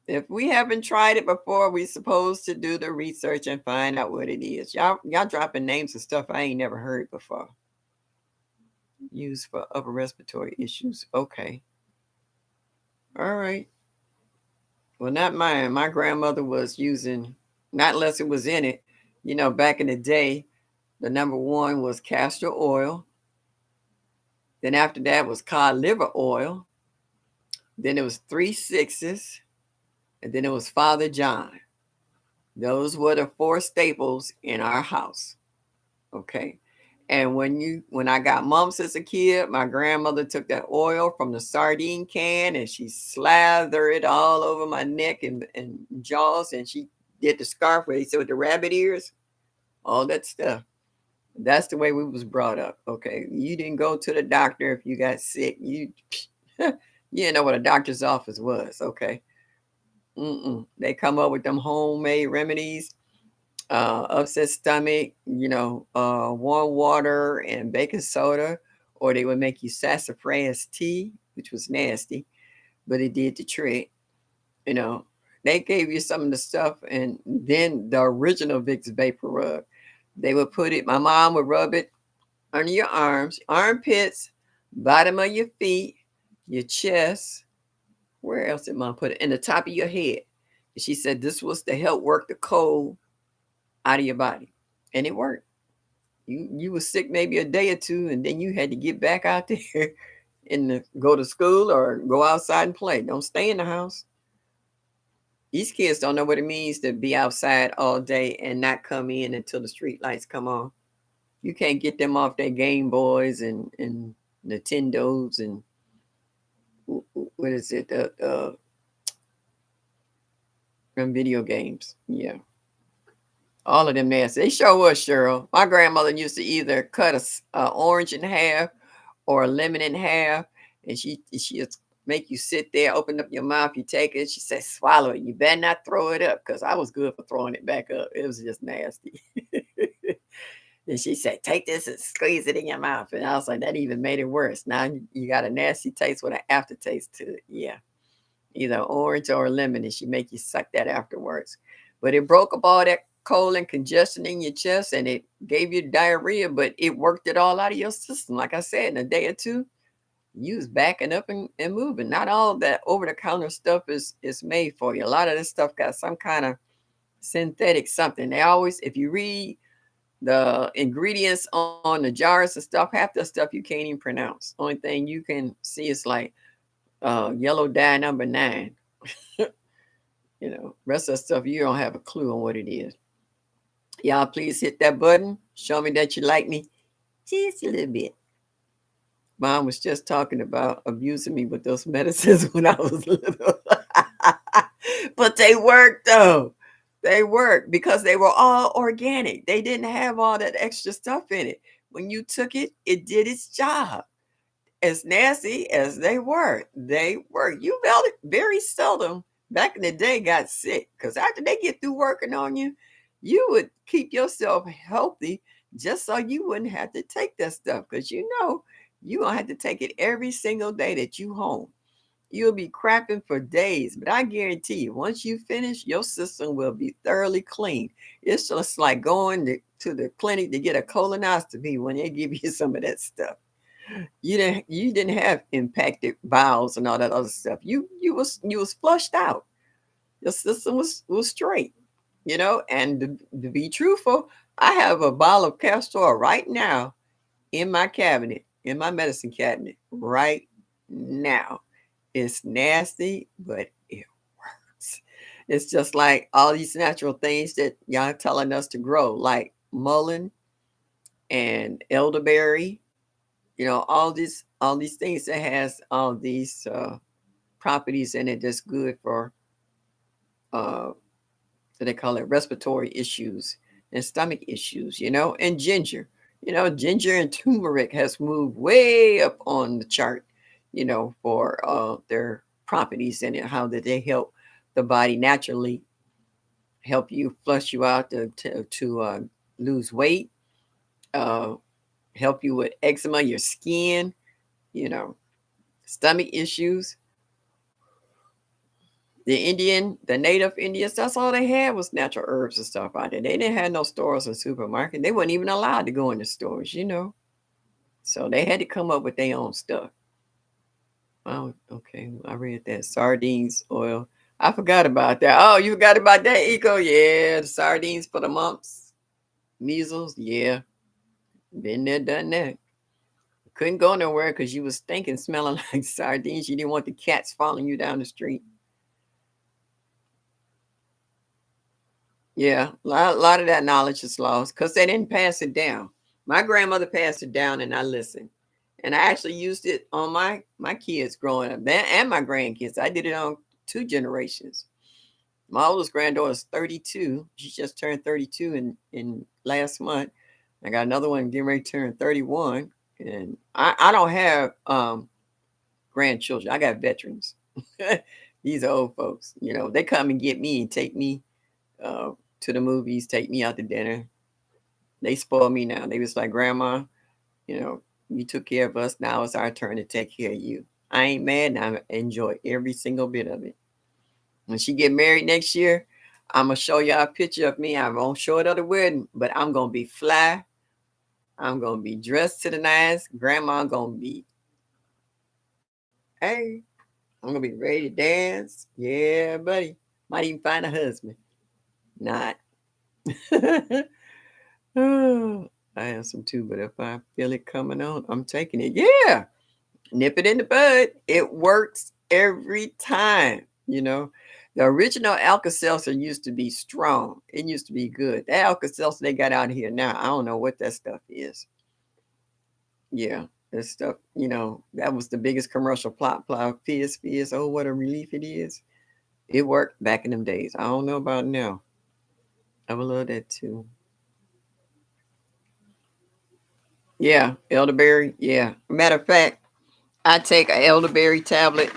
Speaker 1: If we haven't tried it before, we're supposed to do the research and find out what it is. Y'all dropping names of stuff I ain't never heard before. Used for upper respiratory issues. Okay. All right. Well, not mine. My grandmother was using, not unless it was in it. Back in the day, the number one was castor oil. Then after that was cod liver oil. Then it was three sixes. And then it was Father John. Those were the four staples in our house. Okay. And when I got mumps as a kid, my grandmother took that oil from the sardine can and she slathered it all over my neck and jaws, and she did the scarf where they said with the rabbit ears, all that stuff. That's the way we was brought up. Okay. You didn't go to the doctor if you got sick. You didn't know what a doctor's office was. Okay. They come up with them homemade remedies, upset stomach, warm water and baking soda, or they would make you sassafras tea, which was nasty, but it did the trick. You know, they gave you some of the stuff, and then the original Vicks Vapor Rub. They would put it. My mom would rub it under your arms, armpits, bottom of your feet, your chest. Where else did mom put it? In the top of your head. She said this was to help work the cold out of your body, and it worked. You was sick maybe a day or two, and then you had to get back out there and go to school or go outside and play. Don't stay in the house. These kids don't know what it means to be outside all day and not come in until the street lights come on. You can't get them off their Game Boys and Nintendos and what is it? Video games. Yeah. All of them nasty. They sure was, Cheryl. My grandmother used to either cut a orange in half or a lemon in half, and she just make you sit there, open up your mouth, you take it. She said, "Swallow it. You better not throw it up," because I was good for throwing it back up. It was just nasty. And she said, "Take this and squeeze it in your mouth," and I was like, that even made it worse. Now you got a nasty taste with an aftertaste to it. Yeah, either orange or lemon, and she make you suck that afterwards. But it broke up all that cold and congestion in your chest, and it gave you diarrhea, but it worked it all out of your system. Like I said, in a day or two, you was backing up and moving. Not all that over the counter stuff is made for you. A lot of this stuff got some kind of synthetic something. They always, if you read the ingredients on the jars and stuff, half the stuff you can't even pronounce. Only thing you can see is like yellow dye number 9. Rest of the stuff you don't have a clue on what it is. Y'all please hit that button. Show me that you like me just a little bit. Mom was just talking about abusing me with those medicines when I was little. But they worked though. They worked because they were all organic. They didn't have all that extra stuff in it. When you took it, it did its job. As nasty as they were. You very seldom back in the day got sick, because after they get through working on you, you would keep yourself healthy just so you wouldn't have to take that stuff, because you don't have to take it every single day that you home. You'll be crapping for days, but I guarantee you, once you finish, your system will be thoroughly clean. It's just like going to the clinic to get a colonoscopy when they give you some of that stuff. You didn't have impacted bowels and all that other stuff. You was flushed out. Your system was straight. And to be truthful, I have a bottle of castor oil right now in my cabinet, in my medicine cabinet right now. It's nasty, but it works. It's just like all these natural things that y'all telling us to grow, like mullein and elderberry. All these things that has all these properties in it that's good for uh what they call it, respiratory issues and stomach issues, and ginger. Ginger and turmeric has moved way up on the chart, for their properties in it, how that they help the body naturally help you flush you out to lose weight, uh, help you with eczema, your skin, you know, stomach issues. The native Indians, that's all they had was natural herbs and stuff out there. They didn't have no stores or supermarket. They weren't even allowed to go in the stores. So they had to come up with their own stuff. Oh, okay. I read that. Sardines, oil. I forgot about that. Oh, you forgot about that, Eco? Yeah, the sardines for the mumps, measles. Yeah, been there, done that. Couldn't go nowhere because you was stinking, smelling like sardines. You didn't want the cats following you down the street. Yeah, a lot of that knowledge is lost because they didn't pass it down. My grandmother passed it down, and I listened, and I actually used it on my kids growing up, and my grandkids. I did it on 2 generations. My oldest granddaughter is 32. She just turned 32 in last month. I got another one getting ready to turn 31, and I don't have grandchildren. I got veterans. These are old folks. They come and get me and take me uh, to the movies, take me out to dinner. They spoil me now. They was like, Grandma, you know, you took care of us. Now it's our turn to take care of you. I ain't mad. And I enjoy every single bit of it. When she get married next year, I'm gonna show y'all a picture of me. I won't show it at the wedding, but I'm gonna be fly. I'm gonna be dressed to the nines. Grandma gonna be, hey, I'm gonna be ready to dance. Yeah, buddy. Might even find a husband. Not. Oh, I have some too, but if I feel it coming on, I'm taking it. Yeah. Nip it in the bud. It works every time. The original Alka-Seltzer used to be strong. It used to be good. That Alka-Seltzer they got out here now, I don't know what that stuff is. Yeah, that stuff, that was the biggest commercial plot plow. Fizz, fizz. Oh, what a relief it is. It worked back in them days. I don't know about now. I would love that too. Yeah, elderberry. Yeah. Matter of fact, I take an elderberry tablet.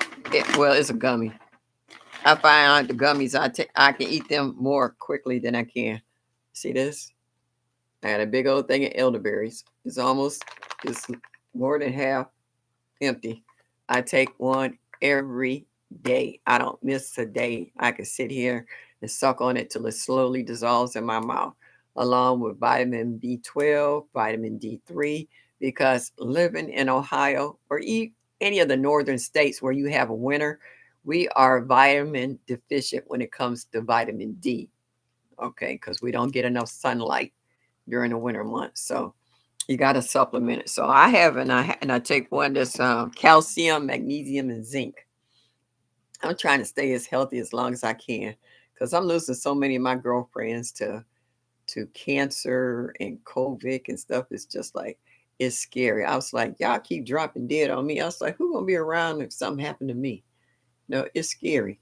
Speaker 1: Well, it's a gummy. I find out the gummies I can eat them more quickly than I can. See this? I got a big old thing of elderberries. It's more than half empty. I take one every day. I don't miss a day. I can sit here and suck on it till it slowly dissolves in my mouth, along with vitamin B12, vitamin D3, because living in Ohio or any of the northern states where you have a winter, we are vitamin deficient when it comes to vitamin D. Okay, because we don't get enough sunlight during the winter months. So you got to supplement it. So I have, and I take one that's calcium, magnesium, and zinc. I'm trying to stay as healthy as long as I can because I'm losing so many of my girlfriends to cancer and COVID and stuff. It's just like it's scary. I was like, y'all keep dropping dead on me. I was like, who gonna be around if something happened to me? No, it's scary.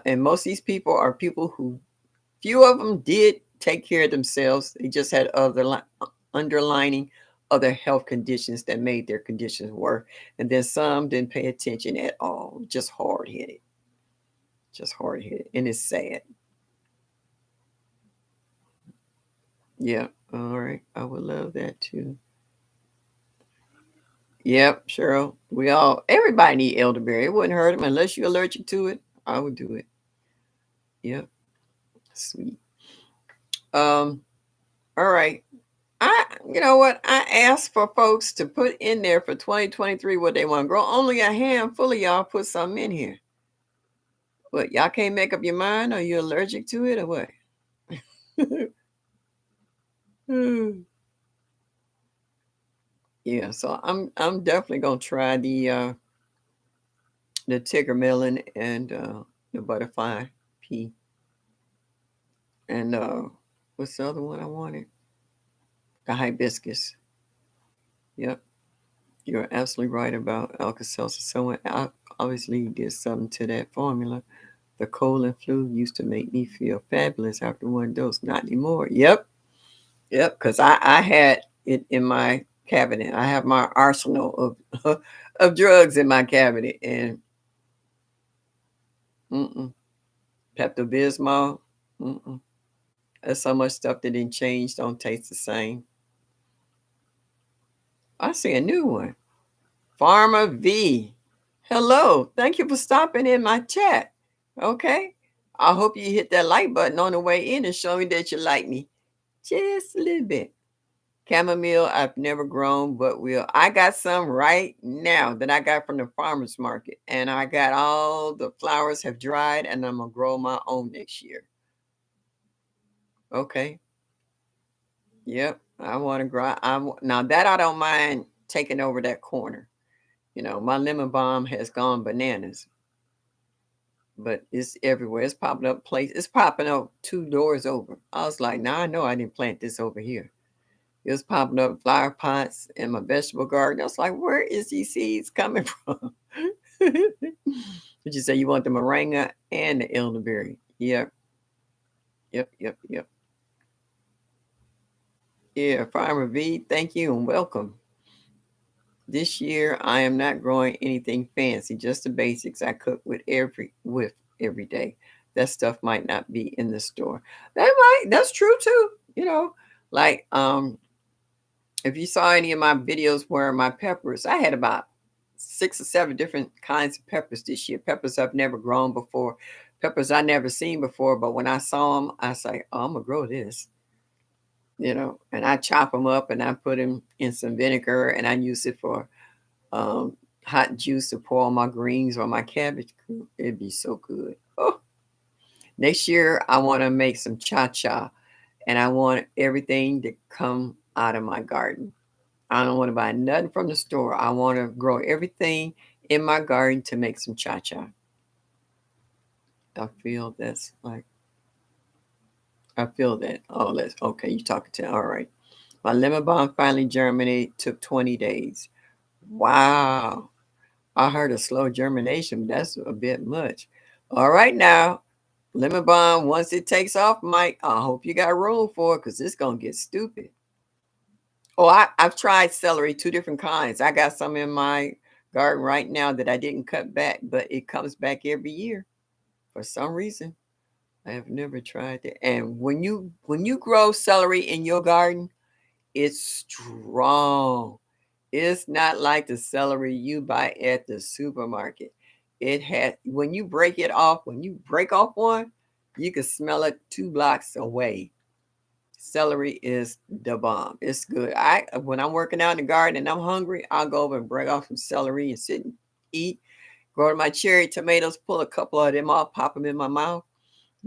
Speaker 1: And most of these people are people who few of them did take care of themselves. They just had underlining other health conditions that made their conditions worse. And then some didn't pay attention at all. Just hard headed. Just hard headed. And it's sad. Yeah. All right. I would love that too. Yep, Cheryl. Everybody need elderberry. It wouldn't hurt them unless you're allergic to it. I would do it. Yep. Sweet. Um, all right. You know what? I asked for folks to put in there for 2023 what they want to grow. Only a handful of y'all put something in here. What, y'all can't make up your mind? Are you allergic to it or what? Yeah, so I'm definitely gonna try the tiger melon and the butterfly pea. And what's the other one I wanted? The hibiscus. Yep. You're absolutely right about Alka-Seltzer. Someone obviously did something to that formula. The cold and flu used to make me feel fabulous after one dose. Not anymore. Yep. Yep. Because I had it in my cabinet. I have my arsenal of of drugs in my cabinet. And mm-mm. Pepto-Bismol. Mm-mm. There's so much stuff that didn't change, don't taste the same. I see a new one. Farmer V. Hello. Thank you for stopping in my chat. Okay. I hope you hit that like button on the way in and show me that you like me just a little bit. Chamomile, I've never grown, but will. I got some right now that I got from the farmer's market. And I got all the flowers have dried and I'm going to grow my own next year. Okay. Yep. I want to grow. Now that I don't mind taking over that corner. You know, my lemon balm has gone bananas, but it's everywhere. It's popping up It's popping up two doors over. I was like, now I know I didn't plant this over here. It was popping up flower pots in my vegetable garden. I was like, where is these seeds coming from? Did you say you want the moringa and the elderberry? Yep, yep, yep, yep. Yeah, Farmer V, thank you and welcome. This year I am not growing anything fancy, just the basics I cook with every day. That stuff might not be in the store. That's true too. You know, like if you saw any of my videos where my peppers, I had about 6 or 7 different kinds of peppers this year. Peppers I've never grown before, peppers I never seen before. But when I saw them, I was like, oh, I'm gonna grow this, and I chop them up and I put them in some vinegar and I use it for um, hot juice to pour on my greens or my cabbage. It'd be so good. Oh, next year I want to make some cha-cha and I want everything to come out of my garden. I don't want to buy nothing from the store. I want to grow everything in my garden to make some cha-cha. I feel that's like I feel that. Oh, let's okay. You talking to all right. My lemon balm finally germinated. Took 20 days. Wow. I heard a slow germination. That's a bit much. All right now. Lemon balm, once it takes off, Mike, I hope you got room for it because it's gonna get stupid. Oh, I've tried celery, 2 different kinds. I got some in my garden right now that I didn't cut back, but it comes back every year for some reason. I have never tried it. And when you grow celery in your garden, it's strong. It's not like the celery you buy at the supermarket. It has when you break it off, when you break off one, you can smell it 2 blocks away. Celery is the bomb. It's good. I When I'm working out in the garden and I'm hungry, I'll go over and break off some celery and sit and eat. Go to my cherry tomatoes, pull a couple of them off, pop them in my mouth.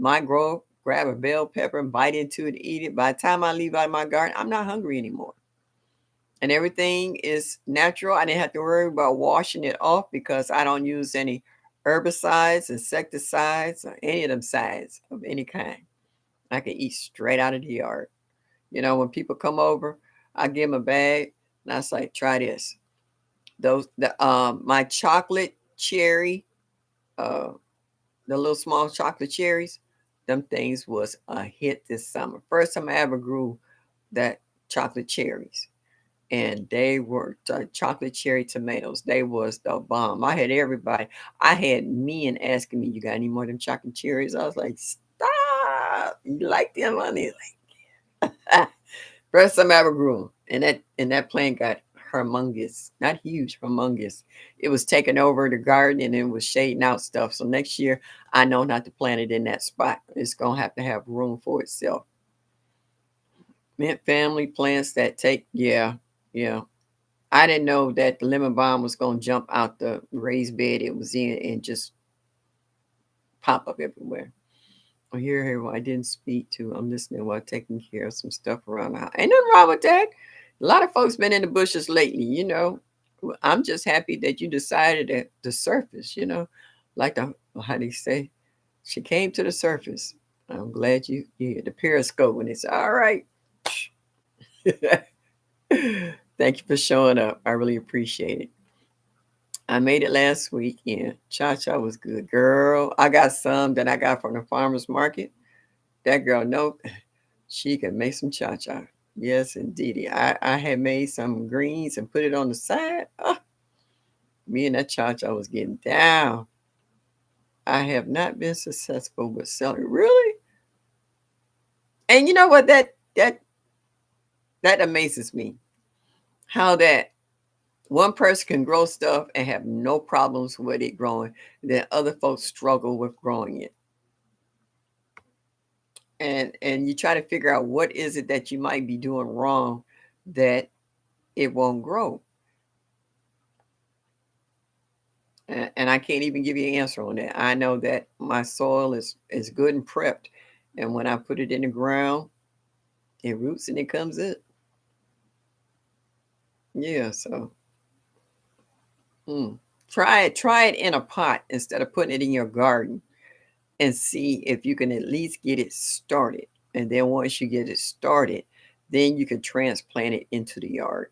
Speaker 1: My grow, grab a bell pepper and bite into it, eat it. By the time I leave out of my garden, I'm not hungry anymore. And everything is natural. I didn't have to worry about washing it off because I don't use any herbicides, insecticides, or any of them sides of any kind. I can eat straight out of the yard. When people come over, I give them a bag and I say, try this. My chocolate cherry, uh, the little small chocolate cherries, them things was a hit this summer. First time I ever grew that chocolate cherries. And they were chocolate cherry tomatoes. They was the bomb. I had everybody. I had men asking me, "You got any more of them chocolate cherries?" I was like, "Stop! You like them, honey?" Like, first time I ever grew them, and that plant got humongous, not huge, humongous. It was taking over the garden and it was shading out stuff. So next year, I know not to plant it in that spot. It's gonna have to have room for itself. Mint family plants that take, yeah, yeah. I didn't know that the lemon balm was gonna jump out the raised bed it was in and just pop up everywhere. Oh, here, I didn't speak to. I'm listening while taking care of some stuff around the house. Ain't nothing wrong with that. A lot of folks been in the bushes lately. I'm just happy that you decided at the surface. Like how they say, she came to the surface. I'm glad you hit the periscope when it's all right. Thank you for showing up. I really appreciate it. I made it last weekend. Cha-cha was good. Girl, I got some that I got from the farmer's market. That girl, no, she can make some cha-cha. Yes, indeedy. I had made some greens and put it on the side. Me and that cha-cha was getting down. I have not been successful with celery. Really? And you know what? That amazes me. How that one person can grow stuff and have no problems with it growing, then other folks struggle with growing it. And you try to figure out what is it that you might be doing wrong that it won't grow. And I can't even give you an answer on that. I know that my soil is good and prepped, and when I put it in the ground, it roots and it comes up. Yeah, so mm. Try it in a pot instead of putting it in your garden, and see if you can at least get it started. And then once you get it started, then you can transplant it into the yard.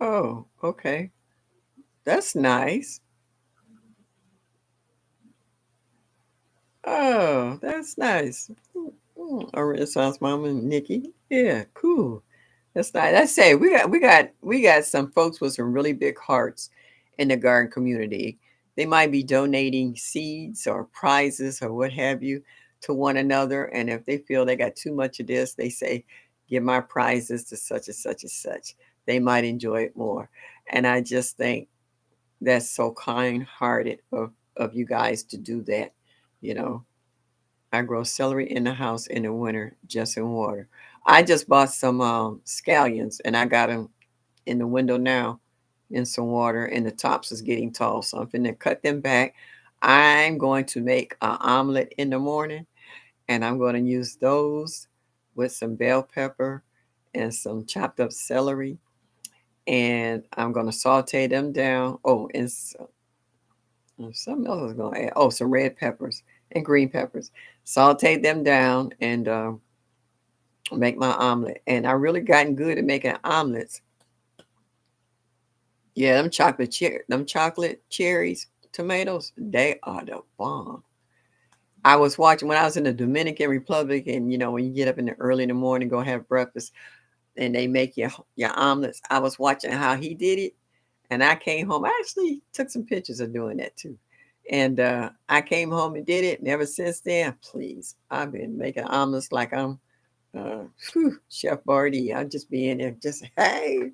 Speaker 1: Oh, okay. That's nice. Oh, that's nice. A Renaissance Mama, Nikki. Yeah, cool. That's nice. I say we got some folks with some really big hearts in the garden community. They might be donating seeds or prizes or what have you to one another. And if they feel they got too much of this, they say, give my prizes to such and such and such. They might enjoy it more. And I just think that's so kind hearted of you guys to do that, you know. I grow celery in the house in the winter just in water. I just bought some scallions and I got them in the window now in some water, and the tops is getting tall. So I'm finna cut them back. I'm going to make an omelet in the morning, and I'm going to use those with some bell pepper and some chopped up celery. And I'm going to saute them down. Oh, and something else I was going to add. Oh, some red peppers and green peppers. Saute them down and make my omelet. And I really gotten good at making omelets. Yeah, them chocolate cherries, tomatoes, they are the bomb. I was watching when I was in the Dominican Republic, and when you get up in the early in the morning, go have breakfast, and they make your omelets. I was watching how he did it, and I came home. I actually took some pictures of doing that too. And I came home and did it. And ever since then, please, I've been making omelets like I'm Chef Barty. I'm just being there, just hey.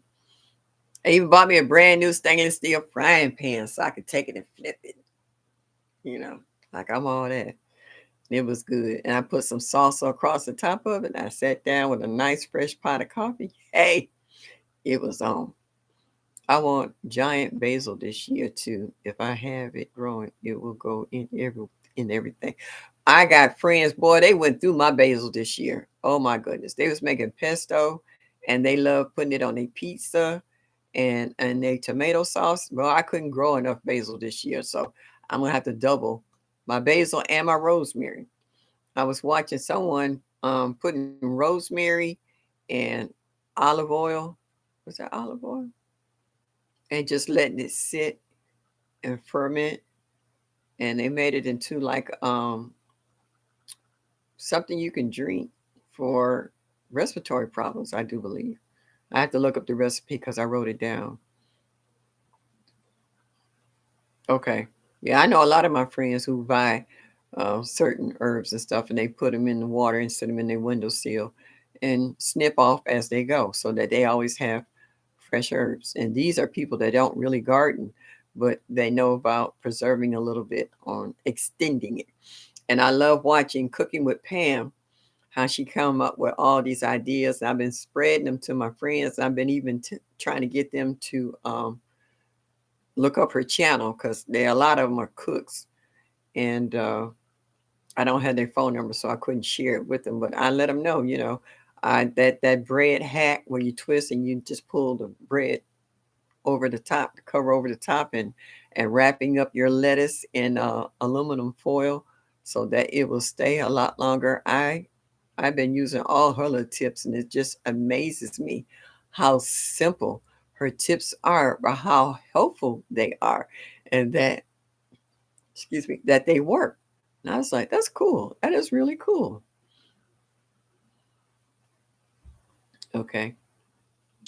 Speaker 1: I even bought me a brand new stainless steel frying pan so I could take it and flip it. You know, like I'm all that. It was good. And I put some salsa across the top of it. I sat down with a nice fresh pot of coffee. Hey, it was on. I want giant basil this year too. If I have it growing, it will go in everything. I got friends, boy, they went through my basil this year. Oh my goodness. They was making pesto and they love putting it on their pizza and their tomato sauce. Well, I couldn't grow enough basil this year, so I'm gonna have to double my basil and my rosemary. I was watching someone putting rosemary and olive oil. Was that olive oil? And just letting it sit and ferment. And they made it into like something you can drink for respiratory problems, I do believe. I have to look up the recipe because I wrote it down. Okay. Yeah, I know a lot of my friends who buy certain herbs and stuff, and they put them in the water and set them in their windowsill and snip off as they go so that they always have fresh herbs. And these are people that don't really garden, but they know about preserving a little bit on extending it. And I love watching Cooking with Pam, how she come up with all these ideas. I've been spreading them to my friends. I've been even trying to get them to look up her channel because there a lot of them are cooks, and I don't have their phone number, so I couldn't share it with them. But I let them know, that bread hack where you twist and you just pull the bread over the top, the cover over the top, and wrapping up your lettuce in aluminum foil so that it will stay a lot longer. I've been using all her little tips, and it just amazes me how simple her tips are, or how helpful they are, and that excuse me, that they work. And I was like, that's cool. That is really cool. Okay.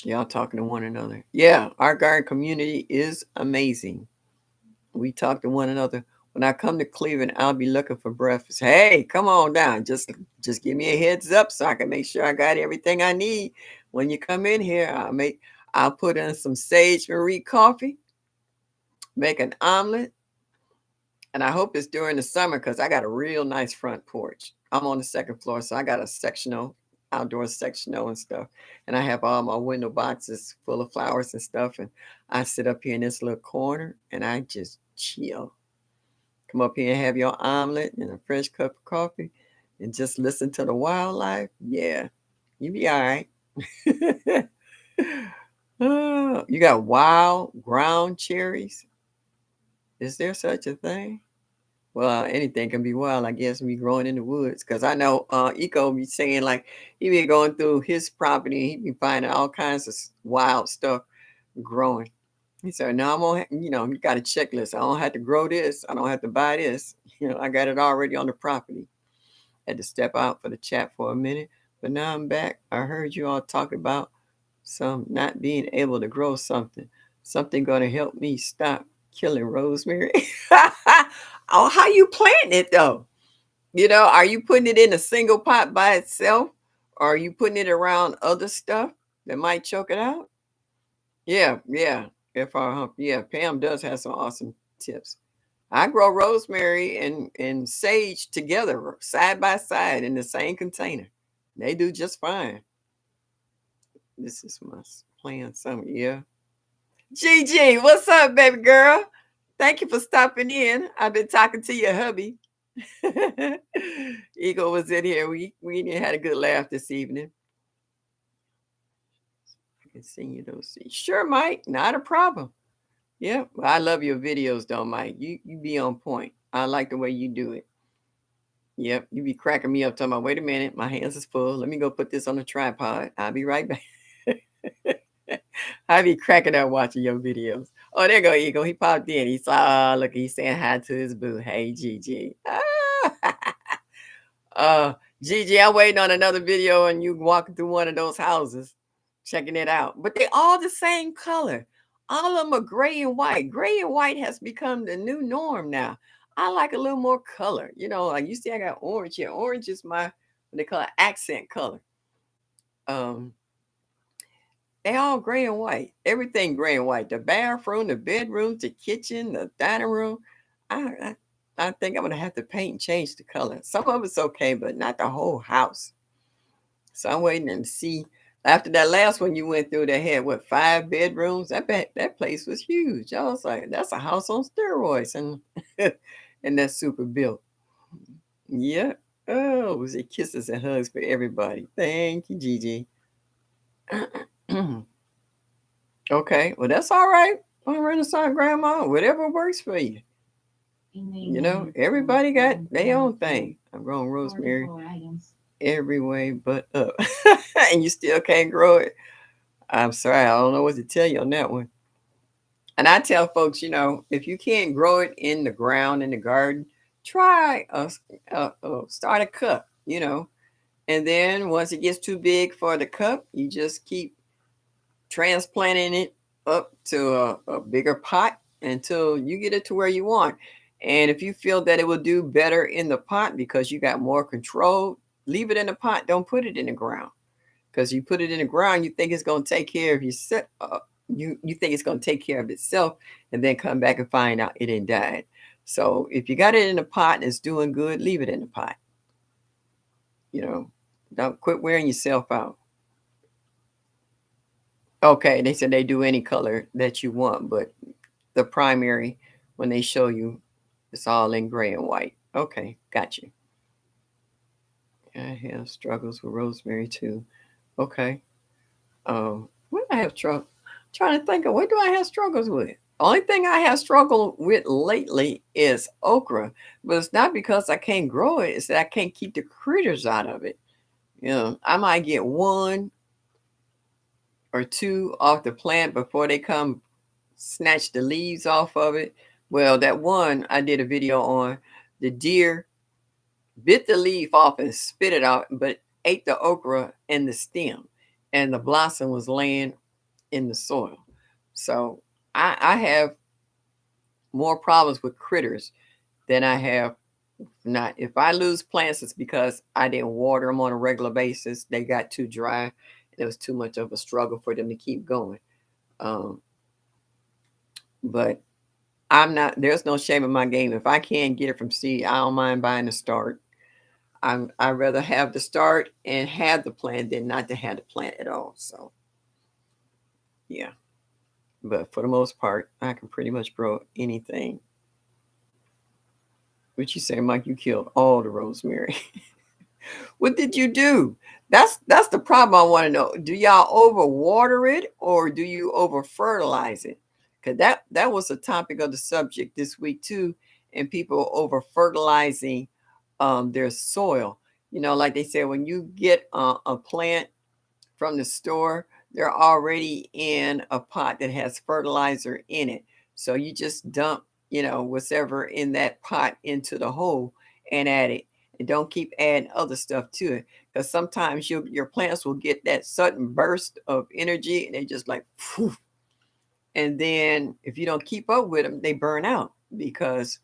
Speaker 1: Y'all talking to one another. Yeah, our garden community is amazing. We talk to one another. When I come to Cleveland, I'll be looking for breakfast. Hey, come on down. Just give me a heads up so I can make sure I got everything I need. When you come in here, I'll put in some Sage Marie coffee, make an omelet, and I hope it's during the summer because I got a real nice front porch. I'm on the second floor, so I got a sectional, outdoor sectional and stuff. And I have all my window boxes full of flowers and stuff. And I sit up here in this little corner and I just chill. Come up here and have your omelet and a fresh cup of coffee and just listen to the wildlife. Yeah, you be all right. Oh, you got wild ground cherries. Is there such a thing? Well, anything can be wild, I guess, when you growing in the woods. Cause I know Eco be saying like he be going through his property and he be finding all kinds of wild stuff growing. He said, "No, I'm gonna, you got a checklist. I don't have to grow this. I don't have to buy this. I got it already on the property." Had to step out for the chat for a minute, but now I'm back. I heard you all talk about some not being able to grow something. Something gonna help me stop killing rosemary. Oh, how you planting it though? Are you putting it in a single pot by itself? Or are you putting it around other stuff that might choke it out? Yeah, yeah. Yeah, Pam does have some awesome tips. I grow rosemary and sage together, side by side in the same container. They do just fine. This is my plan summer. Yeah. Gigi, what's up, baby girl? Thank you for stopping in. I've been talking to your hubby. Eagle was in here. We had a good laugh this evening. I can send you those. Sure, Mike. Not a problem. Yeah, well, I love your videos, though, Mike. You be on point. I like the way you do it. Yep, you be cracking me up talking about, wait a minute, my hands is full. Let me go put this on the tripod. I'll be right back. I be cracking up watching your videos. Oh, there go Eagle. He popped in. He saw, look, he's saying hi to his boo. Hey, Gigi. Uh, Gigi, I'm waiting on another video and you walking through one of those houses, checking it out. But they all the same color. All of them are gray and white. Gray and white has become the new norm now. I like a little more color. Like you see, I got orange here. Orange is my what they call it, accent color. Um, they all gray and white. Everything gray and white. The bathroom, the bedroom, the kitchen, the dining room. I I think I'm gonna have to paint and change the color. Some of it's okay, but not the whole house. So I'm waiting and see. After that last one you went through, that had what 5 bedrooms. That place was huge. I was like, that's a house on steroids, and and that's super built. Yeah. Oh, was it kisses and hugs for everybody? Thank you, Gigi. Okay, well that's all right. I'm Renaissance grandma. Whatever works for you. Everybody got their own thing. I'm growing rosemary every way but up. And you still can't grow it. I'm sorry, I don't know what to tell you on that one. And I tell folks, if you can't grow it in the ground in the garden, try start a cup, and then once it gets too big for the cup, you just keep transplanting it up to a bigger pot until you get it to where you want. And if you feel that it will do better in the pot because you got more control, leave it in the pot. Don't put it in the ground. Because you put it in the ground, you think it's going to take care of yourself. You think it's going to take care of itself, and then come back and find out it ain't died. So if you got it in a pot and it's doing good, leave it in the pot. Don't quit wearing yourself out. Okay, they said they do any color that you want, but the primary, when they show you, it's all in gray and white. Okay, got you. I have struggles with rosemary too. Okay. What do I have trouble? Trying to think of what do I have struggles with? Only thing I have struggled with lately is okra, but it's not because I can't grow it. It's that I can't keep the critters out of it. I might get one or two off the plant before they come snatch the leaves off of it. Well, that one I did a video on, the deer bit the leaf off and spit it out, but ate the okra and the stem, and the blossom was laying in the soil. So I have more problems with critters than I have not. If I lose plants, it's because I didn't water them on a regular basis. They got too dry. It was too much of a struggle for them to keep going. Um, but I'm not. There's no shame in my game. If I can't get it from seed, I don't mind buying the start. I'd rather have the start and have the plant than not to have the plant at all. So yeah. But for the most part, I can pretty much grow anything. What you say, Mike? You killed all the rosemary. What did you do? That's the problem I want to know. Do y'all overwater it or do you over fertilize it? Because that was a topic of the subject this week too, and people over fertilizing their soil. You know, like they said, when you get a plant from the store, they're already in a pot that has fertilizer in it. So you just dump, whatever in that pot into the hole and add it. And don't keep adding other stuff to it. Because sometimes your plants will get that sudden burst of energy and they just like, phew. And then if you don't keep up with them, they burn out because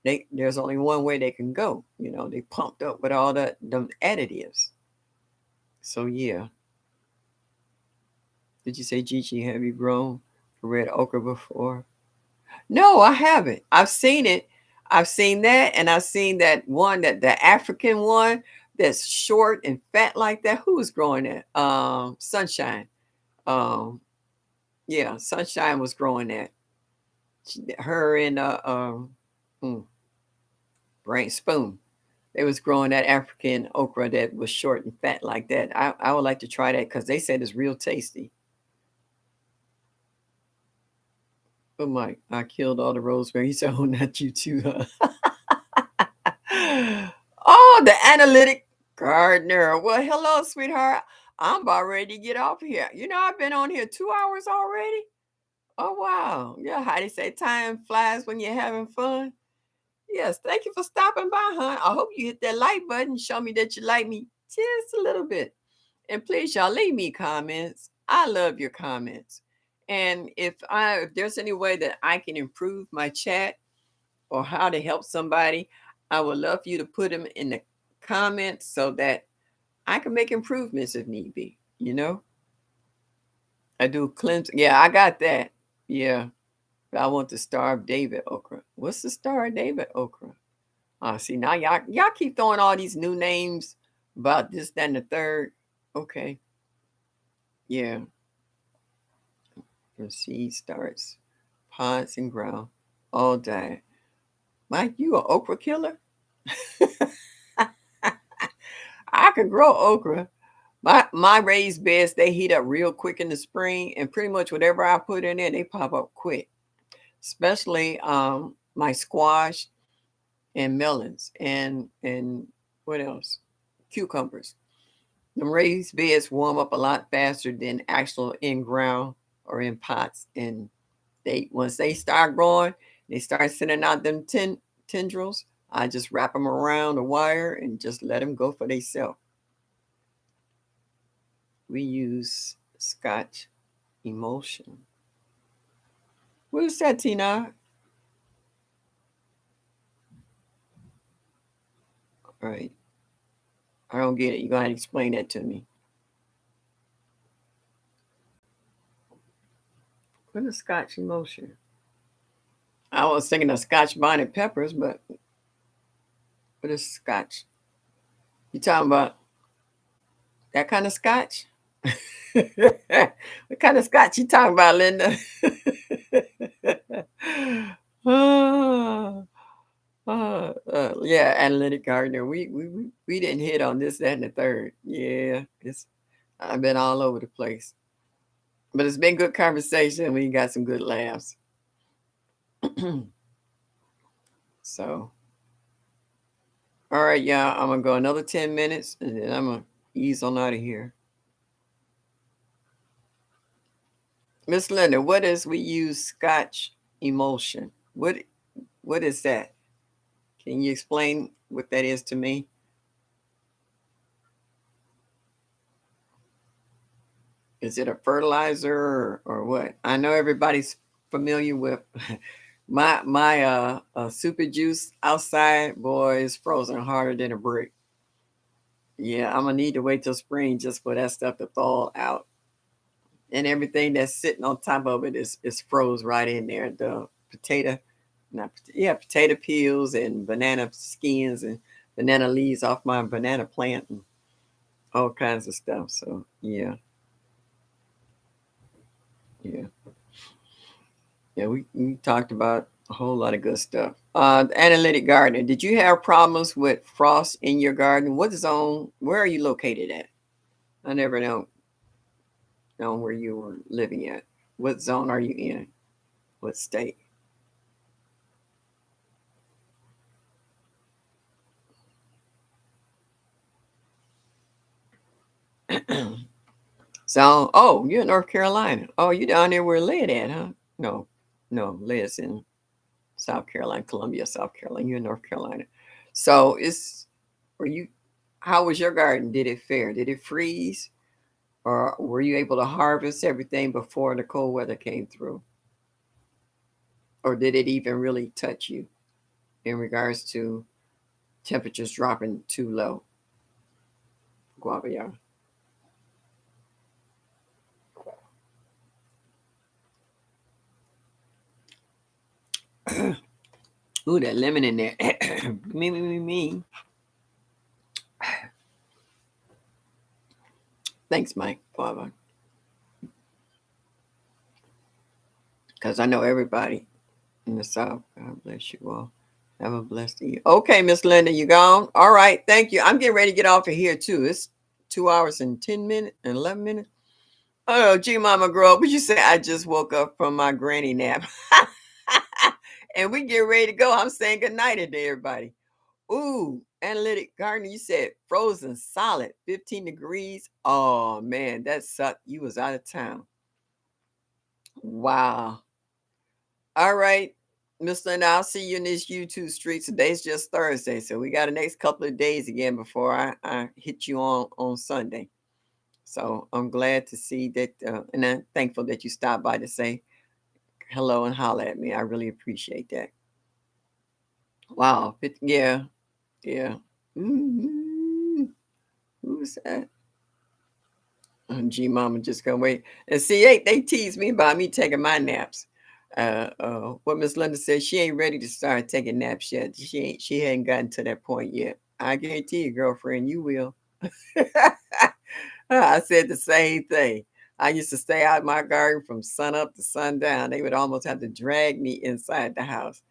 Speaker 1: there's only one way they can go. They pumped up with all them additives. So yeah. Did you say, Gigi, have you grown red okra before? No, I haven't. I've seen it. I've seen that, and I've seen that one, that the African one that's short and fat like that. Who was growing that? Sunshine. Um, yeah, Sunshine was growing that. Her and hmm, Brain Spoon. They was growing that African okra that was short and fat like that. I would like to try that because they said it's real tasty. But Mike, I killed all the rosemary. He said, "Oh, not you too, huh?" Oh, the analytic gardener. Well, hello, sweetheart. I'm about ready to get off here. I've been on here 2 hours already. Oh, wow. Yeah, how they say time flies when you're having fun. Yes, thank you for stopping by, hon. I hope you hit that like button. Show me that you like me just a little bit. And please, y'all, leave me comments. I love your comments. And if there's any way that I can improve my chat or how to help somebody, I would love for you to put them in the comments so that I can make improvements if need be. I do cleanse. Yeah, I got that. Yeah. I want the Star of David okra. What's the Star of David okra? See, now y'all keep throwing all these new names about this, that, and the third. Okay. Yeah. From seed starts, pods and ground, all died. Mike, you an okra killer? I can grow okra. My raised beds, they heat up real quick in the spring, and pretty much whatever I put in there, they pop up quick. Especially my squash and melons and what else? Cucumbers. The raised beds warm up a lot faster than actual in ground or in pots. And once they start growing, they start sending out them tendrils. I just wrap them around a wire and just let them go for themselves. We use Scotch emulsion. What is that, Tina? All right. I don't get it. You gotta explain that to me. What is Scotch emulsion? I was thinking of Scotch bonnet peppers, but what is Scotch? You talking about that kind of Scotch? What kind of Scotch you talking about, Linda? Ah, yeah, analytic gardener. We didn't hit on this, that, and the third. Yeah, I've been all over the place, but it's been good conversation. We got some good laughs. So, all right, y'all. I'm gonna go another 10 minutes, and then I'm gonna ease on out of here. Miss Linda, what is we use Scotch emulsion? What is that? Can you explain what that is to me? Is it a fertilizer or what? I know everybody's familiar with My super juice outside, boy, is frozen harder than a brick. Yeah, I'm gonna need to wait till spring just for that stuff to thaw out. And everything that's sitting on top of it is froze right in there. The potato, not yeah, potato peels and banana skins and banana leaves off my banana plant and all kinds of stuff. So yeah, yeah, yeah. We talked about a whole lot of good stuff. The analytic gardener. Did you have problems with frost in your garden? What zone? Where are you located at? I never know where you were living at. What zone are you in? What state? So, oh, you're in North Carolina. Oh, you down there where Led at, huh? No, no, Led's in South Carolina, Columbia, South Carolina. You're in North Carolina. So were you, how was your garden? Did it fare? Did it freeze? Or were you able to harvest everything before the cold weather came through? Or did it even really touch you in regards to temperatures dropping too low? Guava, yeah. Ooh, that lemon in there. Me. Thanks, Mike, Guava. Because I know everybody in the South. God bless you all. Have a blessed day. Okay, Miss Linda, you gone? All right, thank you. I'm getting ready to get off of here too. It's 2 hours and 10 minutes and 11 minutes. Oh, gee, Mama girl, but you say I just woke up from my granny nap. And we get ready to go. I'm saying good night to everybody. Ooh, analytic gardener, you said frozen solid, 15 degrees. Oh man, that sucked. You was out of town. Wow. All right, Miss Linda, I'll see you in this YouTube street. Today's just Thursday, so we got the next couple of days again before I hit you on Sunday. So I'm glad to see that, and I'm thankful that you stopped by to say hello and holler at me. I really appreciate that. Wow, yeah, yeah. Mhm. Who's that? G Mama just gonna wait. And see, they tease me about me taking my naps. What Miss Linda said, she ain't ready to start taking naps yet. She hadn't gotten to that point yet. I guarantee you, girlfriend, you will. I said the same thing. I used to stay out in my garden from sun up to sundown. They would almost have to drag me inside the house.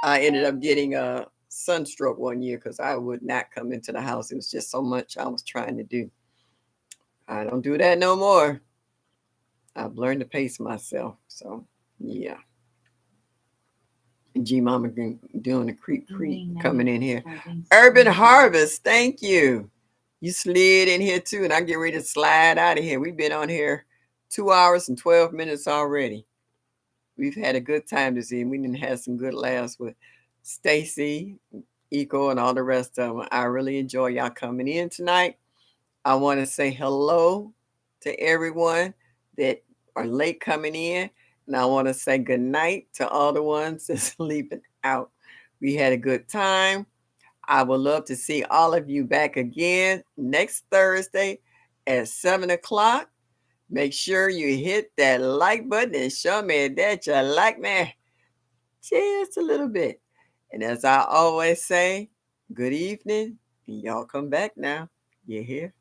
Speaker 1: I ended up getting a sunstroke one year because I would not come into the house. It was just so much I was trying to do. I don't do that no more. I've learned to pace myself. So yeah. G Mama doing the creep coming in here. Urban Harvest, thank you. You slid in here too, and I get ready to slide out of here. We've been on here 2 hours and 12 minutes already. We've had a good time this evening. We didn't have some good laughs with Stacy, Eco, and all the rest of them. I really enjoy y'all coming in tonight. I want to say hello to everyone that are late coming in. And I want to say good night to all the ones that's sleeping out. We had a good time. I would love to see all of you back again next Thursday at 7 o'clock. Make sure you hit that like button and show me that you like me just a little bit. And as I always say, good evening. And y'all come back now. You hear?